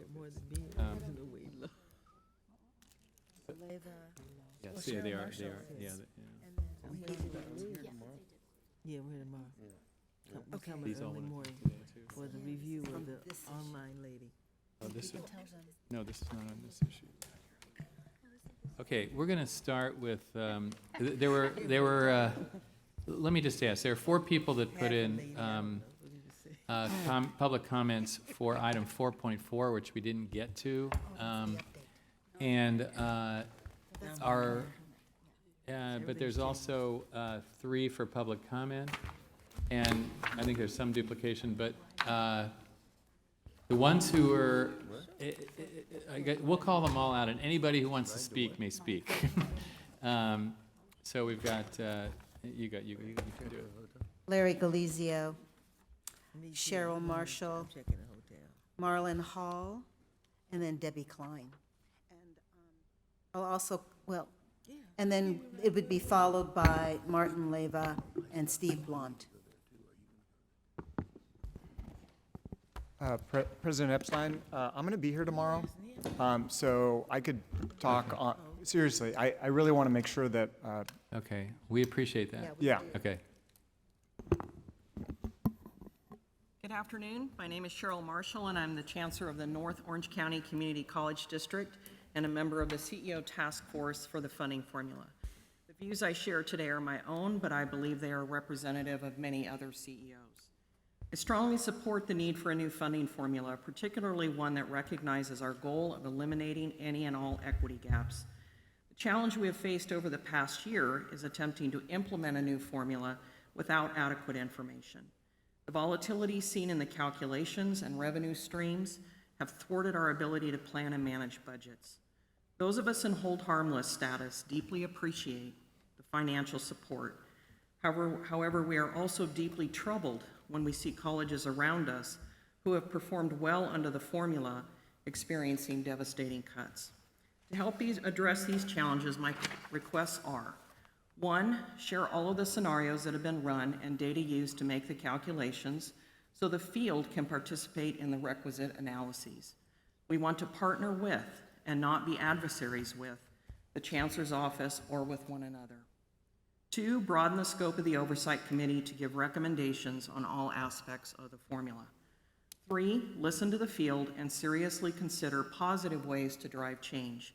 Yeah, see, they are. Yeah.
Yeah, we're tomorrow.
Okay.
These all
Early
wanna come
morning
today, too.
for the review of the online lady.
Oh, no, this is not on this issue. Okay, we're going to start with, there were, let me just ask, there are 4 people that put in public comments for item 4.4, which we didn't get to. But there's also 3 for public comment, and I think there's some duplication, but the ones who are, we'll call them all out, and anybody who wants to speak may speak. So we've got, you can do it.
Larry Galizio, Cheryl Marshall, Marlon Hall, and then Debbie Klein. And I'll also, and then it would be followed by Martin Leva and Steve Blunt.
President Epstein, I'm going to be here tomorrow, so I could talk on, seriously, I really want to make sure that.
Okay, we appreciate that.
Yeah.
Okay.
Good afternoon. My name is Cheryl Marshall, and I'm the Chancellor of the North Orange County Community College District and a member of the CEO Task Force for the funding formula. The views I share today are my own, but I believe they are representative of many other CEOs. I strongly support the need for a new funding formula, particularly one that recognizes our goal of eliminating any and all equity gaps. The challenge we have faced over the past year is attempting to implement a new formula without adequate information. The volatility seen in the calculations and revenue streams have thwarted our ability to plan and manage budgets. Those of us in hold harmless status deeply appreciate the financial support. However, we are also deeply troubled when we see colleges around us who have performed well under the formula experiencing devastating cuts. To help address these challenges, my requests are: 1, share all of the scenarios that have been run and data used to make the calculations so the field can participate in the requisite analyses. We want to partner with and not be adversaries with the Chancellor's office or with one another. 2, broaden the scope of the Oversight Committee to give recommendations on all aspects of the formula. 3, listen to the field and seriously consider positive ways to drive change.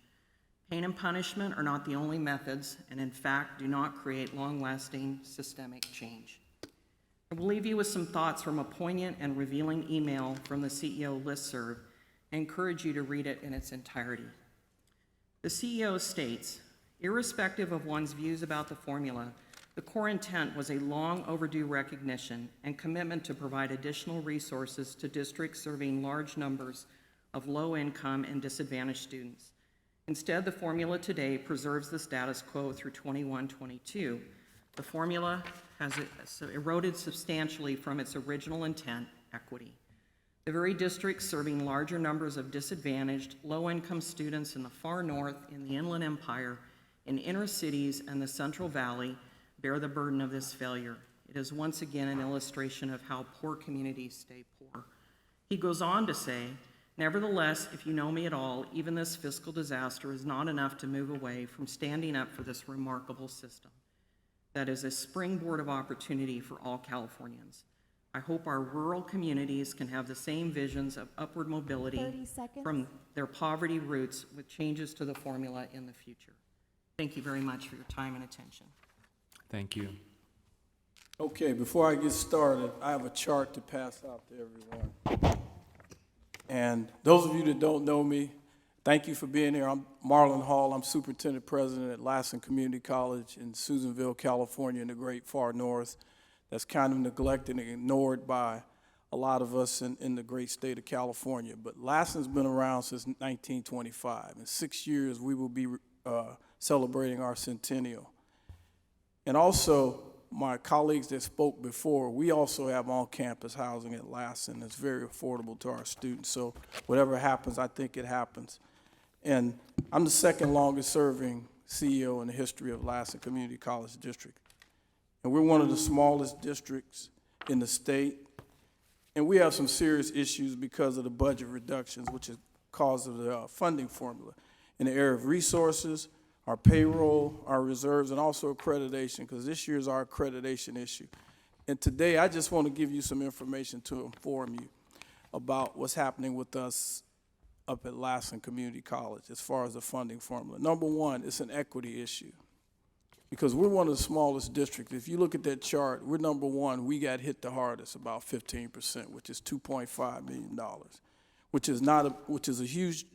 Pain and punishment are not the only methods, and in fact, do not create long-lasting systemic change. I will leave you with some thoughts from a poignant and revealing email from the CEO listserv and encourage you to read it in its entirety. The CEO states, irrespective of one's views about the formula, the core intent was a long overdue recognition and commitment to provide additional resources to districts serving large numbers of low-income and disadvantaged students. Instead, the formula today preserves the status quo through 21-22. The formula has eroded substantially from its original intent, equity. The very districts serving larger numbers of disadvantaged, low-income students in the far north, in the Inland Empire, in inner cities, and the Central Valley bear the burden of this failure. It is once again an illustration of how poor communities stay poor. He goes on to say, nevertheless, if you know me at all, even this fiscal disaster is not enough to move away from standing up for this remarkable system that is a springboard of opportunity for all Californians. I hope our rural communities can have the same visions of upward mobility from their poverty roots with changes to the formula in the future. Thank you very much for your time and attention.
Thank you.
Okay, before I get started, I have a chart to pass out to everyone. And those of you that don't know me, thank you for being here. I'm Marlon Hall. I'm Superintendent President at Lassen Community College in Susanville, California, in the great far north. That's kind of neglected and ignored by a lot of us in the great state of California. But Lassen's been around since 1925. In 6 years, we will be celebrating our centennial. And also, my colleagues that spoke before, we also have on-campus housing at Lassen. It's very affordable to our students. So whatever happens, I think it happens. And I'm the second longest serving CEO in the history of Lassen Community College District. And we're one of the smallest districts in the state. And we have some serious issues because of the budget reductions, which is cause of the funding formula in the area of resources, our payroll, our reserves, and also accreditation, because this year is our accreditation issue. And today, I just want to give you some information to inform you about what's happening with us up at Lassen Community College as far as the funding formula. Number one, it's an equity issue, because we're one of the smallest districts. If you look at that chart, we're number one. We got hit the hardest, about 15%, which is $2.5 million. Which is a huge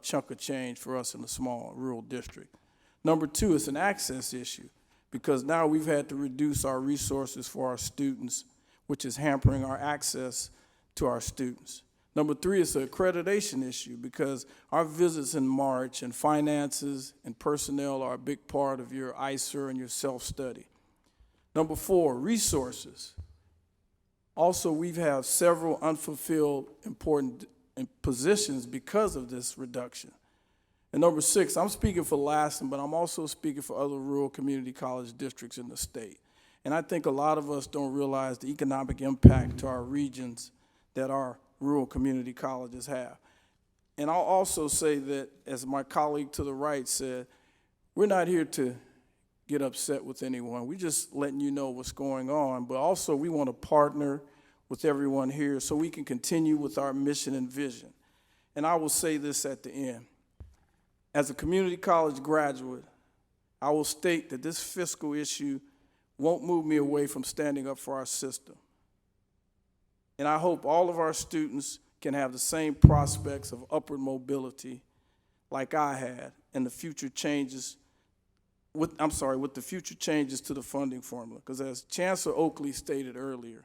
chunk of change for us in a small rural district. Number two, it's an access issue, because now we've had to reduce our resources for our students, which is hampering our access to our students. Number three, it's an accreditation issue, because our visits in March and finances and personnel are a big part of your ICER and your self-study. Number four, resources. Also, we've had several unfulfilled important positions because of this reduction. And number six, I'm speaking for Lassen, but I'm also speaking for other rural community college districts in the state. And I think a lot of us don't realize the economic impact to our regions that our rural community colleges have. And I'll also say that, as my colleague to the right said, we're not here to get upset with anyone. We're just letting you know what's going on. But also, we want to partner with everyone here so we can continue with our mission and vision. And I will say this at the end. As a community college graduate, I will state that this fiscal issue won't move me away from standing up for our system. And I hope all of our students can have the same prospects of upward mobility like I had, and the future changes with the future changes to the funding formula. Because as Chancellor Oakley stated earlier,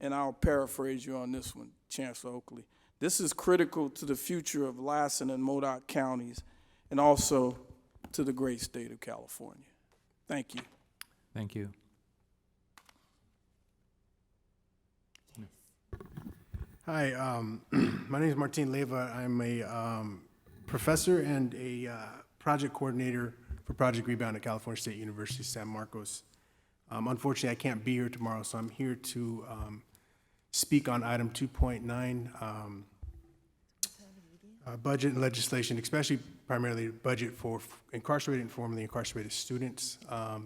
and I'll paraphrase you on this one, Chancellor Oakley, this is critical to the future of Lassen and Modoc counties, and also to the great state of California. Thank you.
Thank you.
Hi, my name is Martin Leva. I'm a professor and a project coordinator for Project Rebound at California State University, San Marcos. Unfortunately, I can't be here tomorrow, so I'm here to speak on item 2.9, budget and legislation, especially primarily budget for incarcerated and formerly incarcerated students.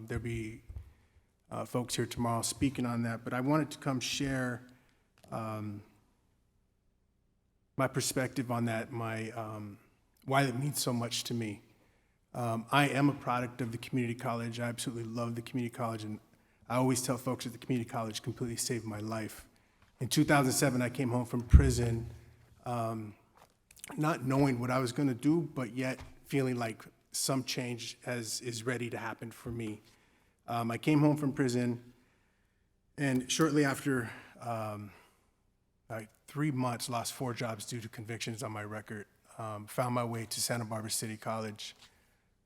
There'll be folks here tomorrow speaking on that, but I wanted to come share my perspective on that, why it means so much to me. I am a product of the community college. I absolutely love the community college, and I always tell folks that the community college completely saved my life. In 2007, I came home from prison, not knowing what I was going to do, but yet feeling like some change is ready to happen for me. I came home from prison, and shortly after 3 months, lost 4 jobs due to convictions on my record, found my way to Santa Barbara City College,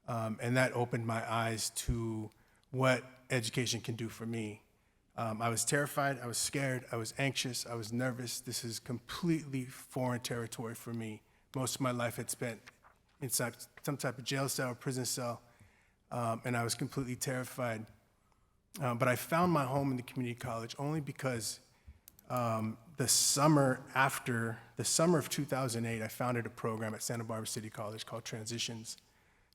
and that opened my eyes to what education can do for me. I was terrified, I was scared, I was anxious, I was nervous. This is completely foreign territory for me. Most of my life had spent inside some type of jail cell or prison cell, and I was completely terrified. But I found my home in the community college only because the summer of 2008, I founded a program at Santa Barbara City College called Transitions.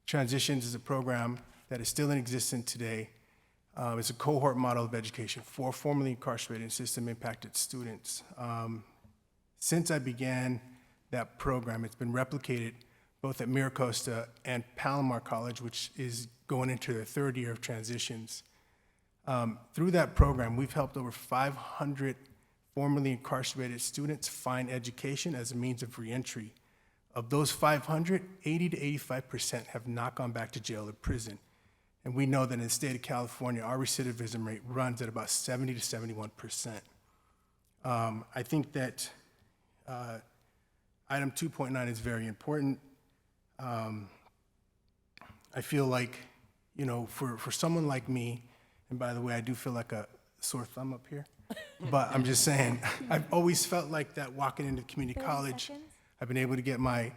Transitions is a program that is still in existence today. It's a cohort model of education for formerly incarcerated and system-impacted students. Since I began that program, it's been replicated both at Miracosta and Palomar College, which is going into their 3rd year of transitions. Through that program, we've helped over 500 formerly incarcerated students find education as a means of reentry. Of those 500, 80 to 85% have not gone back to jail or prison. And we know that in the state of California, our recidivism rate runs at about 70 to 71%. I think that item 2.9 is very important. I feel like, for someone like me, And by the way, I do feel like a sore thumb up here. But I'm just saying, I've always felt like that walking into community college. I've been able to get my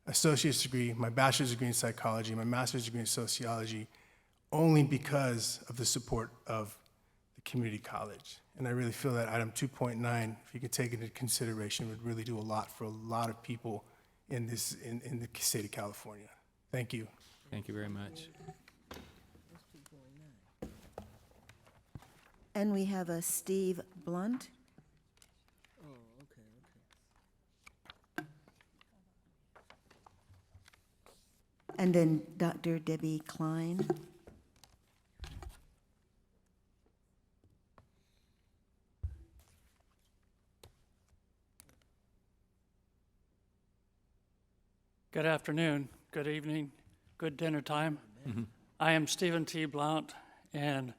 associate's degree, my bachelor's degree in psychology, my master's degree in sociology, only because of the support of the community college. And I really feel that item 2.9, if you could take it into consideration, would really do a lot for a lot of people in the state of California. Thank you.
Thank you very much.
And we have a Steve Blunt. And then Dr. Debbie Klein.
Good afternoon, good evening, good dinner time. I am Stephen T. Blount, and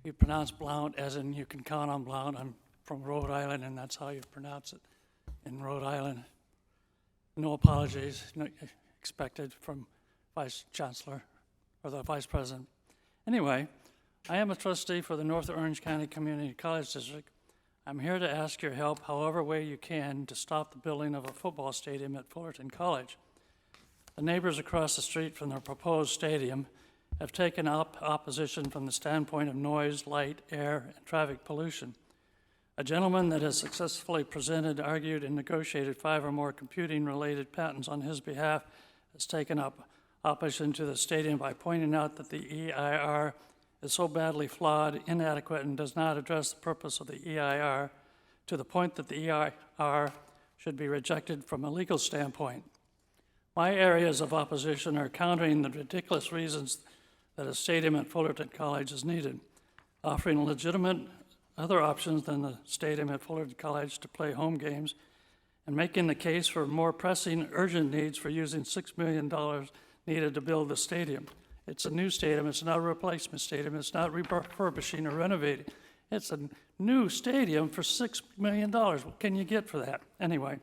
you pronounce Blount as in you can count on Blount. I'm from Rhode Island, and that's how you pronounce it in Rhode Island. No apologies expected from Vice Chancellor or the Vice President. Anyway, I am a trustee for the North Orange County Community College District. I'm here to ask your help however way you can to stop the building of a football stadium at Fullerton College. The neighbors across the street from the proposed stadium have taken up opposition from the standpoint of noise, light, air, and traffic pollution. A gentleman that has successfully presented, argued, and negotiated 5 or more computing-related patents on his behalf has taken up opposition to the stadium by pointing out that the EIR is so badly flawed, inadequate, and does not address the purpose of the EIR to the point that the EIR should be rejected from a legal standpoint. My areas of opposition are countering the ridiculous reasons that a stadium at Fullerton College is needed, offering legitimate other options than the stadium at Fullerton College to play home games, and making the case for more pressing, urgent needs for using $6 million needed to build the stadium. It's a new stadium, it's not a replacement stadium, it's not refurbishing or renovating. It's a new stadium for $6 million. What can you get for that? Anyway,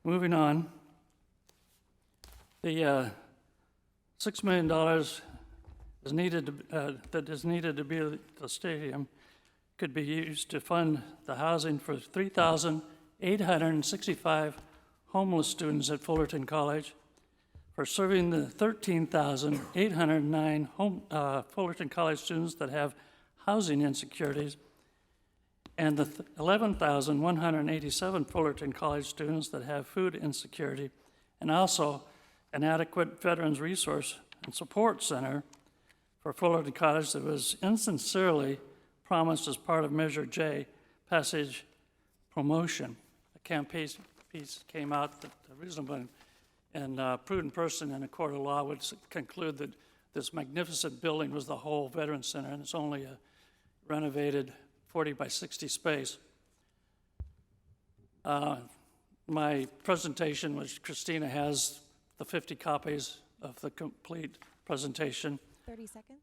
moving on. The $6 million is needed that is needed to build the stadium could be used to fund the housing for 3,865 homeless students at Fullerton College, for serving the 13,809 Fullerton College students that have housing insecurities, and the 11,187 Fullerton College students that have food insecurity, and also an adequate Veterans Resource and Support Center for Fullerton College that was insincerely promised as part of Measure J, Passage Promotion. A campaign piece came out that a reasonable and prudent person in a court of law would conclude that this magnificent building was the whole Veterans Center, and it's only a renovated 40 by 60 space. My presentation, which Christina has the 50 copies of the complete presentation,
30 seconds,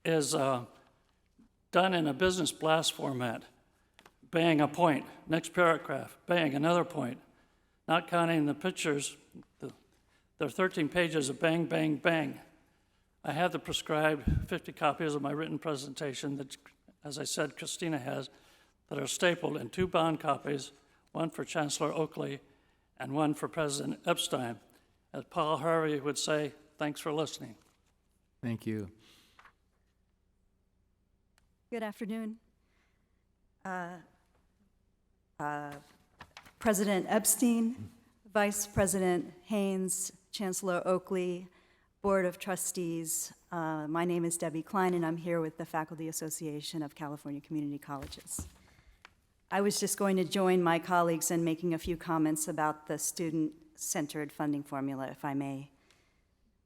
is done in a business blast format. Bang, a point. Next paragraph, bang, another point. Not counting the pictures, there are 13 pages of bang, bang, bang. I have the prescribed 50 copies of my written presentation that, as I said, Christina has, that are stapled in 2 bound copies, one for Chancellor Oakley and one for President Epstein. As Paul Harvey would say, thanks for listening.
Thank you.
Good afternoon. President Epstein, Vice President Haynes, Chancellor Oakley, Board of Trustees. My name is Debbie Klein, and I'm here with the Faculty Association of California Community Colleges. I was just going to join my colleagues in making a few comments about the student-centered funding formula, if I may.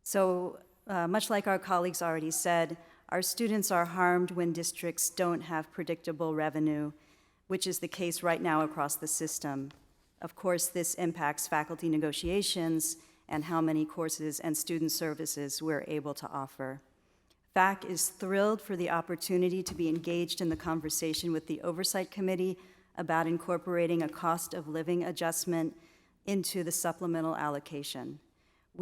So, much like our colleagues already said, our students are harmed when districts don't have predictable revenue, which is the case right now across the system. Of course, this impacts faculty negotiations and how many courses and student services we're able to offer. FAC is thrilled for the opportunity to be engaged in the conversation with the Oversight Committee about incorporating a cost of living adjustment into the supplemental allocation.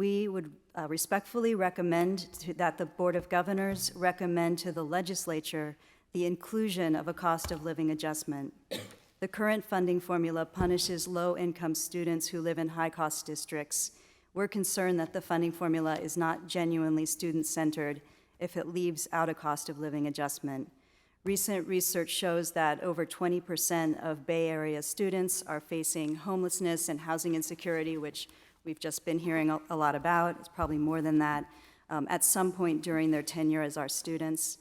We would respectfully recommend that the Board of Governors recommend to the legislature the inclusion of a cost of living adjustment. The current funding formula punishes low-income students who live in high-cost districts. We're concerned that the funding formula is not genuinely student-centered if it leaves out a cost of living adjustment. Recent research shows that over 20% of Bay Area students are facing homelessness and housing insecurity, which we've just been hearing a lot about. It's probably more than that, at some point during their tenure as our students.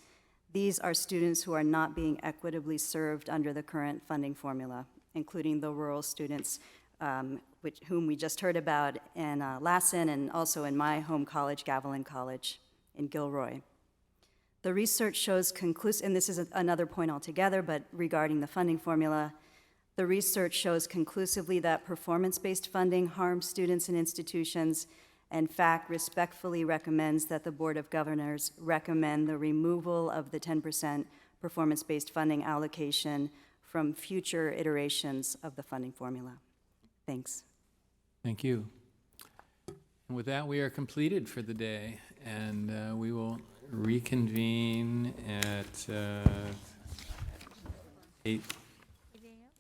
These are students who are not being equitably served under the current funding formula, including the rural students, whom we just heard about in Lassen and also in my home college, Gavilan College in Gilroy. The research shows and this is another point altogether, but regarding the funding formula, the research shows conclusively that performance-based funding harms students and institutions, and FACT respectfully recommends that the Board of Governors recommend the removal of the 10% performance-based funding allocation from future iterations of the funding formula. Thanks.
Thank you. And with that, we are completed for the day, and we will reconvene at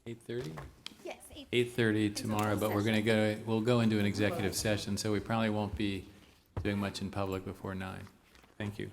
8:30?
Yes,
8:30 tomorrow, but we'll go into an executive session, so we probably won't be doing much in public before 9. Thank you.